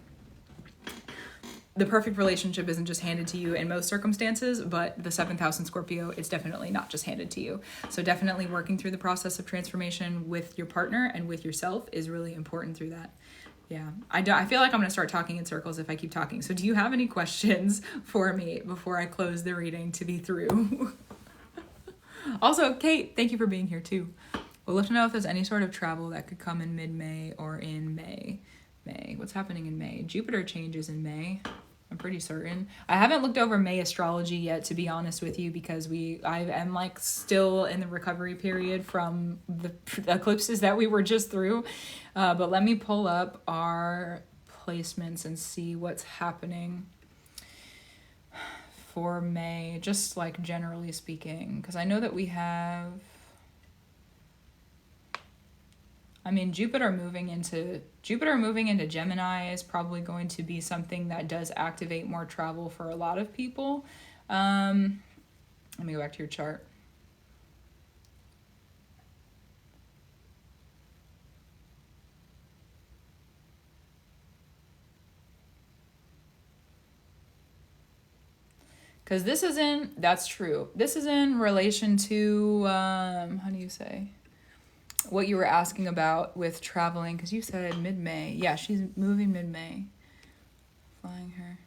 The perfect relationship isn't just handed to you in most circumstances, but the 7th house in Scorpio, it's definitely not just handed to you. So definitely working through the process of transformation with your partner and with yourself is really important through that. Yeah, I feel like I'm going to start talking in circles if I keep talking. So do you have any questions for me before I close the reading to be through? Also, Kate, thank you for being here too. We'll let you know if there's any sort of travel that could come in mid-May or in May. What's happening in May? Jupiter changes in May. I'm pretty certain. I haven't looked over May astrology yet, to be honest with you, because I am like still in the recovery period from the eclipses that we were just through. But let me pull up our placements and see what's happening for May, just like generally speaking, because I know that we have, Jupiter moving into Gemini is probably going to be something that does activate more travel for a lot of people. Let me go back to your chart. Because that's true. This is in relation to, how do you say? What you were asking about with traveling, because you said mid-May. Yeah, she's moving mid-May. Flying her.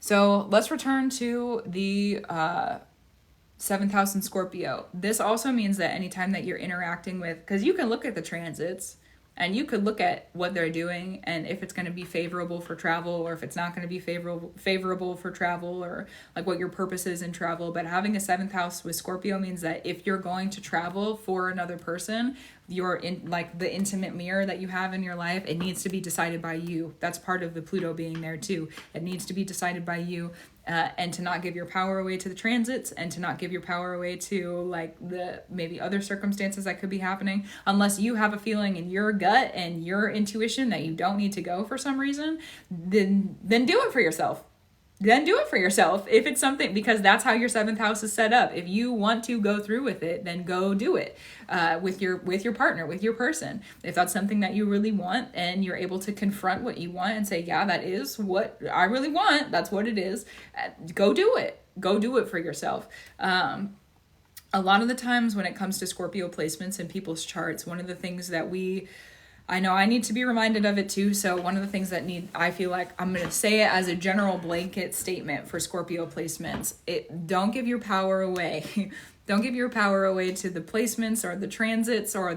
So let's return to the 7th house in Scorpio. This also means that anytime that you're interacting with, because you can look at the transits and you could look at what they're doing and if it's going to be favorable for travel or if it's not going to be favorable for travel, or like what your purpose is in travel. But having a 7th house with Scorpio means that if you're going to travel for another person, you're in like the intimate mirror that you have in your life, it needs to be decided by you. That's part of the Pluto being there too. It needs to be decided by you. And to not give your power away to the transits, and to not give your power away to like the maybe other circumstances that could be happening, unless you have a feeling in your gut and your intuition that you don't need to go for some reason, then do it for yourself. Then do it for yourself if it's something, because that's how your 7th house is set up. If you want to go through with it, then go do it with your partner, with your person. If that's something that you really want and you're able to confront what you want and say, yeah, that is what I really want, that's what it is, go do it. Go do it for yourself. A lot of the times when it comes to Scorpio placements in people's charts, one of the things that I know I need to be reminded of it too. So one of the things that I feel like I'm going to say it as a general blanket statement for Scorpio placements. Don't give your power away. Don't give your power away to the placements or the transits or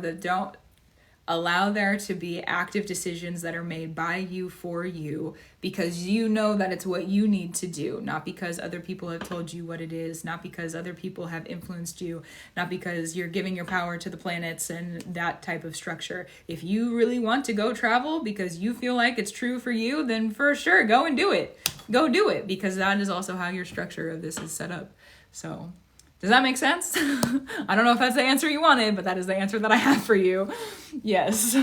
Allow there to be active decisions that are made by you for you, because you know that it's what you need to do, not because other people have told you what it is, not because other people have influenced you, not because you're giving your power to the planets and that type of structure. If you really want to go travel because you feel like it's true for you, then for sure, go and do it. Go do it, because that is also how your structure of this is set up. So, does that make sense? I don't know if that's the answer you wanted, but that is the answer that I have for you. Yes.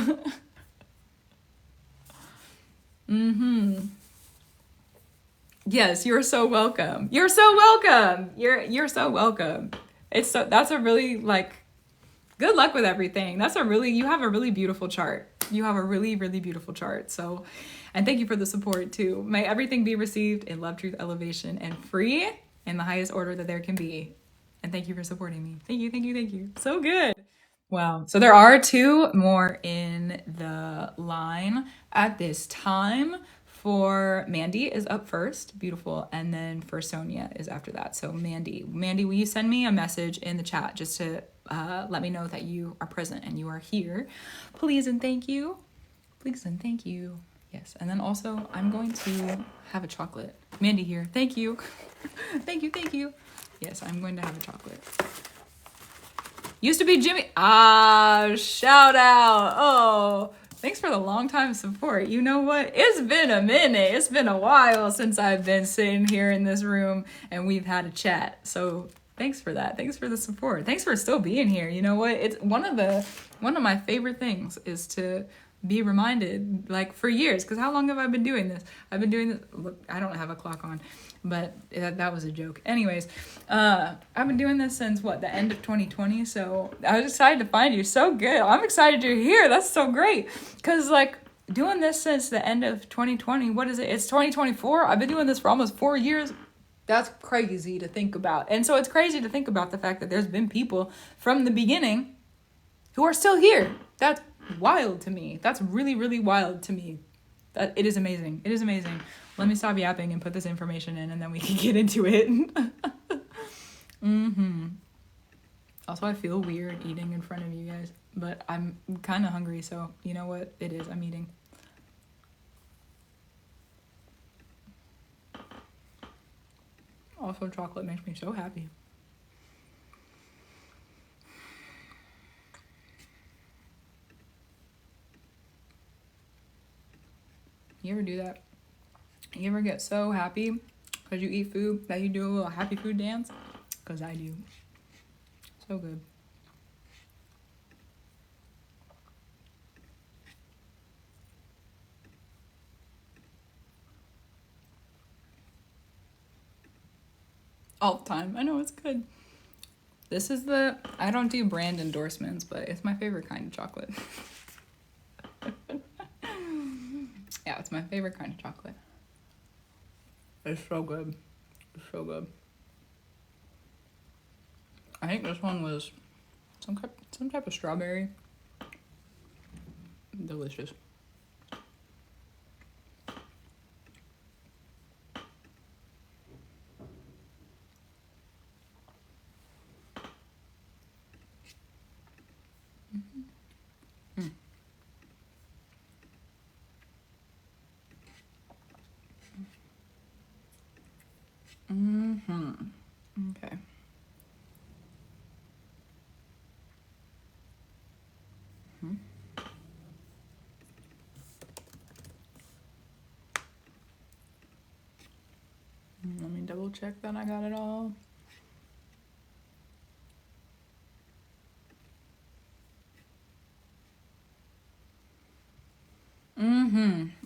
Yes, you're so welcome. You're so welcome. You're so welcome. That's a really, like, good luck with everything. You have a really beautiful chart. You have a really, really beautiful chart. So, and thank you for the support too. May everything be received in love, truth, elevation, and free in the highest order that there can be. And thank you for supporting me. Thank you, thank you, thank you. So good. Wow. So there are 2 more in the line at this time. For Mandy is up first, beautiful, and then for Sonia is after that. So Mandy, will you send me a message in the chat just to let me know that you are present and you are here? Please and thank you. Please and thank you. Yes, and then also I'm going to have a chocolate. Mandy here. Thank you. Thank you, thank you. Yes, I'm going to have a chocolate. Used to be Jimmy. Shout out. Oh, thanks for the long time support. You know what? It's been a minute. It's been a while since I've been sitting here in this room and we've had a chat. So thanks for that. Thanks for the support. Thanks for still being here. You know what? It's one of my favorite things is to be reminded, like, for years, because how long have I been doing this? I've been doing this. Look, I don't have a clock on, but that was a joke. Anyways, I've been doing this since the end of 2020. So I was excited to find you. So good. I'm excited you're here. That's so great. Because, like, doing this since the end of 2020, what is it? It's 2024. I've been doing this for almost 4 years. That's crazy to think about. And so it's crazy to think about the fact that there's been people from the beginning who are still here. That's wild to me. That's really, really wild to me. That it is amazing. It is amazing. Let me stop yapping and put this information in, and then we can get into it. Also, I feel weird eating in front of you guys, but I'm kind of hungry, so you know what? It is. I'm eating. Also, chocolate makes me so happy. You ever do that? You ever get so happy because you eat food that you do a little happy food dance? Because I do. So good. All the time. I know, it's good. This is I don't do brand endorsements, but it's my favorite kind of chocolate. Yeah, it's my favorite kind of chocolate. It's so good. It's so good. I think this one was some type of strawberry. Delicious. Okay. Let me double check that I got it all.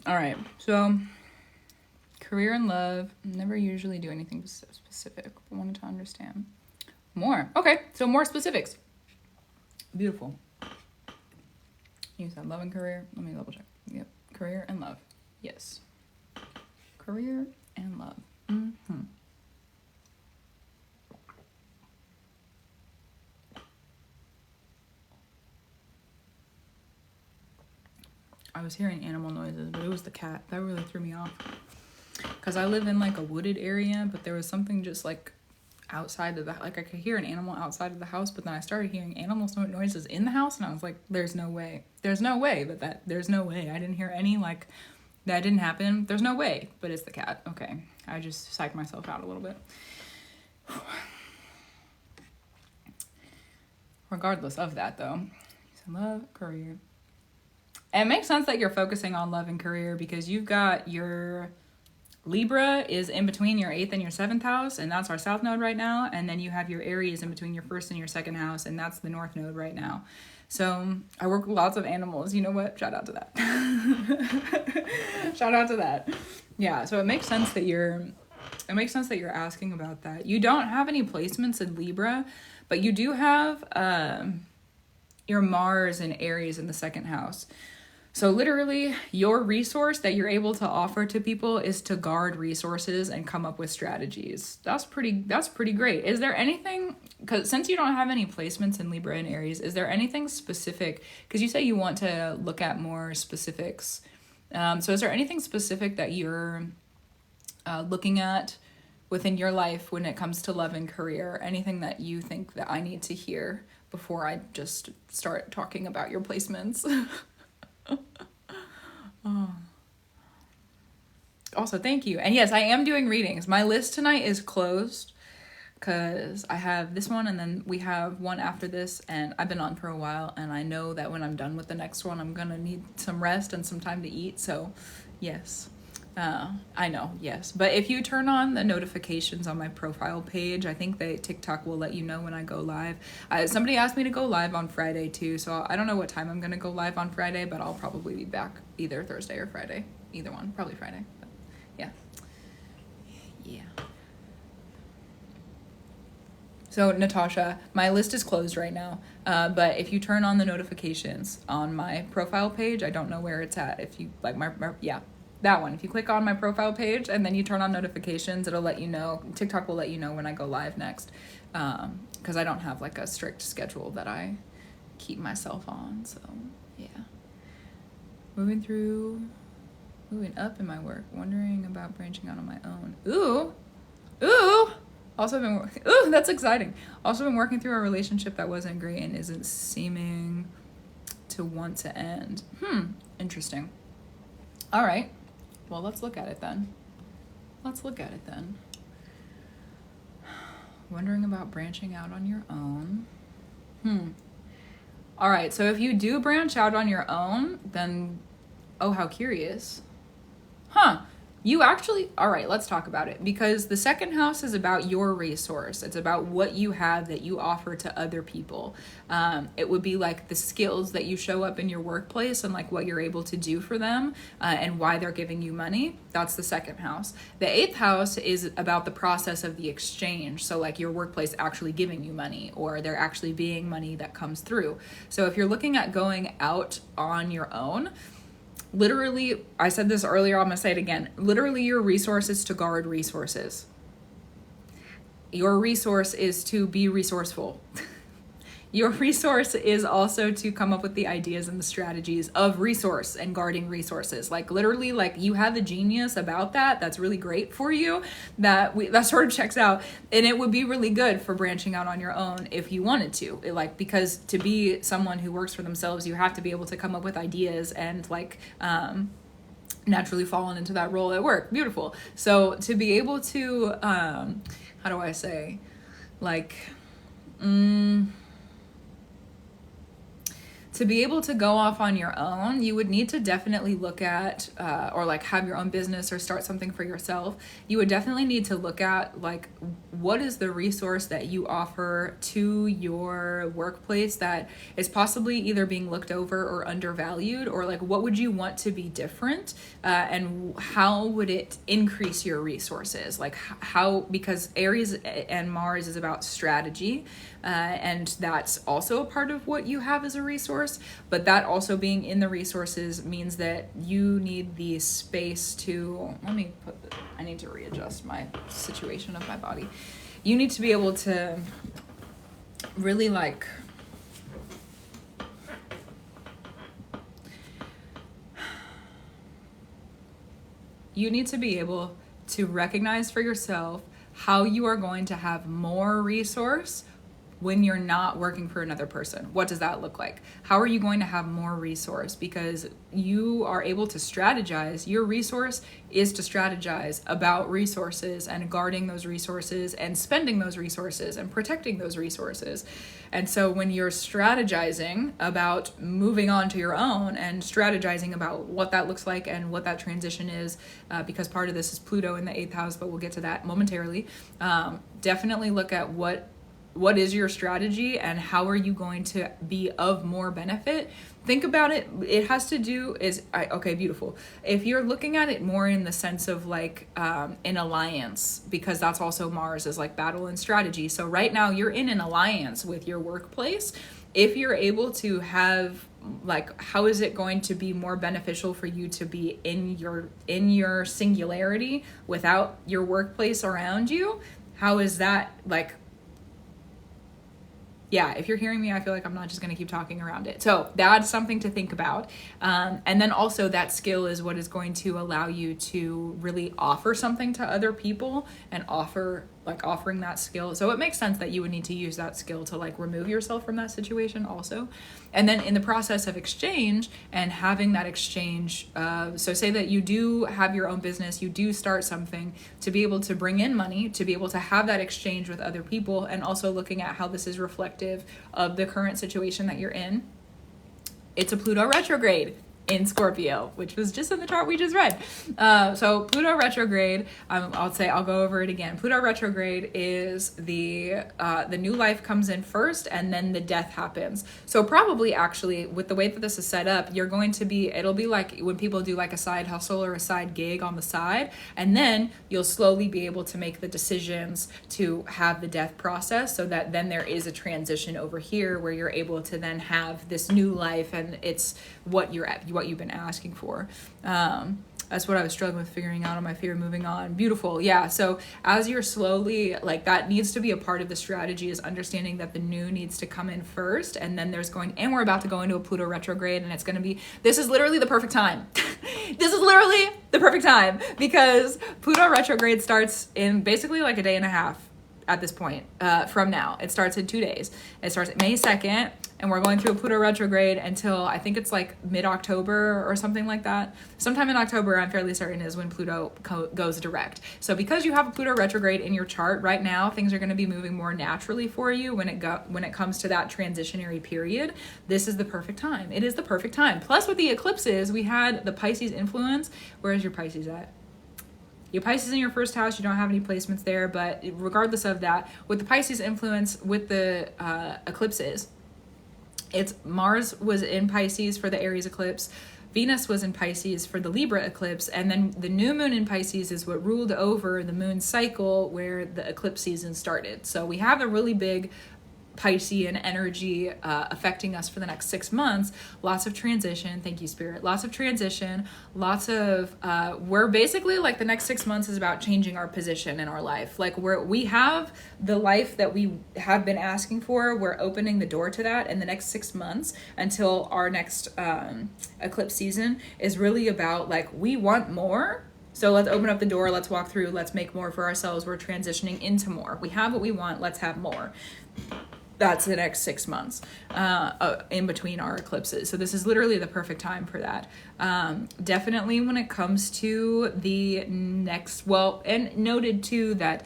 All right. So, career and love. Never usually do anything specific. I wanted to understand more. Okay. So more specifics. Beautiful. You said love and career. Let me double check. Yep. Career and love. Yes. Career and love. I was hearing animal noises, but it was the cat. That really threw me off. Because I live in like a wooded area, but there was something just like outside of the, like I could hear an animal outside of the house, but then I started hearing animal noises in the house, and I was like, there's no way there's no way I didn't hear any, like, that didn't happen, there's no way, but it's the cat. Okay, I just psyched myself out a little bit. Regardless of that though, so love, career. And it makes sense that you're focusing on love and career because you've got your Libra is in between your 8th and your 7th house, and that's our south node right now. And then you have your Aries in between your 1st and your 2nd house, and that's the north node right now. So I work with lots of animals. You know what? Shout out to that. Shout out to that. Yeah, so it makes sense that you're asking about that. You don't have any placements in Libra, but you do have your Mars and Aries in the 2nd house. So literally, your resource that you're able to offer to people is to guard resources and come up with strategies. That's pretty great. Is there anything, because since you don't have any placements in Libra and Aries, is there anything specific? Because you say you want to look at more specifics. So is there anything specific that you're looking at within your life when it comes to love and career? Anything that you think that I need to hear before I just start talking about your placements? Oh. Also, thank you. And yes, I am doing readings. My list tonight is closed because I have this one and then we have one after this, and I've been on for a while, and I know that when I'm done with the next one, I'm gonna need some rest and some time to eat. So yes, I know, yes. But if you turn on the notifications on my profile page, I think TikTok will let you know when I go live. Somebody asked me to go live on Friday too, so I don't know what time I'm gonna go live on Friday, but I'll probably be back either Thursday or Friday. Either one, probably Friday. But yeah. So Natasha, my list is closed right now, but if you turn on the notifications on my profile page, I don't know where it's at. If you like that one. If you click on my profile page and then you turn on notifications, it'll let you know. TikTok will let you know when I go live next, because I don't have like a strict schedule that I keep myself on. So yeah, moving up in my work, wondering about branching out on my own. Ooh. Also been that's exciting. Also been working through a relationship that wasn't great and isn't seeming to want to end. Interesting. All right. Well, let's look at it then. Wondering about branching out on your own. All right, so if you do branch out on your own, then, oh, how curious. You actually, all right, let's talk about it, because the 2nd house is about your resource. It's about what you have that you offer to other people. It would be like the skills that you show up in your workplace and like what you're able to do for them, and why they're giving you money. That's the 2nd house. The 8th house is about the process of the exchange. So like your workplace actually giving you money, or there actually being money that comes through. So if you're looking at going out on your own, literally, I said this earlier, I'm going to say it again. Literally, your resource is to guard resources. Your resource is to be resourceful. Your resource is also to come up with the ideas and the strategies of resource and guarding resources. Like literally, like you have a genius about that. That's really great for you. That sort of checks out, and it would be really good for branching out on your own if you wanted to. Because to be someone who works for themselves, you have to be able to come up with ideas and naturally fallen into that role at work. Beautiful. So to be able to, how do I say, to be able to go off on your own, you would need to definitely look at, or like have your own business or start something for yourself. You would definitely need to look at like, what is the resource that you offer to your workplace that is possibly either being looked over or undervalued, or like, what would you want to be different? And how would it increase your resources? Like how, because Aries and Mars is about strategy, and that's also a part of what you have as a resource, but that also being in the resources means that you need the space to, I need to readjust my situation of my body. You need to be able to really you need to be able to recognize for yourself how you are going to have more resource when you're not working for another person. What does that look like? How are you going to have more resource? Because you are able to strategize. Your resource is to strategize about resources and guarding those resources and spending those resources and protecting those resources. And so when you're strategizing about moving on to your own and strategizing about what that looks like and what that transition is, because part of this is Pluto in the 8th house, but we'll get to that momentarily. Definitely look at what is your strategy and how are you going to be of more benefit. Think about it. It has to do okay, beautiful. If you're looking at it more in the sense of like an alliance, because that's also Mars is like battle and strategy. So right now you're in an alliance with your workplace. If you're able to have like, how is it going to be more beneficial for you to be in your singularity without your workplace around you? How is that like, yeah, if you're hearing me, I feel like I'm not just going to keep talking around it. So that's something to think about. And then also that skill is what is going to allow you to really offer something to other people and offering that skill. So it makes sense that you would need to use that skill to like remove yourself from that situation also. And then in the process of exchange and having that exchange, so say that you do have your own business, you do start something, to be able to bring in money, to be able to have that exchange with other people, and also looking at how this is reflective of the current situation that you're in. It's a Pluto retrograde in Scorpio, which was just in the chart we just read. So Pluto retrograde, I'll go over it again. Pluto retrograde is the new life comes in first and then the death happens. So probably actually with the way that this is set up, it'll be like when people do like a side hustle or a side gig on the side, and then you'll slowly be able to make the decisions to have the death process, so that then there is a transition over here where you're able to then have this new life, and it's what you've been asking for. That's what I was struggling with figuring out on my fear moving on. Beautiful. Yeah. So as you're slowly, like, that needs to be a part of the strategy, is understanding that the new needs to come in first, and then and we're about to go into a Pluto retrograde, and this is literally the perfect time. This is literally the perfect time, because Pluto retrograde starts in basically like a day and a half at this point from now. It starts in 2 days. It starts May 2nd. And we're going through a Pluto retrograde until I think it's like mid-October or something like that. Sometime in October, I'm fairly certain, is when Pluto goes direct. So because you have a Pluto retrograde in your chart right now, things are going to be moving more naturally for you when it comes to that transitionary period. This is the perfect time. It is the perfect time. Plus with the eclipses, we had the Pisces influence. Where is your Pisces at? Your Pisces in your first house, you don't have any placements there, but regardless of that, with the Pisces influence, with the eclipses, Mars was in Pisces for the Aries eclipse, Venus was in Pisces for the Libra eclipse, and then the new moon in Pisces is what ruled over the moon cycle where the eclipse season started. So we have a really big Piscean energy affecting us for the next 6 months. Lots of transition. Thank you, Spirit. Lots of transition. Lots of we're basically like, the next 6 months is about changing our position in our life. Like, we have the life that we have been asking for. We're opening the door to that in the next 6 months until our next eclipse season is really about like, we want more. So let's open up the door. Let's walk through. Let's make more for ourselves. We're transitioning into more. We have what we want. Let's have more. That's the next 6 months in between our eclipses. So this is literally the perfect time for that. Definitely when it comes to the next, and noted too that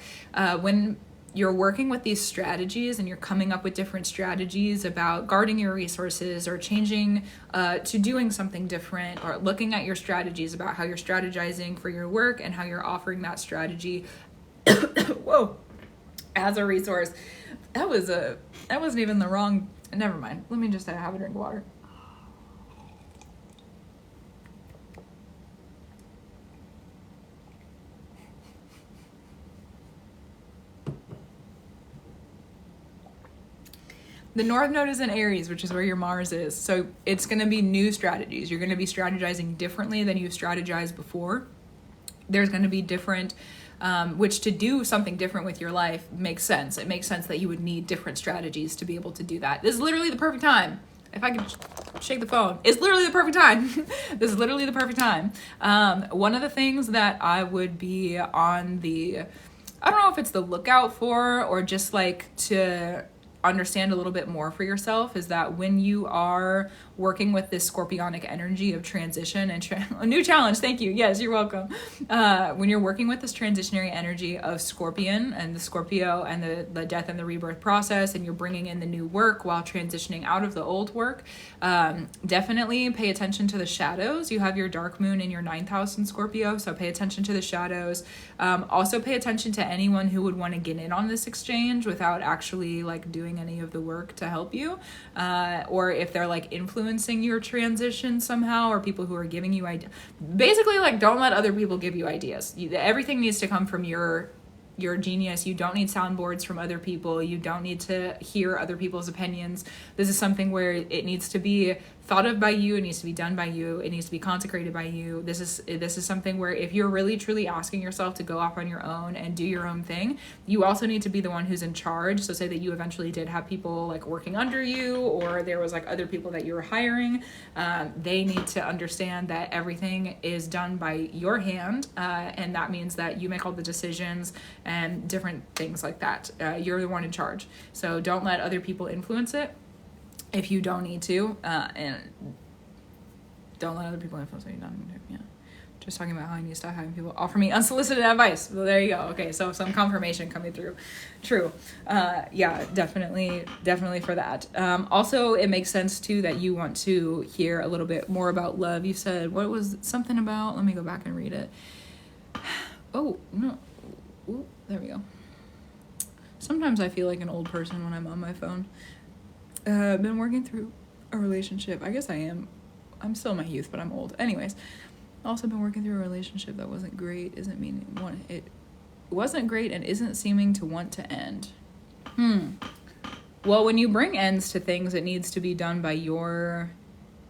when you're working with these strategies and you're coming up with different strategies about guarding your resources or changing to doing something different, or looking at your strategies about how you're strategizing for your work and how you're offering that strategy as a resource. That wasn't even the wrong, never mind. Let me just have a drink of water. The North Node is in Aries, which is where your Mars is. So it's going to be new strategies. You're going to be strategizing differently than you've strategized before. There's going to be different, which to do something different with your life makes sense. It makes sense that you would need different strategies to be able to do that. This is literally the perfect time. If I could shake the phone, it's literally the perfect time. This is literally the perfect time. One of the things that I would be on the I don't know if it's the lookout for or just like to understand a little bit more for yourself, is that when you are working with this scorpionic energy of transition and a new challenge, thank you, yes, you're welcome, when you're working with this transitionary energy of Scorpion and the Scorpio and the death and the rebirth process, and you're bringing in the new work while transitioning out of the old work, definitely pay attention to the shadows. You have your dark moon in your 9th house in Scorpio, so pay attention to the shadows. Also pay attention to anyone who would want to get in on this exchange without actually like doing any of the work to help you, or if they're like influencing your transition somehow, or people who are giving you ideas. Basically, like, don't let other people give you ideas. Everything needs to come from your genius. You don't need soundboards from other people. You don't need to hear other people's opinions. This is something where it needs to be thought of by you. It needs to be done by you. It needs to be consecrated by you. This is something where if you're really truly asking yourself to go off on your own and do your own thing, you also need to be the one who's in charge. So say that you eventually did have people like working under you, or there was like other people that you were hiring. They need to understand that everything is done by your hand. And that means that you make all the decisions and different things like that. You're the one in charge. So don't let other people influence it if you don't need to, and don't let other people influence what you don't need to. Yeah, just talking about how I need to stop having people offer me unsolicited advice. Well, there you go. Okay, so some confirmation coming through. True. Yeah, definitely for that. Also, it makes sense too that you want to hear a little bit more about love. You said, what was something about? Let me go back and read it. Oh no. Ooh, there we go. Sometimes I feel like an old person when I'm on my phone. Been working through a relationship. I guess I am. I'm still in my youth, but I'm old. Anyways, also been working through a relationship that wasn't great. It wasn't great and isn't seeming to want to end. Well, when you bring ends to things, it needs to be done by your...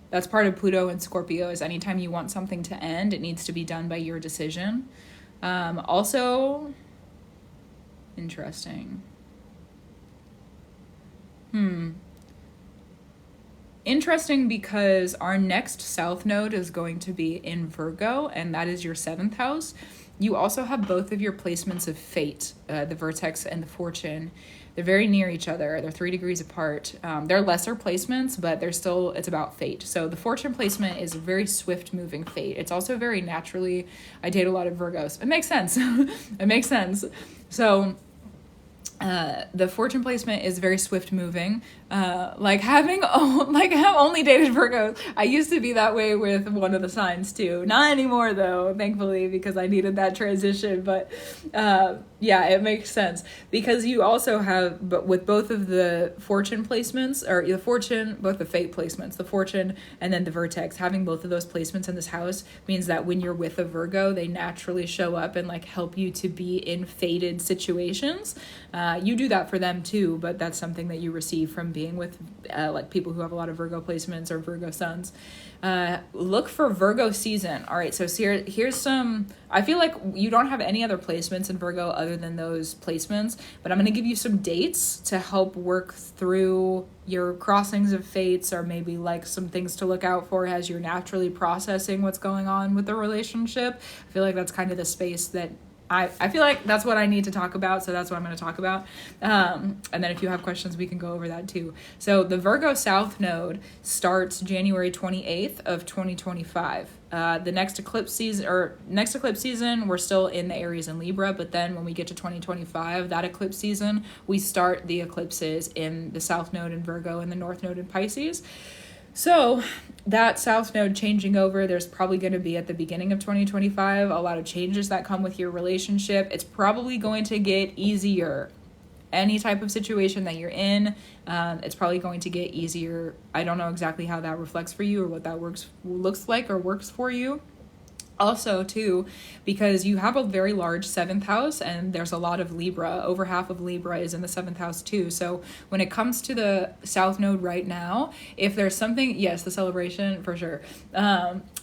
That's part of Pluto and Scorpio, is anytime you want something to end, it needs to be done by your decision. Also, interesting. Interesting, because our next south node is going to be in Virgo, and that is your 7th house. You also have both of your placements of fate, the vertex and the fortune. They're very near each other. They're 3 degrees apart. They're lesser placements, but it's about fate. So the fortune placement is very swift moving fate. It's also very naturally, I date a lot of Virgos. It makes sense. It makes sense. So the fortune placement is very swift moving. Have only dated Virgos. I used to be that way with one of the signs too. Not anymore though, thankfully, because I needed that transition. But yeah, it makes sense, because you also have, but with both of the fortune placements, or the fortune, both the fate placements, the fortune and then the vertex, having both of those placements in this house means that when you're with a Virgo, they naturally show up and like help you to be in fated situations. You do that for them too, but that's something that you receive from being with like people who have a lot of Virgo placements or Virgo suns. Look for Virgo season. All right, so here's some, I feel like you don't have any other placements in Virgo other than those placements, but I'm going to give you some dates to help work through your crossings of fates, or maybe like some things to look out for as you're naturally processing what's going on with the relationship. I feel like that's kind of the space that I feel like that's what I need to talk about, so that's what I'm going to talk about. And then if you have questions, we can go over that too. So the Virgo South Node starts January 28th of 2025. The next eclipse season, we're still in the Aries and Libra, but then when we get to 2025, that eclipse season, we start the eclipses in the South Node in Virgo and the North Node in Pisces. So that South Node changing over, there's probably going to be at the beginning of 2025 a lot of changes that come with your relationship. It's probably going to get easier. Any type of situation that you're in, it's probably going to get easier. I don't know exactly how that reflects for you or what that looks like or works for you. Also, too, because you have a very large 7th house and there's a lot of Libra. Over half of Libra is in the 7th house, too. So when it comes to the South Node right now, if there's something, yes, the celebration, for sure.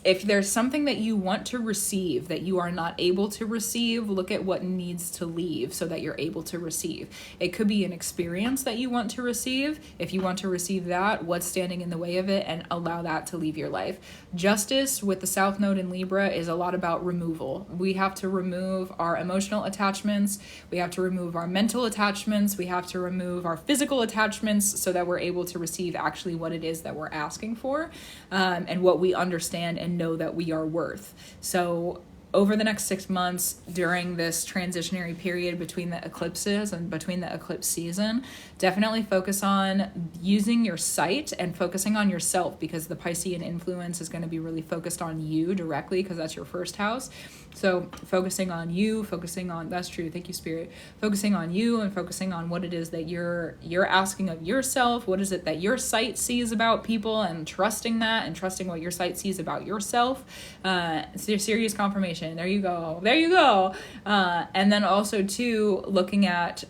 If there's something that you want to receive that you are not able to receive, look at what needs to leave so that you're able to receive. It could be an experience that you want to receive. If you want to receive that, what's standing in the way of it, and allow that to leave your life. Justice with the South Node in Libra is is a lot about removal. We have to remove our emotional attachments. We have to remove our mental attachments. We have to remove our physical attachments so that we're able to receive actually what it is that we're asking for, and what we understand and know that we are worth. So over the next 6 months during this transitionary period between the eclipses and between the eclipse season, definitely focus on using your sight and focusing on yourself, because the Piscean influence is going to be really focused on you directly, because that's your first house. So focusing on you, focusing on, that's true, thank you, Spirit, focusing on you and focusing on what it is that you're asking of yourself. What is it that your sight sees about people, and trusting that, and trusting what your sight sees about yourself. It's your serious confirmation. There you go. And then also too, looking at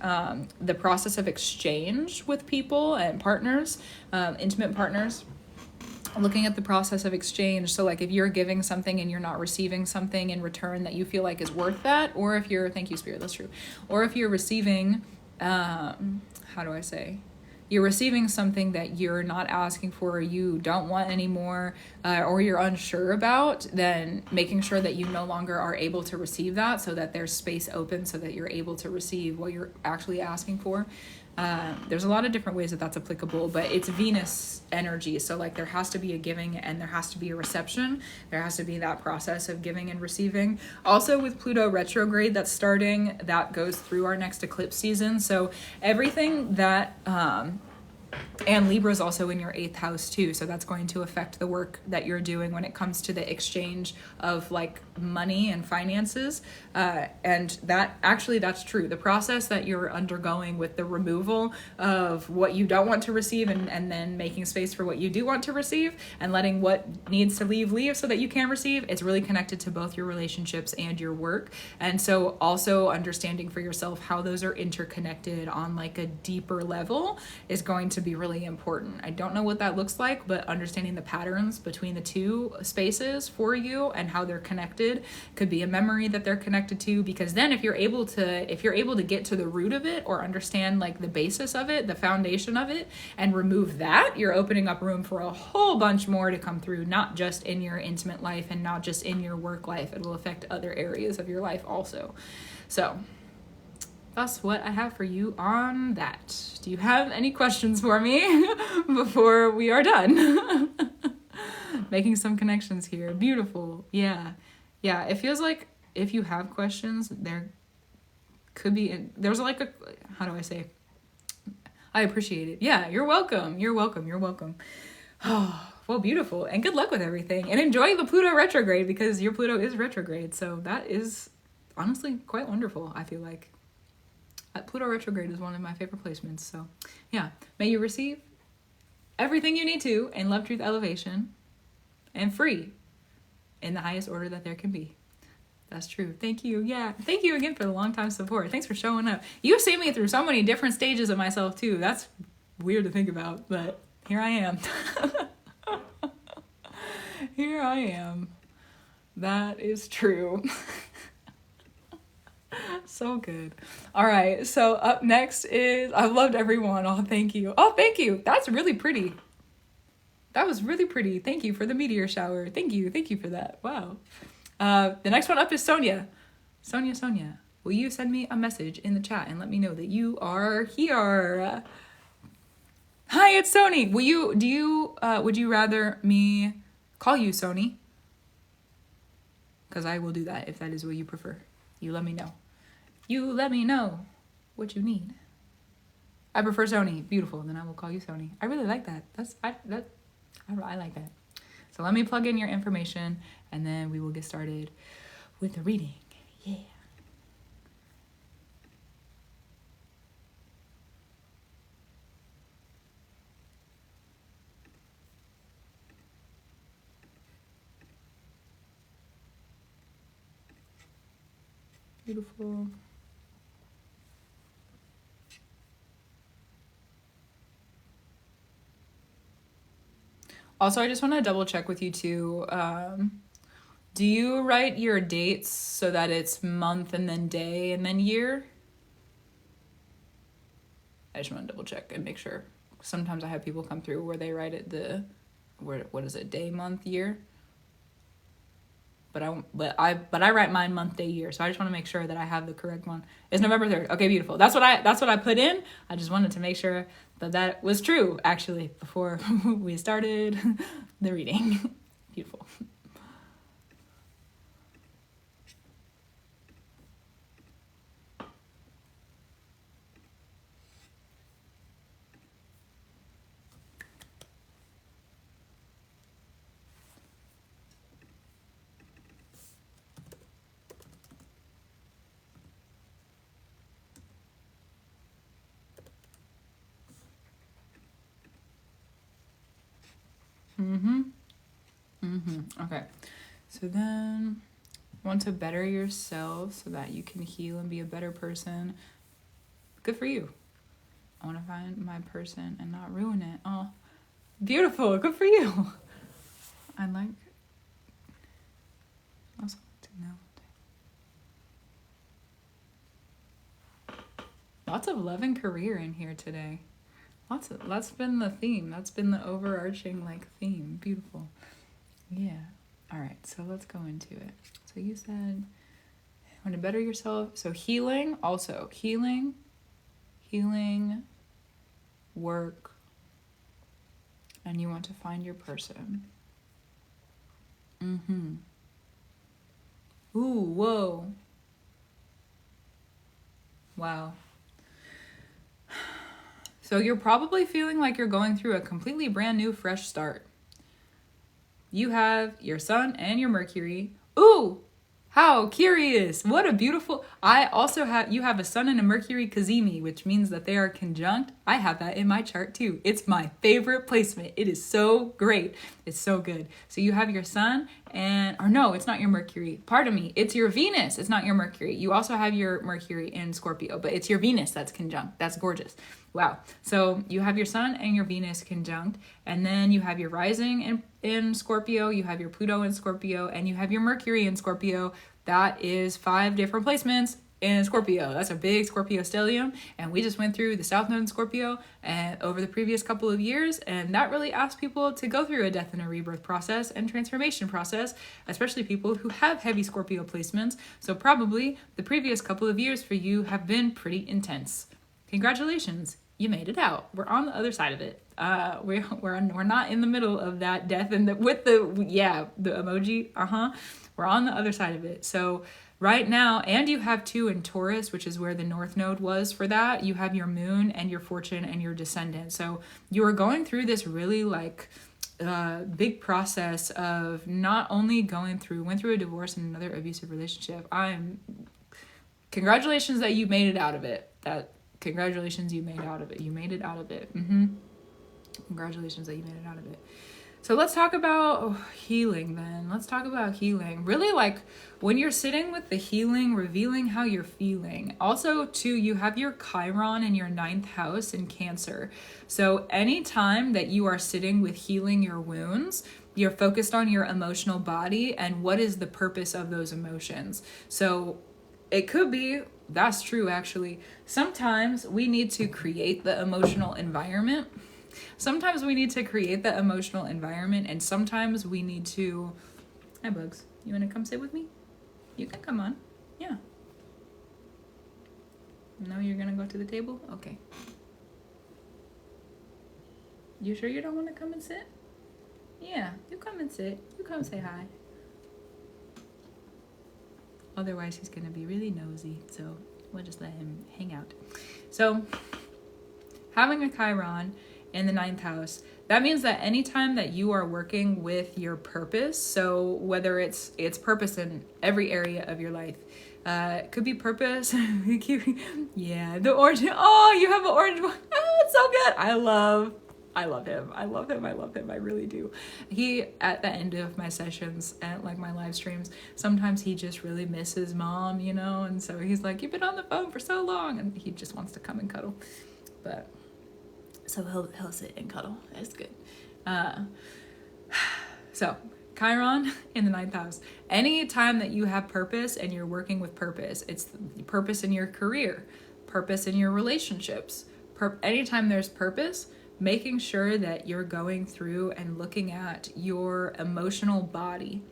the process of exchange with people and partners, intimate partners. Looking at the process of exchange. So like if you're giving something and you're not receiving something in return that you feel like is worth that, or if you're, thank you, Spirit, that's true. Or if you're receiving, you're receiving something that you're not asking for, or you don't want anymore, or you're unsure about, then making sure that you no longer are able to receive that, so that there's space open so that you're able to receive what you're actually asking for. There's a lot of different ways that that's applicable, but it's Venus energy. So like there has to be a giving and there has to be a reception. There has to be that process of giving and receiving. Also with Pluto retrograde that's starting, that goes through our next eclipse season. So everything that, and Libra is also in your 8th house too. So that's going to affect the work that you're doing when it comes to the exchange of like money and finances. And that's true. The process that you're undergoing with the removal of what you don't want to receive, and then making space for what you do want to receive, and letting what needs to leave so that you can receive, it's really connected to both your relationships and your work. And so also understanding for yourself how those are interconnected on like a deeper level is going to be really important. I don't know what that looks like, but understanding the patterns between the two spaces for you and how they're connected could be a memory that they're connected to, because then if you're able to get to the root of it, or understand like the basis of it, the foundation of it, and remove that, you're opening up room for a whole bunch more to come through, not just in your intimate life and not just in your work life. It will affect other areas of your life also. So that's what I have for you on that. Do you have any questions for me before we are done? Making some connections here. Beautiful. Yeah. It feels like if you have questions, there could be, there's like a, how do I say? I appreciate it. Yeah, you're welcome. You're welcome. Oh, well, beautiful. And good luck with everything. And enjoy the Pluto retrograde, because your Pluto is retrograde. So that is honestly quite wonderful, I feel like. Pluto retrograde is one of my favorite placements. So yeah, may you receive everything you need to in love, truth, elevation, and free in the highest order that there can be. That's true. Thank you. Yeah. Thank you again for the long time support. Thanks for showing up. You've seen me through so many different stages of myself too. That's weird to think about, but here I am. Here I am. That is true. So good. All right. So up next is, I've loved everyone. Oh, thank you. Oh, thank you. That's really pretty. That was really pretty. Thank you for the meteor shower. Thank you. Thank you for that. Wow. The next one up is Sonia. Sonia, will you send me a message in the chat and let me know that you are here? Hi, it's Sony. Would you rather me call you Sony? Because I will do that if that is what you prefer. You let me know. You let me know what you need. I prefer Sony. Beautiful. Then I will call you Sony. I really like that. I like that. So let me plug in your information and then we will get started with the reading. Yeah. Beautiful. Also, I just want to double check with you too. Do you write your dates so that it's month and then day and then year? I just want to double check and make sure. Sometimes I have people come through where they write it what is it, day, month, year? but I write mine month, day, year. So I just want to make sure that I have the correct one. It's November 3rd. Okay, beautiful. That's what I put in. I just wanted to make sure that was true, actually, before we started the reading. Beautiful. Okay. So then, want to better yourself so that you can heal and be a better person. Good for you. I want to find my person and not ruin it. Oh, beautiful. Good for you. I like. Also to know. Lots of love and career in here today. That's been the theme. That's been the overarching theme. Beautiful. Yeah. All right. So let's go into it. So you said want to better yourself. So healing, also healing, work, and you want to find your person. Ooh, whoa. Wow. So you're probably feeling like you're going through a completely brand new fresh start. You have your Sun and your Mercury. Ooh, how curious. What a beautiful. You have a Sun and a Mercury Kazemi, which means that they are conjunct. I have that in my chart too. It's my favorite placement. It is so great. It's so good. So you have your Sun no, it's not your Mercury. Pardon me. It's your Venus. It's not your Mercury. You also have your Mercury in Scorpio, but it's your Venus that's conjunct. That's gorgeous. Wow. So you have your Sun and your Venus conjunct, and then you have your rising in Scorpio, you have your Pluto in Scorpio, and you have your Mercury in Scorpio. That is 5 different placements in Scorpio. That's a big Scorpio stellium, and we just went through the South Node in Scorpio and over the previous couple of years, and that really asks people to go through a death and a rebirth process and transformation process, especially people who have heavy Scorpio placements. So probably the previous couple of years for you have been pretty intense. Congratulations, you made it out. We're on the other side of it. We're not in the middle of that death and the emoji. We're on the other side of it. So right now, and you have 2 in Taurus, which is where the North Node was for that. You have your Moon and your Fortune and your Descendant. So you are going through this really big process of not only went through a divorce and another abusive relationship. Congratulations that you made it out of it. Congratulations, you made it out of it. You made it out of it. Congratulations that you made it out of it. So let's talk about healing then. Let's talk about healing. Really when you're sitting with the healing, revealing how you're feeling. Also, too, you have your Chiron in your 9th house in Cancer. So anytime that you are sitting with healing your wounds, you're focused on your emotional body and what is the purpose of those emotions. So it could be, that's true actually. Sometimes we need to create the emotional environment. Sometimes we need to create the emotional environment, and sometimes we need to... Hi, Bugs. You want to come sit with me? You can come on. Yeah. No, you're going to go to the table? Okay. You sure you don't want to come and sit? Yeah, you come and sit. You come say hi. Otherwise, he's going to be really nosy, so we'll just let him hang out. So, having a Chiron in the 9th house, that means that anytime that you are working with your purpose, so whether it's purpose in every area of your life, it could be purpose. Yeah, the orange. Oh, you have an orange one. Oh, it's so good. I love him. I really do. He, at the end of my sessions at my live streams, sometimes he just really misses mom, and so he's like, you've been on the phone for so long, and he just wants to come and cuddle. But so he'll sit and cuddle. That's good. So Chiron in the 9th house. Any time that you have purpose and you're working with purpose, it's purpose in your career, purpose in your relationships. Anytime there's purpose, making sure that you're going through and looking at your emotional body.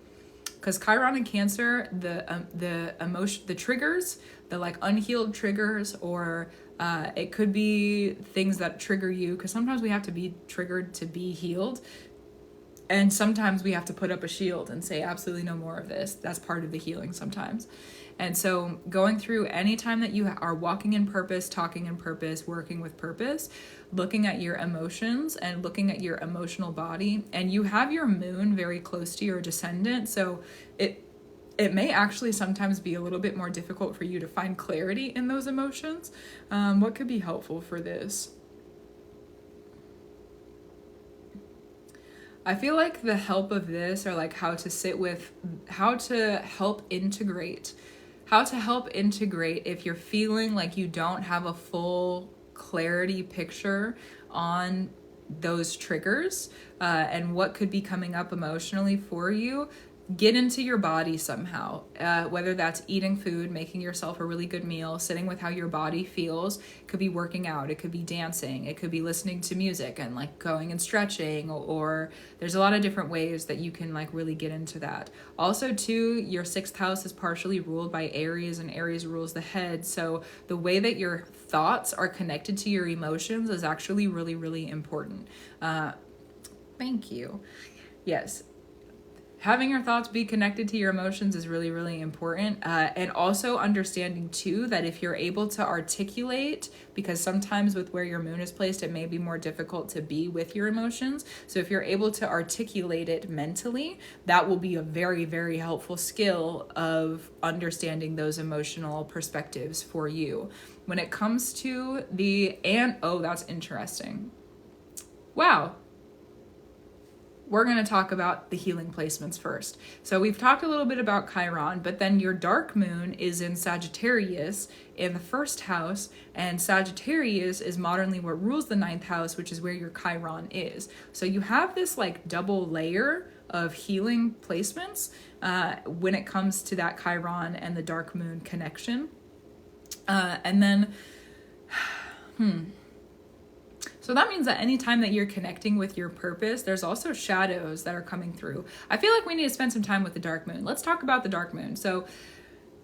because Chiron and Cancer, the emotion, the triggers, the like unhealed triggers, or it could be things that trigger you, because sometimes we have to be triggered to be healed. And sometimes we have to put up a shield and say, absolutely no more of this. That's part of the healing sometimes. And so going through any time that you are walking in purpose, talking in purpose, working with purpose, looking at your emotions and looking at your emotional body, and you have your moon very close to your descendant. So it may actually sometimes be a little bit more difficult for you to find clarity in those emotions. What could be helpful for this? I feel like the help of this, or like how to help integrate if you're feeling like you don't have a full clarity picture on those triggers and what could be coming up emotionally for you. Get into your body somehow, whether that's eating food, making yourself a really good meal, sitting with how your body feels. It could be working out, it could be dancing, it could be listening to music and like going and stretching, or there's a lot of different ways that you can like really get into that. Also too, your 6th house is partially ruled by Aries, and Aries rules the head. So the way that your thoughts are connected to your emotions is actually really, really important. Thank you. Yes. Having your thoughts be connected to your emotions is really, really important. And also understanding too that if you're able to articulate, because sometimes with where your moon is placed, it may be more difficult to be with your emotions. So if you're able to articulate it mentally, that will be a very, very helpful skill of understanding those emotional perspectives for you. When it comes to that's interesting. Wow. We're going to talk about the healing placements first. So we've talked a little bit about Chiron, but then your dark moon is in Sagittarius in the 1st house, and Sagittarius is modernly what rules the 9th house, which is where your Chiron is. So you have this like double layer of healing placements when it comes to that Chiron and the dark moon connection. And then, So that means that anytime that you're connecting with your purpose, there's also shadows that are coming through. I feel like we need to spend some time with the dark moon. Let's talk about the dark moon. So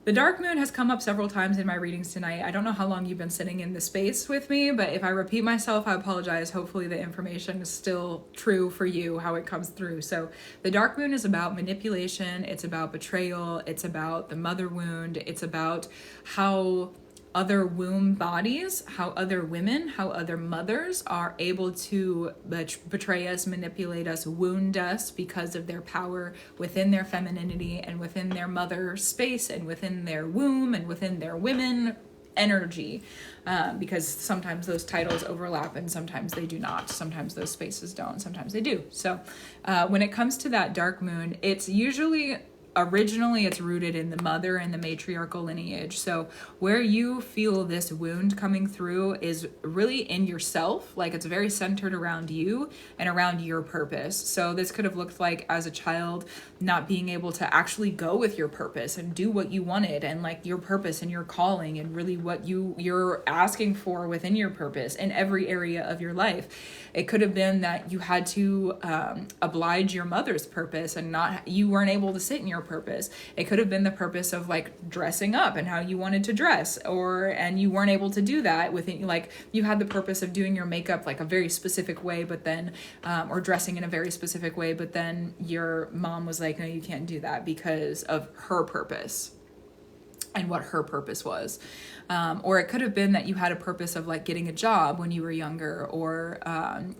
the dark moon has come up several times in my readings tonight. I don't know how long you've been sitting in the space with me, but if I repeat myself, I apologize. Hopefully the information is still true for you, how it comes through. So the dark moon is about manipulation. It's about betrayal. It's about the mother wound. It's about how other womb bodies, how other women, how other mothers are able to betray us, manipulate us, wound us because of their power within their femininity and within their mother space and within their womb and within their women energy, because sometimes those titles overlap and sometimes they do not. Sometimes those spaces don't, sometimes they do. So when it comes to that dark moon, it's usually originally it's rooted in the mother and the matriarchal lineage. So where you feel this wound coming through is really in yourself, like it's very centered around you and around your purpose. So this could have looked like as a child not being able to actually go with your purpose and do what you wanted, and like your purpose and your calling and really what you're asking for within your purpose in every area of your life. It could have been that you had to oblige your mother's purpose and you weren't able to sit in your purpose. It could have been the purpose of like dressing up and how you wanted to dress, and you weren't able to do that within, like you had the purpose of doing your makeup like a very specific way, but then or dressing in a very specific way, but then your mom was like, no, you can't do that because of her purpose and what her purpose was. Or it could have been that you had a purpose of like getting a job when you were younger, or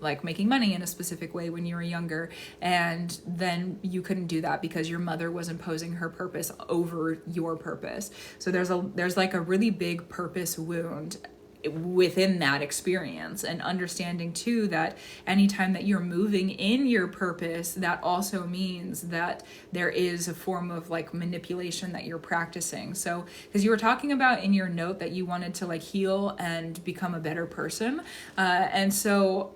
like making money in a specific way when you were younger, and then you couldn't do that because your mother was imposing her purpose over your purpose. So there's like a really big purpose wound within that experience, and understanding too that anytime that you're moving in your purpose, that also means that there is a form of like manipulation that you're practicing. So because you were talking about in your note that you wanted to like heal and become a better person, and so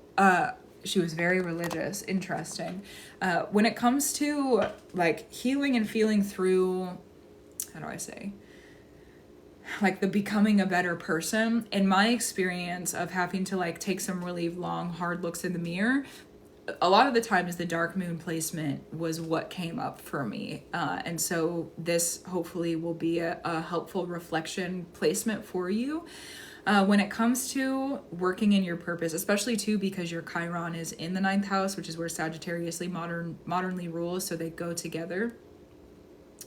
she was very religious. Interesting. When it comes to like healing and feeling through, how do I say, like the becoming a better person, in my experience of having to like take some really long, hard looks in the mirror, a lot of the times the dark moon placement was what came up for me. And so this hopefully will be a helpful reflection placement for you. When it comes to working in your purpose, especially too because your Chiron is in the 9th house, which is where Sagittariusly modernly rules, so they go together.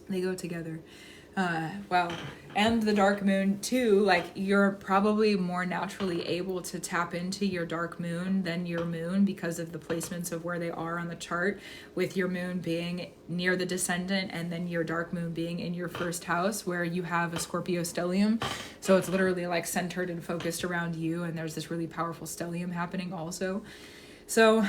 They go together. Wow. And the dark moon too, like you're probably more naturally able to tap into your dark moon than your moon because of the placements of where they are on the chart, with your moon being near the descendant and then your dark moon being in your 1st house where you have a Scorpio stellium. So it's literally like centered and focused around you, and there's this really powerful stellium happening also. So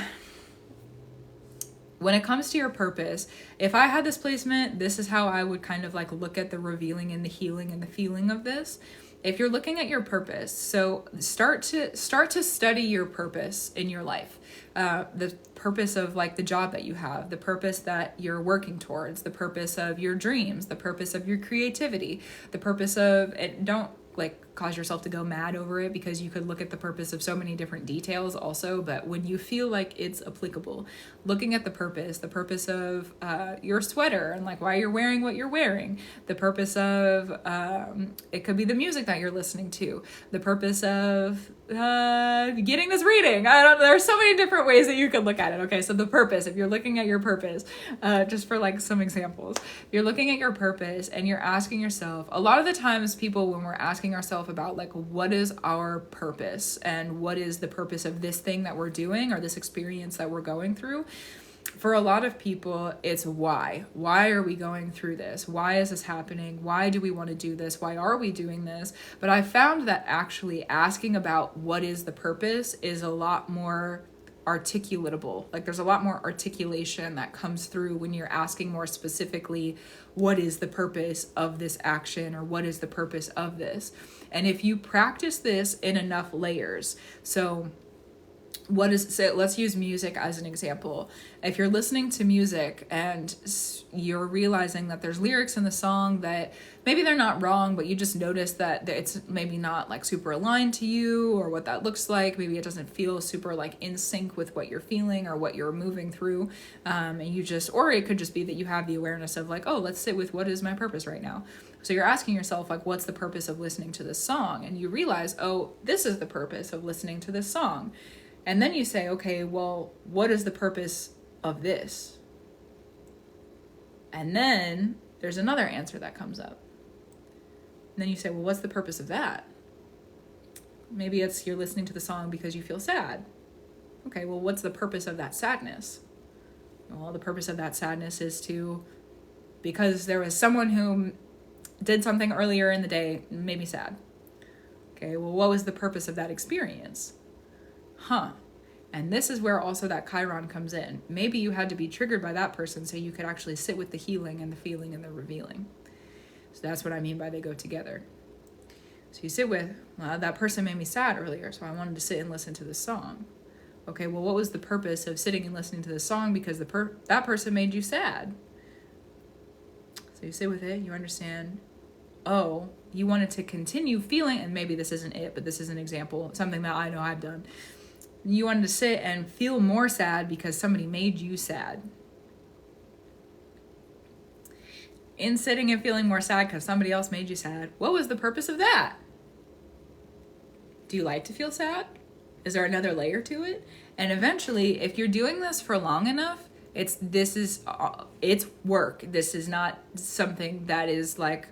when it comes to your purpose, if I had this placement, this is how I would kind of like look at the revealing and the healing and the feeling of this. If you're looking at your purpose, so start to study your purpose in your life. The purpose of like the job that you have, the purpose that you're working towards, the purpose of your dreams, the purpose of your creativity, the purpose of it. Don't like cause yourself to go mad over it, because you could look at the purpose of so many different details also. But when you feel like it's applicable, looking at the purpose of your sweater and like why you're wearing what you're wearing, the purpose of it could be the music that you're listening to, the purpose of getting this reading. There's so many different ways that you could look at it. Okay, so the purpose, if you're looking at your purpose, just for like some examples, you're looking at your purpose and you're asking yourself, a lot of the times people, when we're asking ourselves about like what is our purpose and what is the purpose of this thing that we're doing or this experience that we're going through, for a lot of people it's why are we going through this, why is this happening, why do we want to do this, why are we doing this. But I found that actually asking about what is the purpose is a lot more articulatable. Like there's a lot more articulation that comes through when you're asking more specifically, what is the purpose of this action, or what is the purpose of this. And if you practice this in enough layers, so let's use music as an example. If you're listening to music and you're realizing that there's lyrics in the song that maybe they're not wrong, but you just notice that it's maybe not like super aligned to you or what that looks like. Maybe it doesn't feel super like in sync with what you're feeling or what you're moving through. And you just, or it could just be that you have the awareness of like, oh, let's sit with what is my purpose right now. So you're asking yourself like, what's the purpose of listening to this song? And you realize, oh, this is the purpose of listening to this song. And then you say, okay, well, what is the purpose of this? And then there's another answer that comes up. And then you say, well, what's the purpose of that? Maybe it's you're listening to the song because you feel sad. Okay, well, what's the purpose of that sadness? Well, the purpose of that sadness is because there was someone who did something earlier in the day and made me sad. Okay, well, what was the purpose of that experience? And this is where also that Chiron comes in. Maybe you had to be triggered by that person so you could actually sit with the healing and the feeling and the revealing. So that's what I mean by they go together. So you sit with, well, that person made me sad earlier, so I wanted to sit and listen to this song. Okay, well, what was the purpose of sitting and listening to this song? Because that person made you sad. So you sit with it, you understand, oh, you wanted to continue feeling, and maybe this isn't it, but this is an example, something that I know I've done. You wanted to sit and feel more sad because somebody made you sad. In sitting and feeling more sad because somebody else made you sad, what was the purpose of that? Do you like to feel sad? Is there another layer to it? And eventually, if you're doing this for long enough, it's work. This is not something that is like,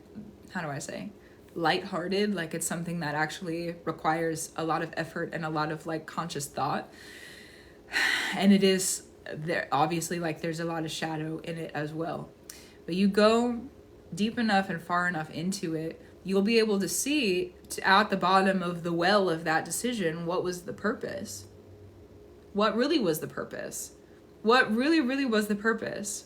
how do I say, lighthearted. Like it's something that actually requires a lot of effort and a lot of like conscious thought. And it is there, obviously, like there's a lot of shadow in it as well. But you go deep enough and far enough into it, you'll be able to see at the bottom of the well of that decision, what was the purpose? What really was the purpose? What really, really was the purpose?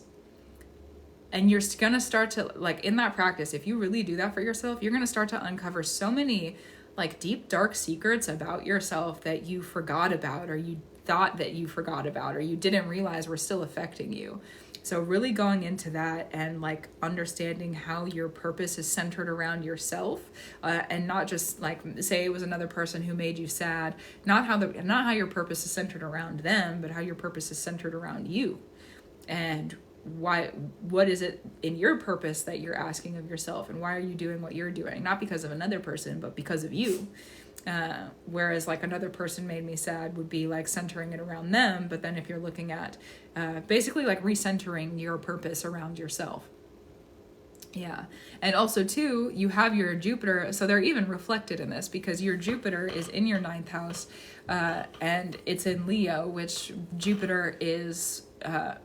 And you're going to start to, like in that practice, if you really do that for yourself, you're going to start to uncover so many like deep, dark secrets about yourself that you forgot about, or you thought that you forgot about, or you didn't realize were still affecting you. So really going into that and like understanding how your purpose is centered around yourself, and not just like, say it was another person who made you sad, not how your purpose is centered around them, but how your purpose is centered around you. And what is it in your purpose that you're asking of yourself, and why are you doing what you're doing? Not because of another person, but because of you. Whereas like another person made me sad would be like centering it around them. But then if you're looking at basically like recentering your purpose around yourself. Yeah. And also too, you have your Jupiter, so they're even reflected in this because your Jupiter is in your 9th house, and it's in Leo, which Jupiter is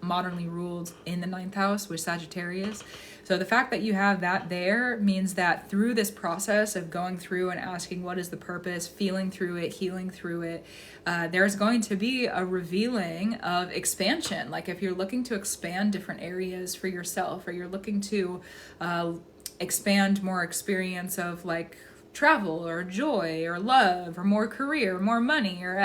modernly ruled in the 9th house with Sagittarius. So the fact that you have that there means that through this process of going through and asking what is the purpose, feeling through it, healing through it, there's going to be a revealing of expansion. Like if you're looking to expand different areas for yourself, or you're looking to expand more experience of like travel or joy or love or more career, more money, or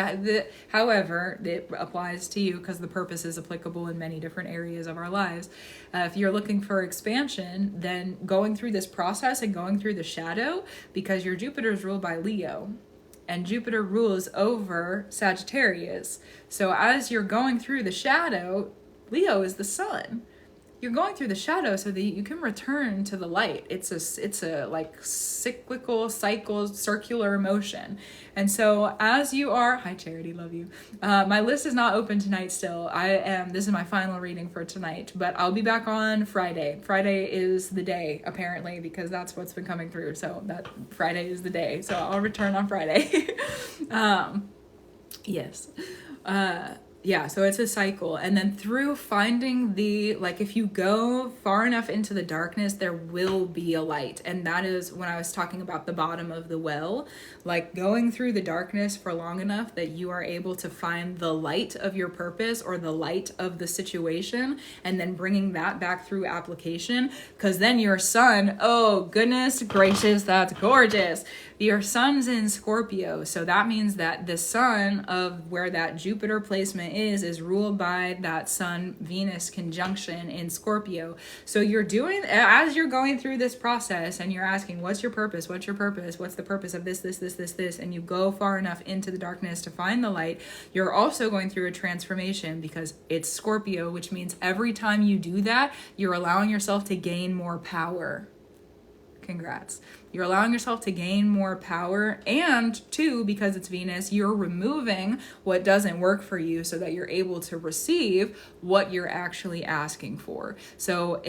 however it applies to you, because the purpose is applicable in many different areas of our lives. If you're looking for expansion, then going through this process and going through the shadow, because your Jupiter is ruled by Leo and Jupiter rules over Sagittarius. So as you're going through the shadow, Leo is the sun. You're going through the shadow so that you can return to the light. It's a like cyclical, circular motion. And so as you are, hi Charity, love you. My list is not open tonight still. This is my final reading for tonight, but I'll be back on Friday. Friday is the day, apparently, because that's what's been coming through. So that Friday is the day. So I'll return on Friday. Yes. Yeah, so it's a cycle. And then through finding if you go far enough into the darkness, there will be a light. And that is when I was talking about the bottom of the well, like going through the darkness for long enough that you are able to find the light of your purpose or the light of the situation, and then bringing that back through application. Because then your sun, oh goodness gracious, that's gorgeous. Your sun's in Scorpio, so that means that the sun of where that Jupiter placement is ruled by that Sun-Venus conjunction in Scorpio. So you're doing, as you're going through this process and you're asking, what's your purpose? What's your purpose? What's the purpose of this, and you go far enough into the darkness to find the light, you're also going through a transformation because it's Scorpio, which means every time you do that, you're allowing yourself to gain more power. Congrats. You're allowing yourself to gain more power, and two, because it's Venus, you're removing what doesn't work for you so that you're able to receive what you're actually asking for. So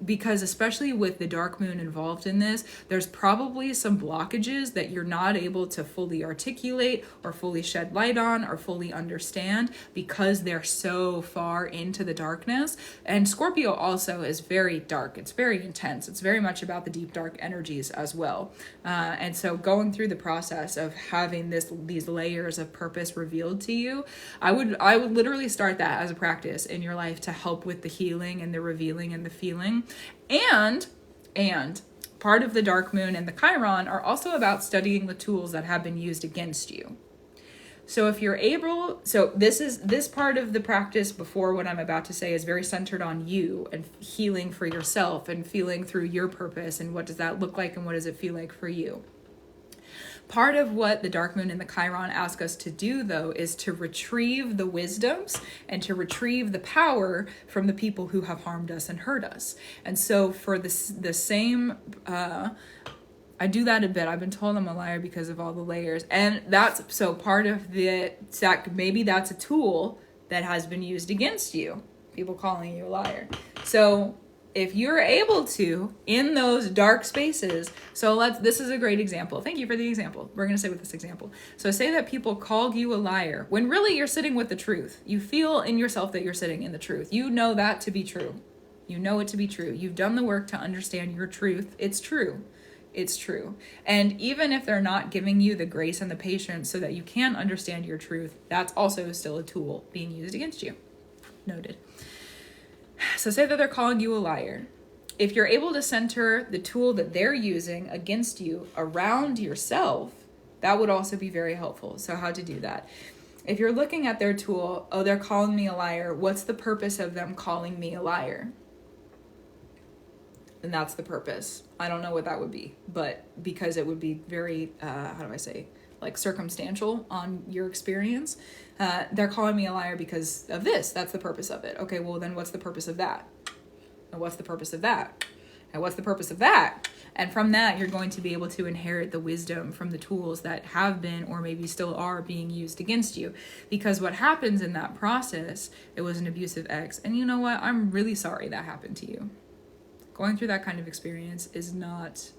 because especially with the dark moon involved in this, there's probably some blockages that you're not able to fully articulate or fully shed light on or fully understand because they're so far into the darkness. And Scorpio also is very dark. It's very intense. It's very much about the deep dark energies as well. And so going through the process of having these layers of purpose revealed to you, I would literally start that as a practice in your life to help with the healing and the revealing and the feeling. And part of the dark moon and the Chiron are also about studying the tools that have been used against you. So if you're able, this part of the practice before what I'm about to say is very centered on you and healing for yourself and feeling through your purpose and what does that look like and what does it feel like for you. Part of what the dark moon and the Chiron ask us to do, though, is to retrieve the wisdoms and to retrieve the power from the people who have harmed us and hurt us. And so for the same... I do that a bit. I've been told I'm a liar because of all the layers. And that's so part of maybe that's a tool that has been used against you. People calling you a liar. So if you're able to, in those dark spaces, this is a great example. Thank you for the example. We're going to say with this example. So say that people called you a liar when really you're sitting with the truth. You feel in yourself that you're sitting in the truth. You know that to be true. You know it to be true. You've done the work to understand your truth. It's true. It's true. And even if they're not giving you the grace and the patience so that you can understand your truth, that's also still a tool being used against you. Noted. So say that they're calling you a liar. If you're able to center the tool that they're using against you around yourself, that would also be very helpful. So how to do that? If you're looking at their tool, oh, they're calling me a liar. What's the purpose of them calling me a liar? And that's the purpose. I don't know what that would be, but because it would be very, how do I say, like circumstantial on your experience. They're calling me a liar because of this. That's the purpose of it. Okay, well then what's the purpose of that? And what's the purpose of that? And what's the purpose of that? And from that, you're going to be able to inherit the wisdom from the tools that have been or maybe still are being used against you. Because what happens in that process, it was an abusive ex. And you know what? I'm really sorry that happened to you. Going through that kind of experience is not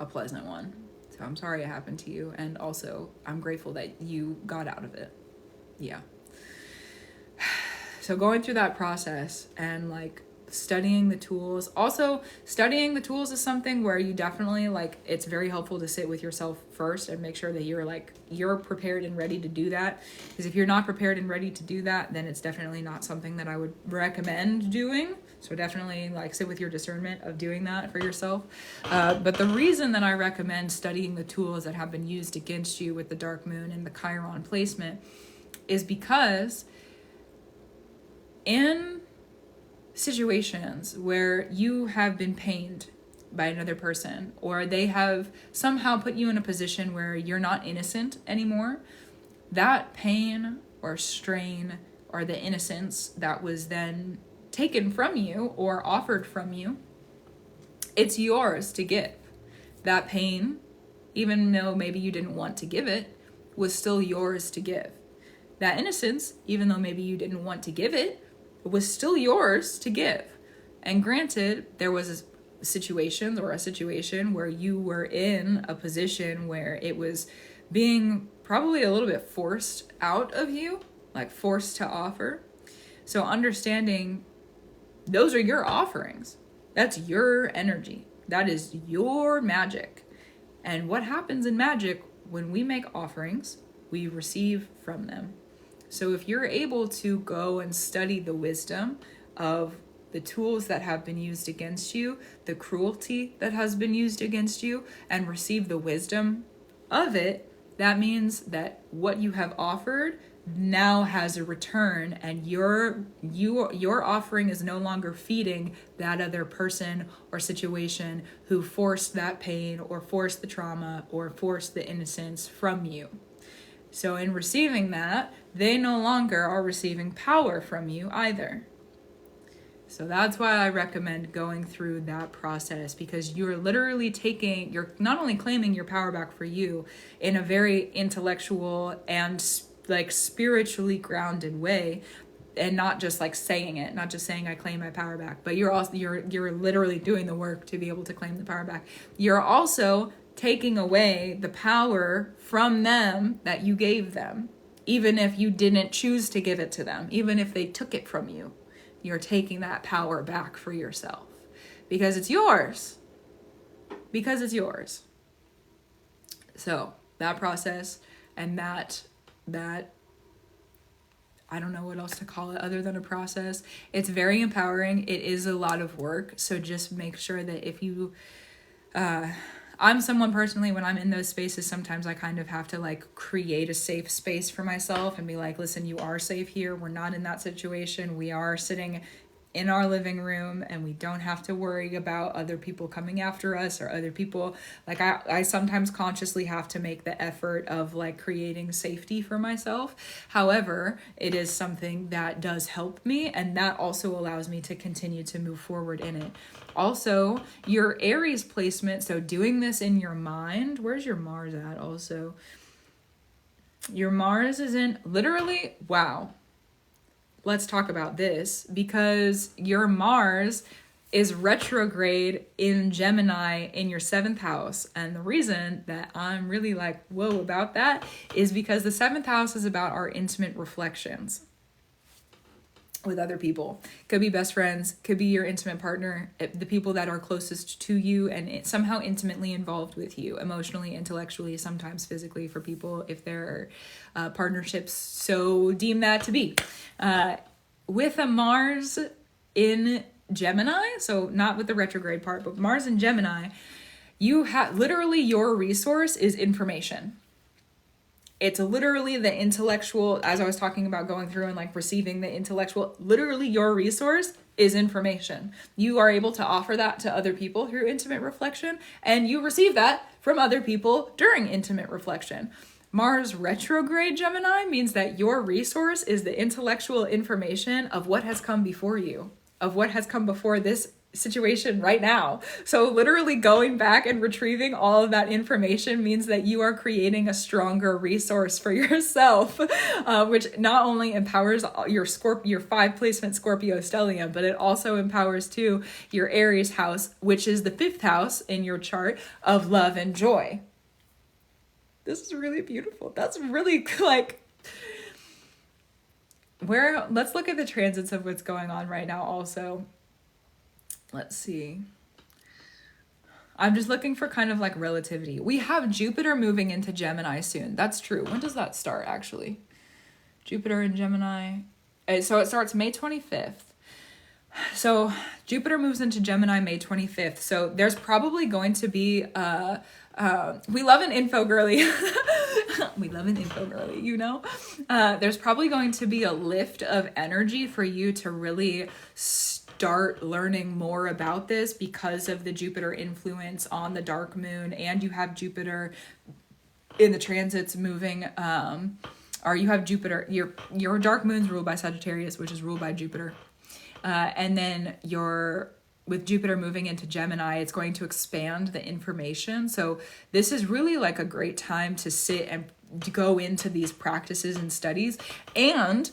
a pleasant one. So I'm sorry it happened to you. And also, I'm grateful that you got out of it. Yeah. So going through that process and like studying the tools. Also, studying the tools is something where you definitely like, it's very helpful to sit with yourself first and make sure that you're prepared and ready to do that. Because if you're not prepared and ready to do that, then it's definitely not something that I would recommend doing. So definitely like sit with your discernment of doing that for yourself. But the reason that I recommend studying the tools that have been used against you with the dark moon and the Chiron placement is because in situations where you have been pained by another person, or they have somehow put you in a position where you're not innocent anymore, that pain or strain or the innocence that was then taken from you or offered from you, it's yours to give. That pain, even though maybe you didn't want to give it, was still yours to give. That innocence, even though maybe you didn't want to give it, was still yours to give. And granted, there was a situation where you were in a position where it was being probably a little bit forced out of you, like forced to offer. So understanding those are your offerings. That's your energy. That is your magic. And what happens in magic, when we make offerings, we receive from them. So if you're able to go and study the wisdom of the tools that have been used against you, the cruelty that has been used against you, and receive the wisdom of it, that means that what you have offered now has a return, and your offering is no longer feeding that other person or situation who forced that pain or forced the trauma or forced the innocence from you. So in receiving that, they no longer are receiving power from you either. So that's why I recommend going through that process, because you're literally you're not only claiming your power back for you in a very intellectual and like spiritually grounded way, and not just like saying it, not just saying I claim my power back, but you're literally doing the work to be able to claim the power back. You're also taking away the power from them that you gave them, even if you didn't choose to give it to them, even if they took it from you. You're taking that power back for yourself because it's yours. Because it's yours. So that process and that I don't know what else to call it other than a process. It's very empowering. It is a lot of work. So just make sure that if you, I'm someone personally, when I'm in those spaces, sometimes I kind of have to like create a safe space for myself and be like, listen, you are safe here. We're not in that situation. We are sitting in our living room and we don't have to worry about other people coming after us or other people. Like I sometimes consciously have to make the effort of like creating safety for myself. However, it is something that does help me, and that also allows me to continue to move forward in it. Also, your Aries placement, so doing this in your mind, where's your Mars at also? Your Mars is in, literally, wow. Let's talk about this, because your Mars is retrograde in Gemini in your 7th house. And the reason that I'm really like, whoa, about that is because the 7th house is about our intimate reflections with other people. Could be best friends, could be your intimate partner, the people that are closest to you and somehow intimately involved with you, emotionally, intellectually, sometimes physically for people if their partnerships so deem that to be. With a Mars in Gemini, so not with the retrograde part, but Mars in Gemini, you have literally your resource is information. It's literally the intellectual, as I was talking about going through and like receiving the intellectual, literally your resource is information. You are able to offer that to other people through intimate reflection, and you receive that from other people during intimate reflection. Mars retrograde Gemini means that your resource is the intellectual information of what has come before you, of what has come before this situation right now. So literally going back and retrieving all of that information means that you are creating a stronger resource for yourself, which not only empowers your 5 placement Scorpio stellium, but it also empowers too your Aries house, which is the 5th house in your chart of love and joy. This is really beautiful. That's really like let's look at the transits of what's going on right now also. Let's see. I'm just looking for kind of like relativity. We have Jupiter moving into Gemini soon. That's true. When does that start actually? Jupiter in Gemini. So it starts May 25th. So Jupiter moves into Gemini May 25th. So there's probably going to be we love an info girly. We love an info girly, you know? There's probably going to be a lift of energy for you to really start learning more about this because of the Jupiter influence on the dark moon, and you have Jupiter in the transits moving, or you have Jupiter, your dark moon's ruled by Sagittarius, which is ruled by Jupiter. And then with Jupiter moving into Gemini, it's going to expand the information. So this is really like a great time to sit and go into these practices and studies. And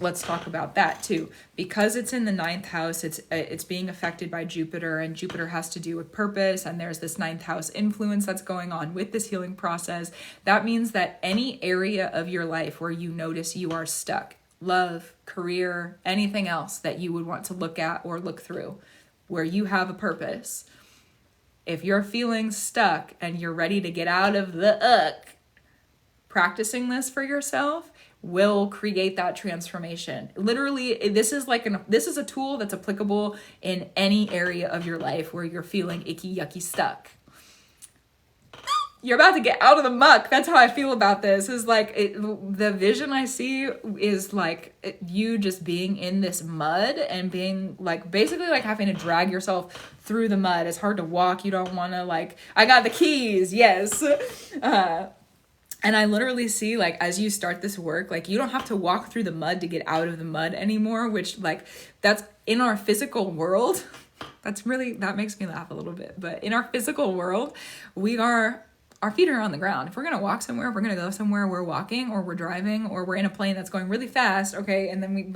let's talk about that too. Because it's in the 9th house, it's being affected by Jupiter, and Jupiter has to do with purpose. And there's this 9th house influence that's going on with this healing process. That means that any area of your life where you notice you are stuck, love, career, anything else that you would want to look at or look through, where you have a purpose. If you're feeling stuck and you're ready to get out of the practicing this for yourself will create that transformation. Literally, this is a tool that's applicable in any area of your life where you're feeling icky, yucky, stuck. You're about to get out of the muck. That's how I feel about this. Is like the vision I see is like you just being in this mud and being like basically like having to drag yourself through the mud. It's hard to walk. You don't want to like, I got the keys. Yes. And I literally see like as you start this work, like you don't have to walk through the mud to get out of the mud anymore, which like that's in our physical world. That makes me laugh a little bit. But in our physical world, our feet are on the ground. If we're going to walk somewhere, if we're going to go somewhere, we're walking or we're driving or we're in a plane that's going really fast. Okay. And then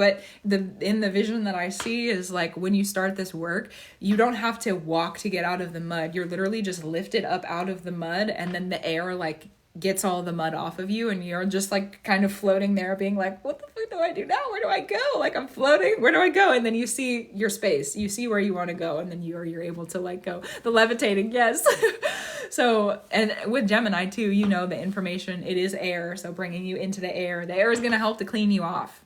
in the vision that I see is like, when you start this work, you don't have to walk to get out of the mud. You're literally just lifted up out of the mud, and then the air like gets all the mud off of you, and you're just like kind of floating there being like, what the fuck do I do now? Where do I go? Like I'm floating, where do I go? And then you see your space, you see where you want to go, and then you're able to like go. The levitating, yes. So, and with Gemini too, you know, the information, it is air. So bringing you into the air is going to help to clean you off.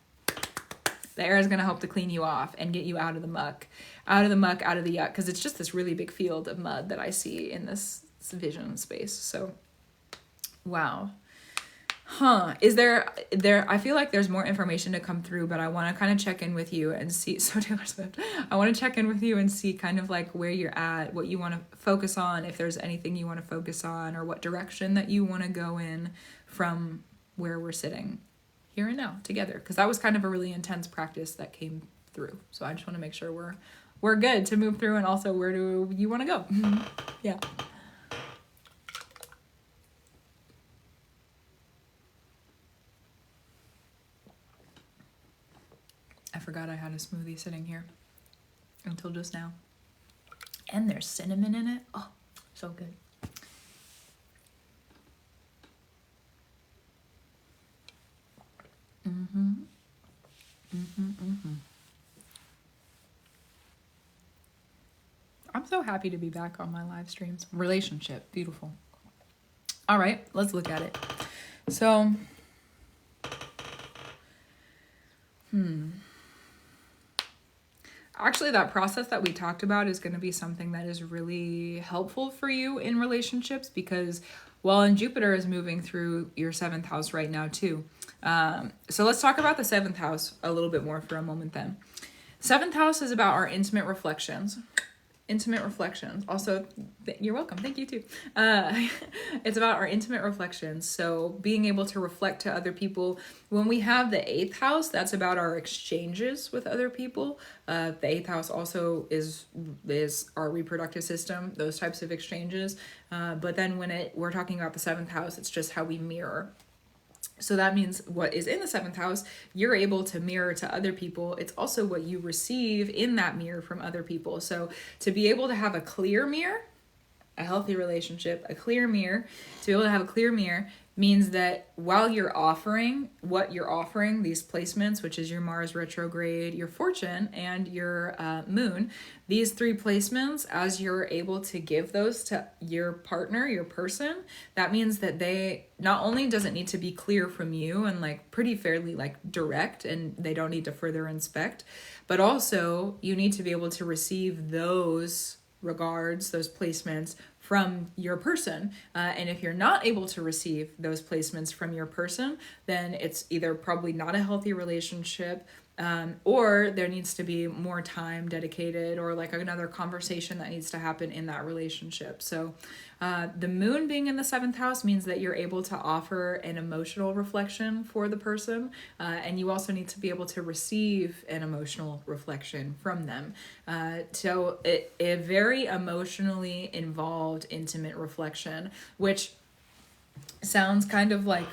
The air is going to help to clean you off and get you out of the muck, out of the yuck. Cause it's just this really big field of mud that I see in this vision space. So, wow. Is there, I feel like there's more information to come through, but I want to kind of check in with you and see, so Taylor Swift, I want to check in with you and see kind of like where you're at, what you want to focus on, if there's anything you want to focus on, or what direction that you want to go in from where we're sitting here and now together. Because that was kind of a really intense practice that came through. So I just want to make sure we're good to move through, and also where do you want to go? Yeah. I forgot I had a smoothie sitting here until just now. And there's cinnamon in it. Oh, so good. I'm so happy to be back on my live streams. Relationship, beautiful. All right, let's look at it. So, actually, that process that we talked about is going to be something that is really helpful for you in relationships, because Well, and Jupiter is moving through your 7th house right now too. So let's talk about the 7th house a little bit more for a moment then. 7th house is about our intimate reflections. Intimate reflections. Also, you're welcome. Thank you too. It's about our intimate reflections. So being able to reflect to other people. When we have the 8th house, that's about our exchanges with other people. The 8th house also is our reproductive system, those types of exchanges. But then when we're talking about the 7th house, it's just how we mirror. So that means what is in the 7th house, you're able to mirror to other people. It's also what you receive in that mirror from other people. So to be able to have a clear mirror, a healthy relationship, a clear mirror, to be able to have a clear mirror means that while you're offering what you're offering, these placements, which is your Mars retrograde, your fortune, and your moon, these 3 placements, as you're able to give those to your partner, your person, that means that they not only does it need to be clear from you and like pretty fairly like direct, and they don't need to further inspect, but also you need to be able to receive those regards, those placements from your person. And if you're not able to receive those placements from your person, then it's either probably not a healthy relationship, or there needs to be more time dedicated, or like another conversation that needs to happen in that relationship. So the moon being in the 7th house means that you're able to offer an emotional reflection for the person, and you also need to be able to receive an emotional reflection from them. So a very emotionally involved, intimate reflection, which sounds kind of like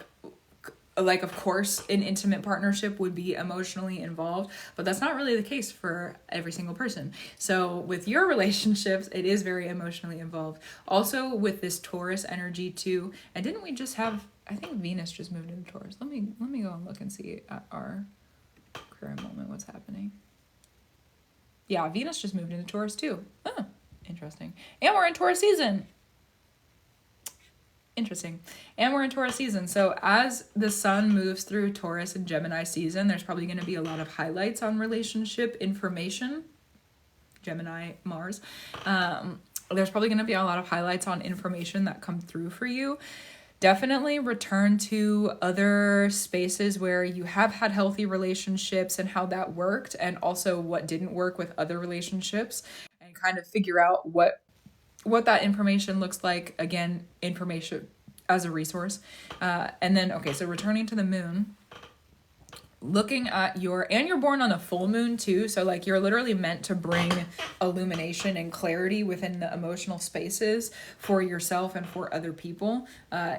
of course an intimate partnership would be emotionally involved, but that's not really the case for every single person. So with your relationships, it is very emotionally involved. Also with this Taurus energy too. And didn't we just have, I think Venus just moved into Taurus. Let me go and look and see at our current moment what's happening. Yeah, Venus just moved into Taurus too. Oh, interesting. And we're in Taurus season. Interesting. And we're in Taurus season. So as the sun moves through Taurus and Gemini season, there's probably going to be a lot of highlights on relationship information. Gemini, Mars. There's probably going to be a lot of highlights on information that come through for you. Definitely return to other spaces where you have had healthy relationships and how that worked, and also what didn't work with other relationships, and kind of figure out what that information looks like. Again, information as a resource. And then, okay, so returning to the moon, looking at you're born on a full moon too. So like you're literally meant to bring illumination and clarity within the emotional spaces for yourself and for other people,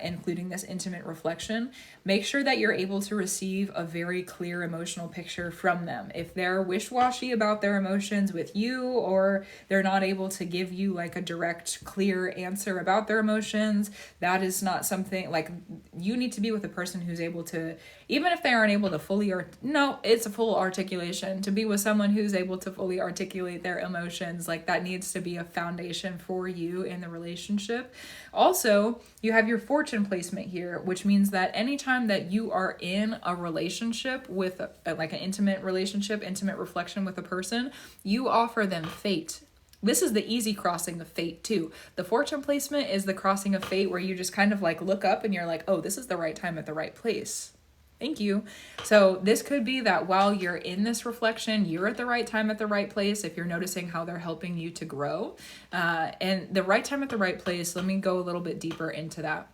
including this intimate reflection. Make sure that you're able to receive a very clear emotional picture from them. If they're wish-washy about their emotions with you, or they're not able to give you like a direct, clear answer about their emotions, that is not something like you need to be with a person who's able to, even if they aren't able to fully, it's a full articulation. To be with someone who's able to fully articulate their emotions, like that needs to be a foundation for you in the relationship. Also, you have your fortune placement here, which means that anytime that you are in a relationship with like an intimate relationship, intimate reflection with a person, you offer them fate. This is the easy crossing of fate too. The fortune placement is the crossing of fate where you just kind of like look up and you're like, oh, this is the right time at the right place. Thank you. So this could be that while you're in this reflection, you're at the right time at the right place if you're noticing how they're helping you to grow. And the right time at the right place, let me go a little bit deeper into that.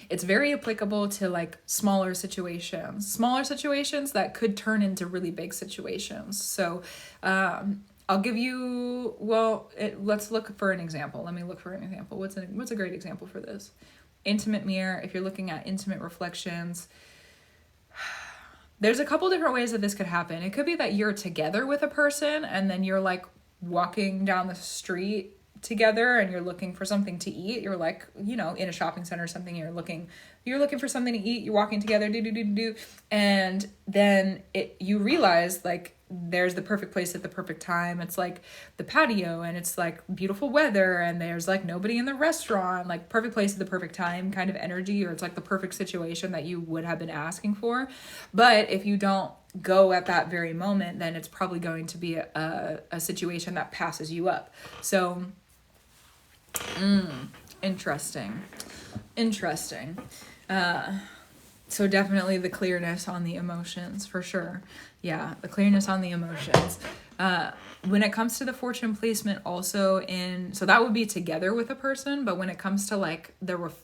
It's very applicable to like smaller situations that could turn into really big situations. So I'll give you, let's look for an example. Let me look for an example. What's a great example for this? Intimate mirror. If you're looking at intimate reflections, there's a couple different ways that this could happen. It could be that you're together with a person and then you're like walking down the street together and you're looking for something to eat. You're like, in a shopping center or something, you're looking for something to eat, you're walking together, and then you realize like there's the perfect place at the perfect time. It's like the patio and it's like beautiful weather and there's like nobody in the restaurant, like perfect place at the perfect time kind of energy, or it's like the perfect situation that you would have been asking for. But if you don't go at that very moment, then it's probably going to be a situation that passes you up. So Interesting. So definitely the clearness on the emotions, for sure. Yeah, the clearness on the emotions. When it comes to the fortune placement, also so that would be together with a person, but when it comes to like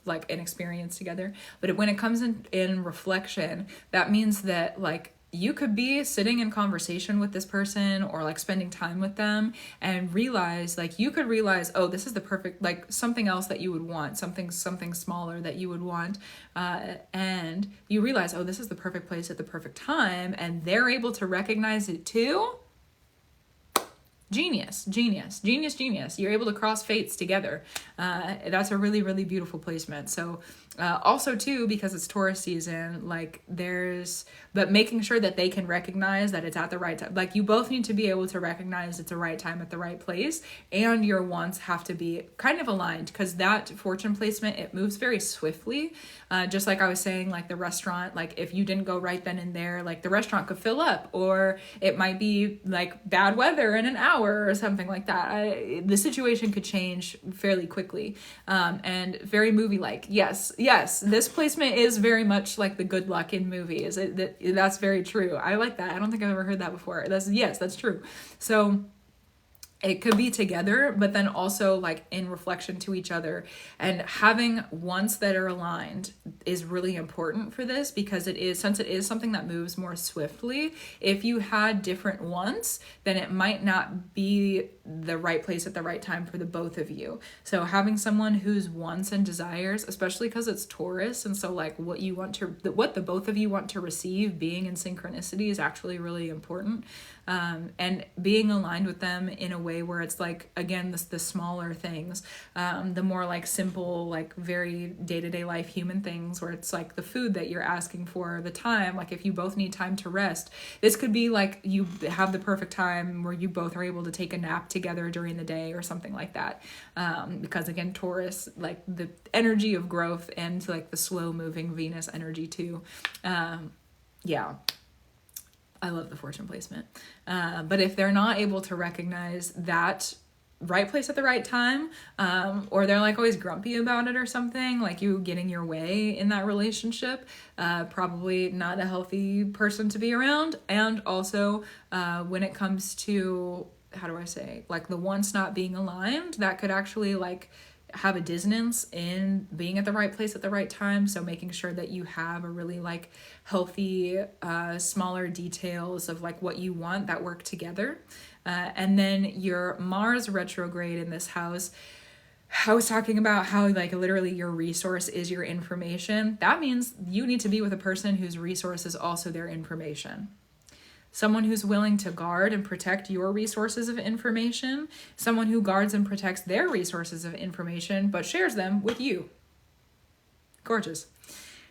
like an experience together, but when it comes in reflection, that means that like you could be sitting in conversation with this person or like spending time with them and realize oh, this is the perfect, like something else that you would want, something smaller that you would want, and you realize, oh, this is the perfect place at the perfect time, and they're able to recognize it too. Genius. You're able to cross fates together. That's a really, really beautiful placement. So also too, because it's Taurus season, like but making sure that they can recognize that it's at the right time. Like you both need to be able to recognize it's the right time at the right place, and your wants have to be kind of aligned, because that fortune placement, it moves very swiftly. Just like I was saying, like the restaurant, like if you didn't go right then and there, like the restaurant could fill up, or it might be like bad weather in an hour or something like that. The situation could change fairly quickly, and very movie-like. Yes, this placement is very much like the good luck in movies. That's very true. I like that. I don't think I've ever heard that before. That's true. So it could be together, but then also like in reflection to each other, and having wants that are aligned is really important for this, because since it is something that moves more swiftly. If you had different wants, then it might not be the right place at the right time for the both of you. So having someone whose wants and desires, especially because it's Taurus, and so like what the both of you want to receive being in synchronicity is actually really important. And being aligned with them in a way where it's like, again, the smaller things, the more like simple, like very day-to-day life human things, where it's like the food that you're asking for, the time, like if you both need time to rest, this could be like you have the perfect time where you both are able to take a nap together during the day or something like that. Because again, Taurus, like the energy of growth, and like the slow moving Venus energy too. Yeah. I love the fortune placement. But if they're not able to recognize that right place at the right time, or they're like always grumpy about it or something, like you getting your way in that relationship, probably not a healthy person to be around. And also when it comes to, how do I say, like the wants not being aligned, that could actually like have a dissonance in being at the right place at the right time. So making sure that you have a really like healthy, smaller details of like what you want that work together. And then your Mars retrograde in this house, I was talking about how like literally your resource is your information. That means you need to be with a person whose resource is also their information. Someone who's willing to guard and protect your resources of information, someone who guards and protects their resources of information, but shares them with you. Gorgeous.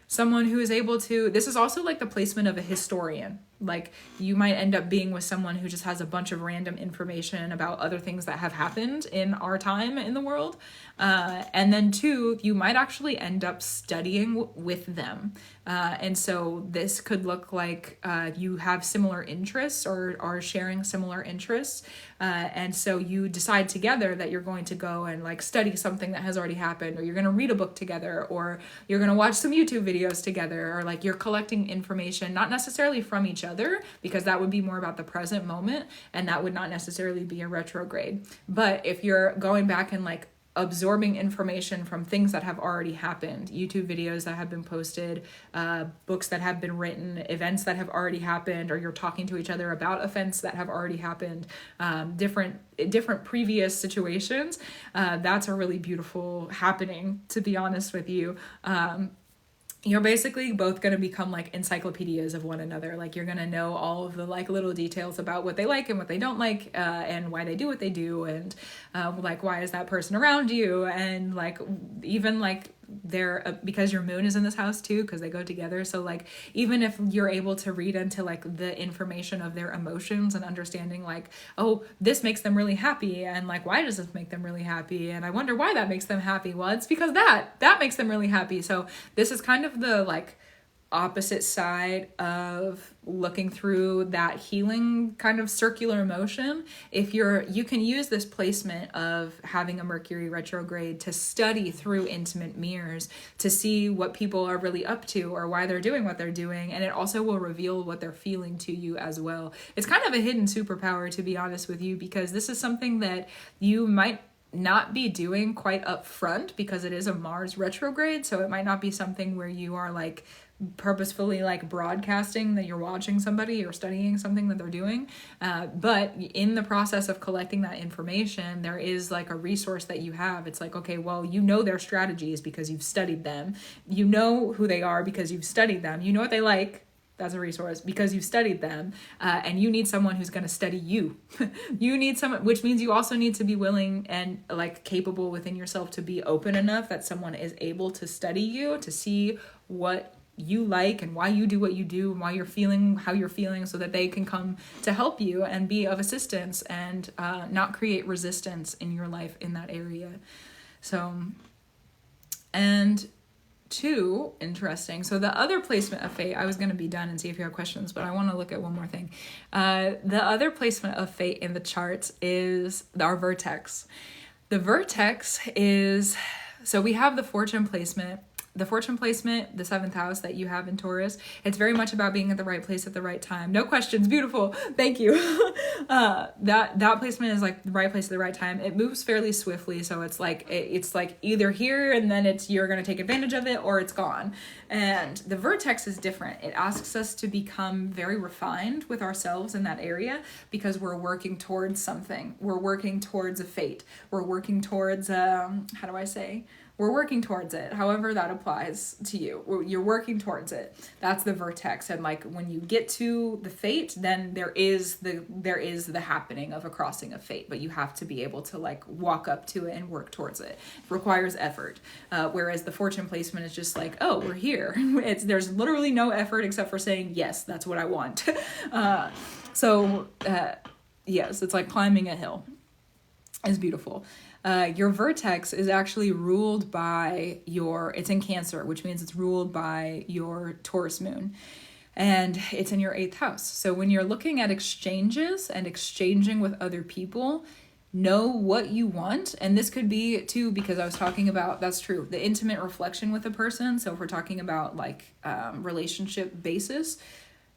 Someone who is able to, this is also like the placement of a historian. Like you might end up being with someone who just has a bunch of random information about other things that have happened in our time in the world. And then two, you might actually end up studying with them. And so this could look like you have similar interests or are sharing similar interests. And so you decide together that you're going to go and like study something that has already happened, or you're going to read a book together, or you're going to watch some YouTube videos together, or like you're collecting information, not necessarily from each other, because that would be more about the present moment, and that would not necessarily be a retrograde. But if you're going back and like absorbing information from things that have already happened, YouTube videos that have been posted, books that have been written, events that have already happened, or you're talking to each other about events that have already happened, different previous situations, that's a really beautiful happening, to be honest with you. You're basically both going to become like encyclopedias of one another. Like you're going to know all of the like little details about what they like and what they don't like, and why they do what they do, and like why is that person around you, and like even like because your moon is in this house too, because they go together. So like even if you're able to read into like the information of their emotions and understanding like, oh, this makes them really happy, and like why does this make them really happy, and I wonder why that makes them happy, well, it's because that makes them really happy. So this is kind of the like opposite side of looking through that healing kind of circular motion, you can use this placement of having a Mercury retrograde to study through intimate mirrors to see what people are really up to or why they're doing what they're doing. And it also will reveal what they're feeling to you as well. It's kind of a hidden superpower, to be honest with you, because this is something that you might not be doing quite up front because it is a Mars retrograde. So it might not be something where you are like purposefully like broadcasting that you're watching somebody or studying something that they're doing, but in the process of collecting that information, there is like a resource that you have. It's like, okay, well, you know their strategies because you've studied them, you know who they are because you've studied them, you know what they like. That's a resource because you've studied them, and you need someone who's going to study you. You need someone, which means you also need to be willing and like capable within yourself to be open enough that someone is able to study you, to see what you like and why you do what you do and why you're feeling how you're feeling, so that they can come to help you and be of assistance and not create resistance in your life in that area. So, and two, interesting. So the other placement of fate, I was going to be done and see if you have questions, but I want to look at one more thing. The other placement of fate in the charts is our vertex. The vertex is, so we have the fortune placement. The fortune placement, the 7th house that you have in Taurus, it's very much about being at the right place at the right time. No questions. Beautiful. Thank you. That placement is like the right place at the right time. It moves fairly swiftly. So it's like either here and then you're going to take advantage of it, or it's gone. And the vertex is different. It asks us to become very refined with ourselves in that area because we're working towards something. We're working towards a fate. We're working towards, we're working towards it, however that applies to you. You're working towards it. That's the vertex. And like when you get to the fate, then there is the happening of a crossing of fate, but you have to be able to like walk up to it and work towards it. It requires effort. Whereas the fortune placement is just like, oh, we're here. There's literally no effort except for saying, yes, that's what I want. Yes, it's like climbing a hill. It's beautiful. Your vertex is actually ruled by it's in Cancer, which means it's ruled by your Taurus moon. And it's in your 8th house. So when you're looking at exchanges and exchanging with other people, know what you want. And this could be too, because I was talking about, that's true, the intimate reflection with a person. So if we're talking about like relationship basis,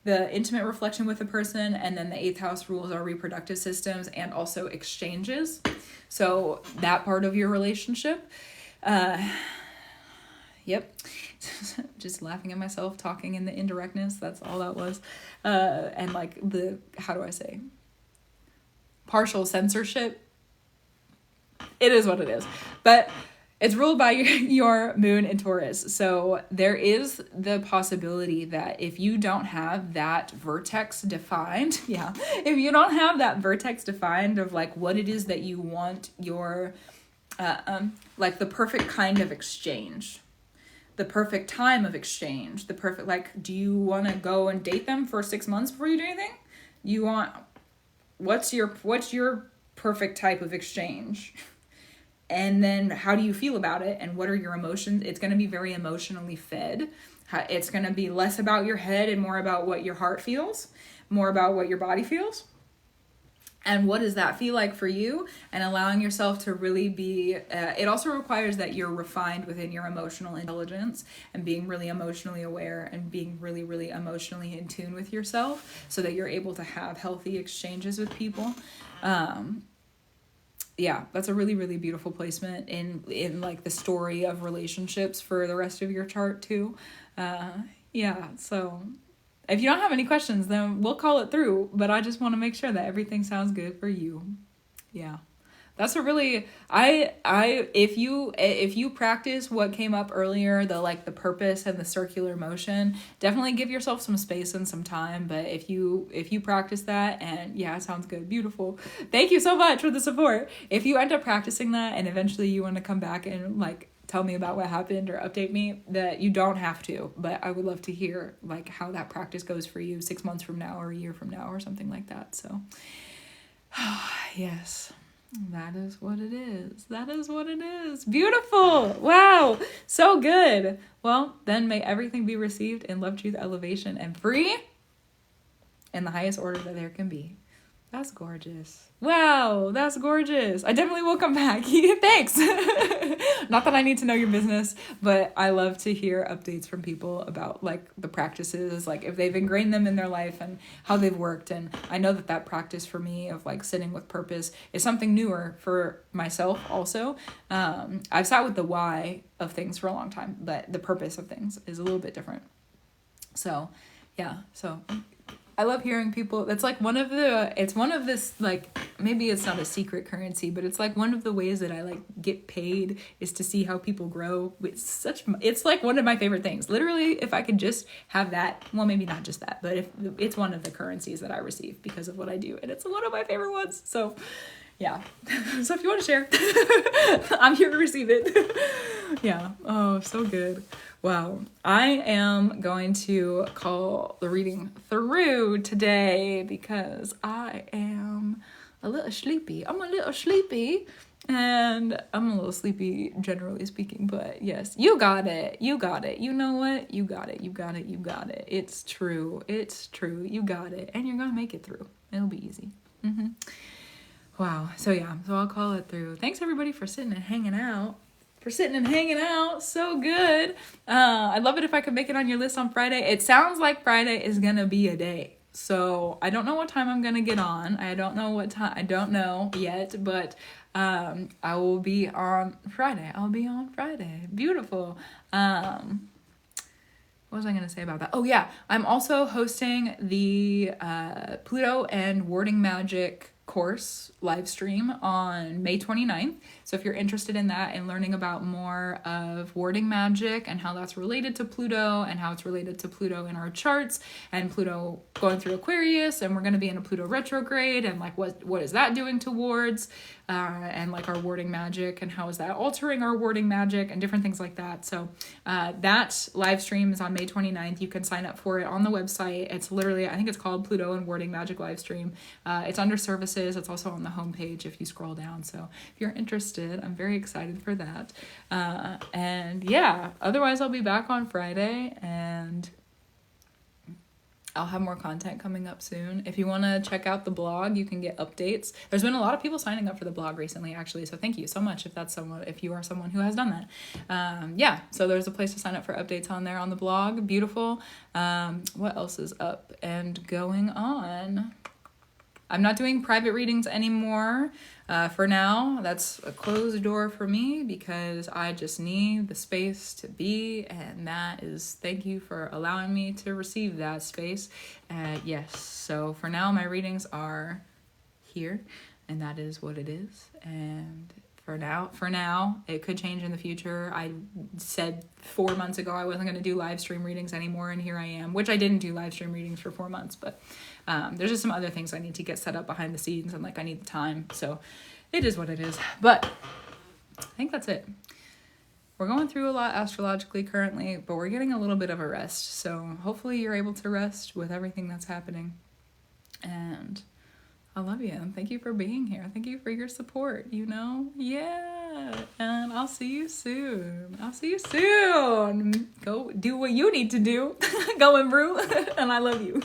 the intimate reflection with a person, and then the 8th house rules our reproductive systems and also exchanges. So that part of your relationship. Yep. Just laughing at myself, talking in the indirectness. That's all that was. And like partial censorship. It is what it is. But it's ruled by your moon in Taurus. So there is the possibility that if you don't have that vertex defined, if you don't have that vertex defined of like what it is that you want your, like the perfect kind of exchange, the perfect time of exchange, the perfect, like, do you want to go and date them for 6 months before you do anything? What's your perfect type of exchange? And then how do you feel about it? And what are your emotions? It's going to be very emotionally fed. It's going to be less about your head and more about what your heart feels, more about what your body feels. And what does that feel like for you? And allowing yourself to really be, it also requires that you're refined within your emotional intelligence and being really emotionally aware and being really, really emotionally in tune with yourself so that you're able to have healthy exchanges with people. That's a really, really beautiful placement in like the story of relationships for the rest of your chart too. So if you don't have any questions, then we'll call it through, but I just want to make sure that everything sounds good for you. Yeah. That's a really, if you practice what came up earlier, the purpose and the circular motion, definitely give yourself some space and some time. But if you practice that, and it sounds good. Beautiful. Thank you so much for the support. If you end up practicing that and eventually you want to come back and like tell me about what happened or update me, that you don't have to, but I would love to hear like how that practice goes for you 6 months from now or a year from now or something like that. So yes. That is what it is. That is what it is. Beautiful. Wow. So good. Well, then may everything be received in love, truth, elevation, and free in the highest order that there can be. That's gorgeous. Wow, that's gorgeous. I definitely will come back. Thanks. Not that I need to know your business, but I love to hear updates from people about like the practices, like if they've ingrained them in their life and how they've worked. And I know that practice for me of like sitting with purpose is something newer for myself also. I've sat with the why of things for a long time, but the purpose of things is a little bit different. So yeah, so I love hearing people. It's like it's one of this, like, maybe it's not a secret currency, but it's like one of the ways that I like get paid is to see how people grow. It's like one of my favorite things. Literally, if I could just have that, well, maybe not just that, but if it's one of the currencies that I receive because of what I do, and it's one of my favorite ones. So yeah. So if you want to share, I'm here to receive it. Yeah. Oh, so good. Wow. I am going to call the reading through today because I am a little sleepy. I'm a little sleepy and I'm a little sleepy generally speaking, but yes, you got it. You got it. You know what? You got it. You got it. You got it. It's true. It's true. You got it. And you're going to make it through. It'll be easy. Wow. So yeah, so I'll call it through. Thanks everybody for sitting and hanging out. So good. I'd love it if I could make it on your list on Friday. It sounds like Friday is gonna be a day. So I don't know what time I'm gonna get on. I don't know what time. I don't know yet, but I will be on Friday. Beautiful. What was I going to say about that? Oh, yeah. I'm also hosting the Pluto and Wording Magic course live stream on May 29th. So if you're interested in that and learning about more of wording magic and how that's related to Pluto and how it's related to Pluto in our charts and Pluto going through Aquarius, and we're going to be in a Pluto retrograde, and like what is that doing towards and like our wording magic and how is that altering our wording magic and different things like that. So that live stream is on May 29th. You can sign up for it on the website. It's literally, I think it's called Pluto and Wording Magic live stream. It's under services. It's also on the homepage if you scroll down. So if you're interested, I'm very excited for that. And yeah, otherwise I'll be back on Friday and I'll have more content coming up soon. If you want to check out the blog, you can get updates. There's been a lot of people signing up for the blog recently, actually. So thank you so much if you are someone who has done that. Yeah, so there's a place to sign up for updates on there on the blog. Beautiful. What else is up and going on? I'm not doing private readings anymore. For now, that's a closed door for me because I just need the space to be, and that is, thank you for allowing me to receive that space. Yes, so for now, my readings are here, and that is what it is. And for now, it could change in the future. I said 4 months ago I wasn't going to do live stream readings anymore, and here I am, which I didn't do live stream readings for 4 months, but there's just some other things I need to get set up behind the scenes, and like I need the time, so it is what it is. But I think that's it. We're going through a lot astrologically currently, but we're getting a little bit of a rest, so hopefully you're able to rest with everything that's happening. And I love you, and thank you for being here. Thank you for your support, Yeah, and I'll see you soon. Go do what you need to do. Go and brew, and I love you.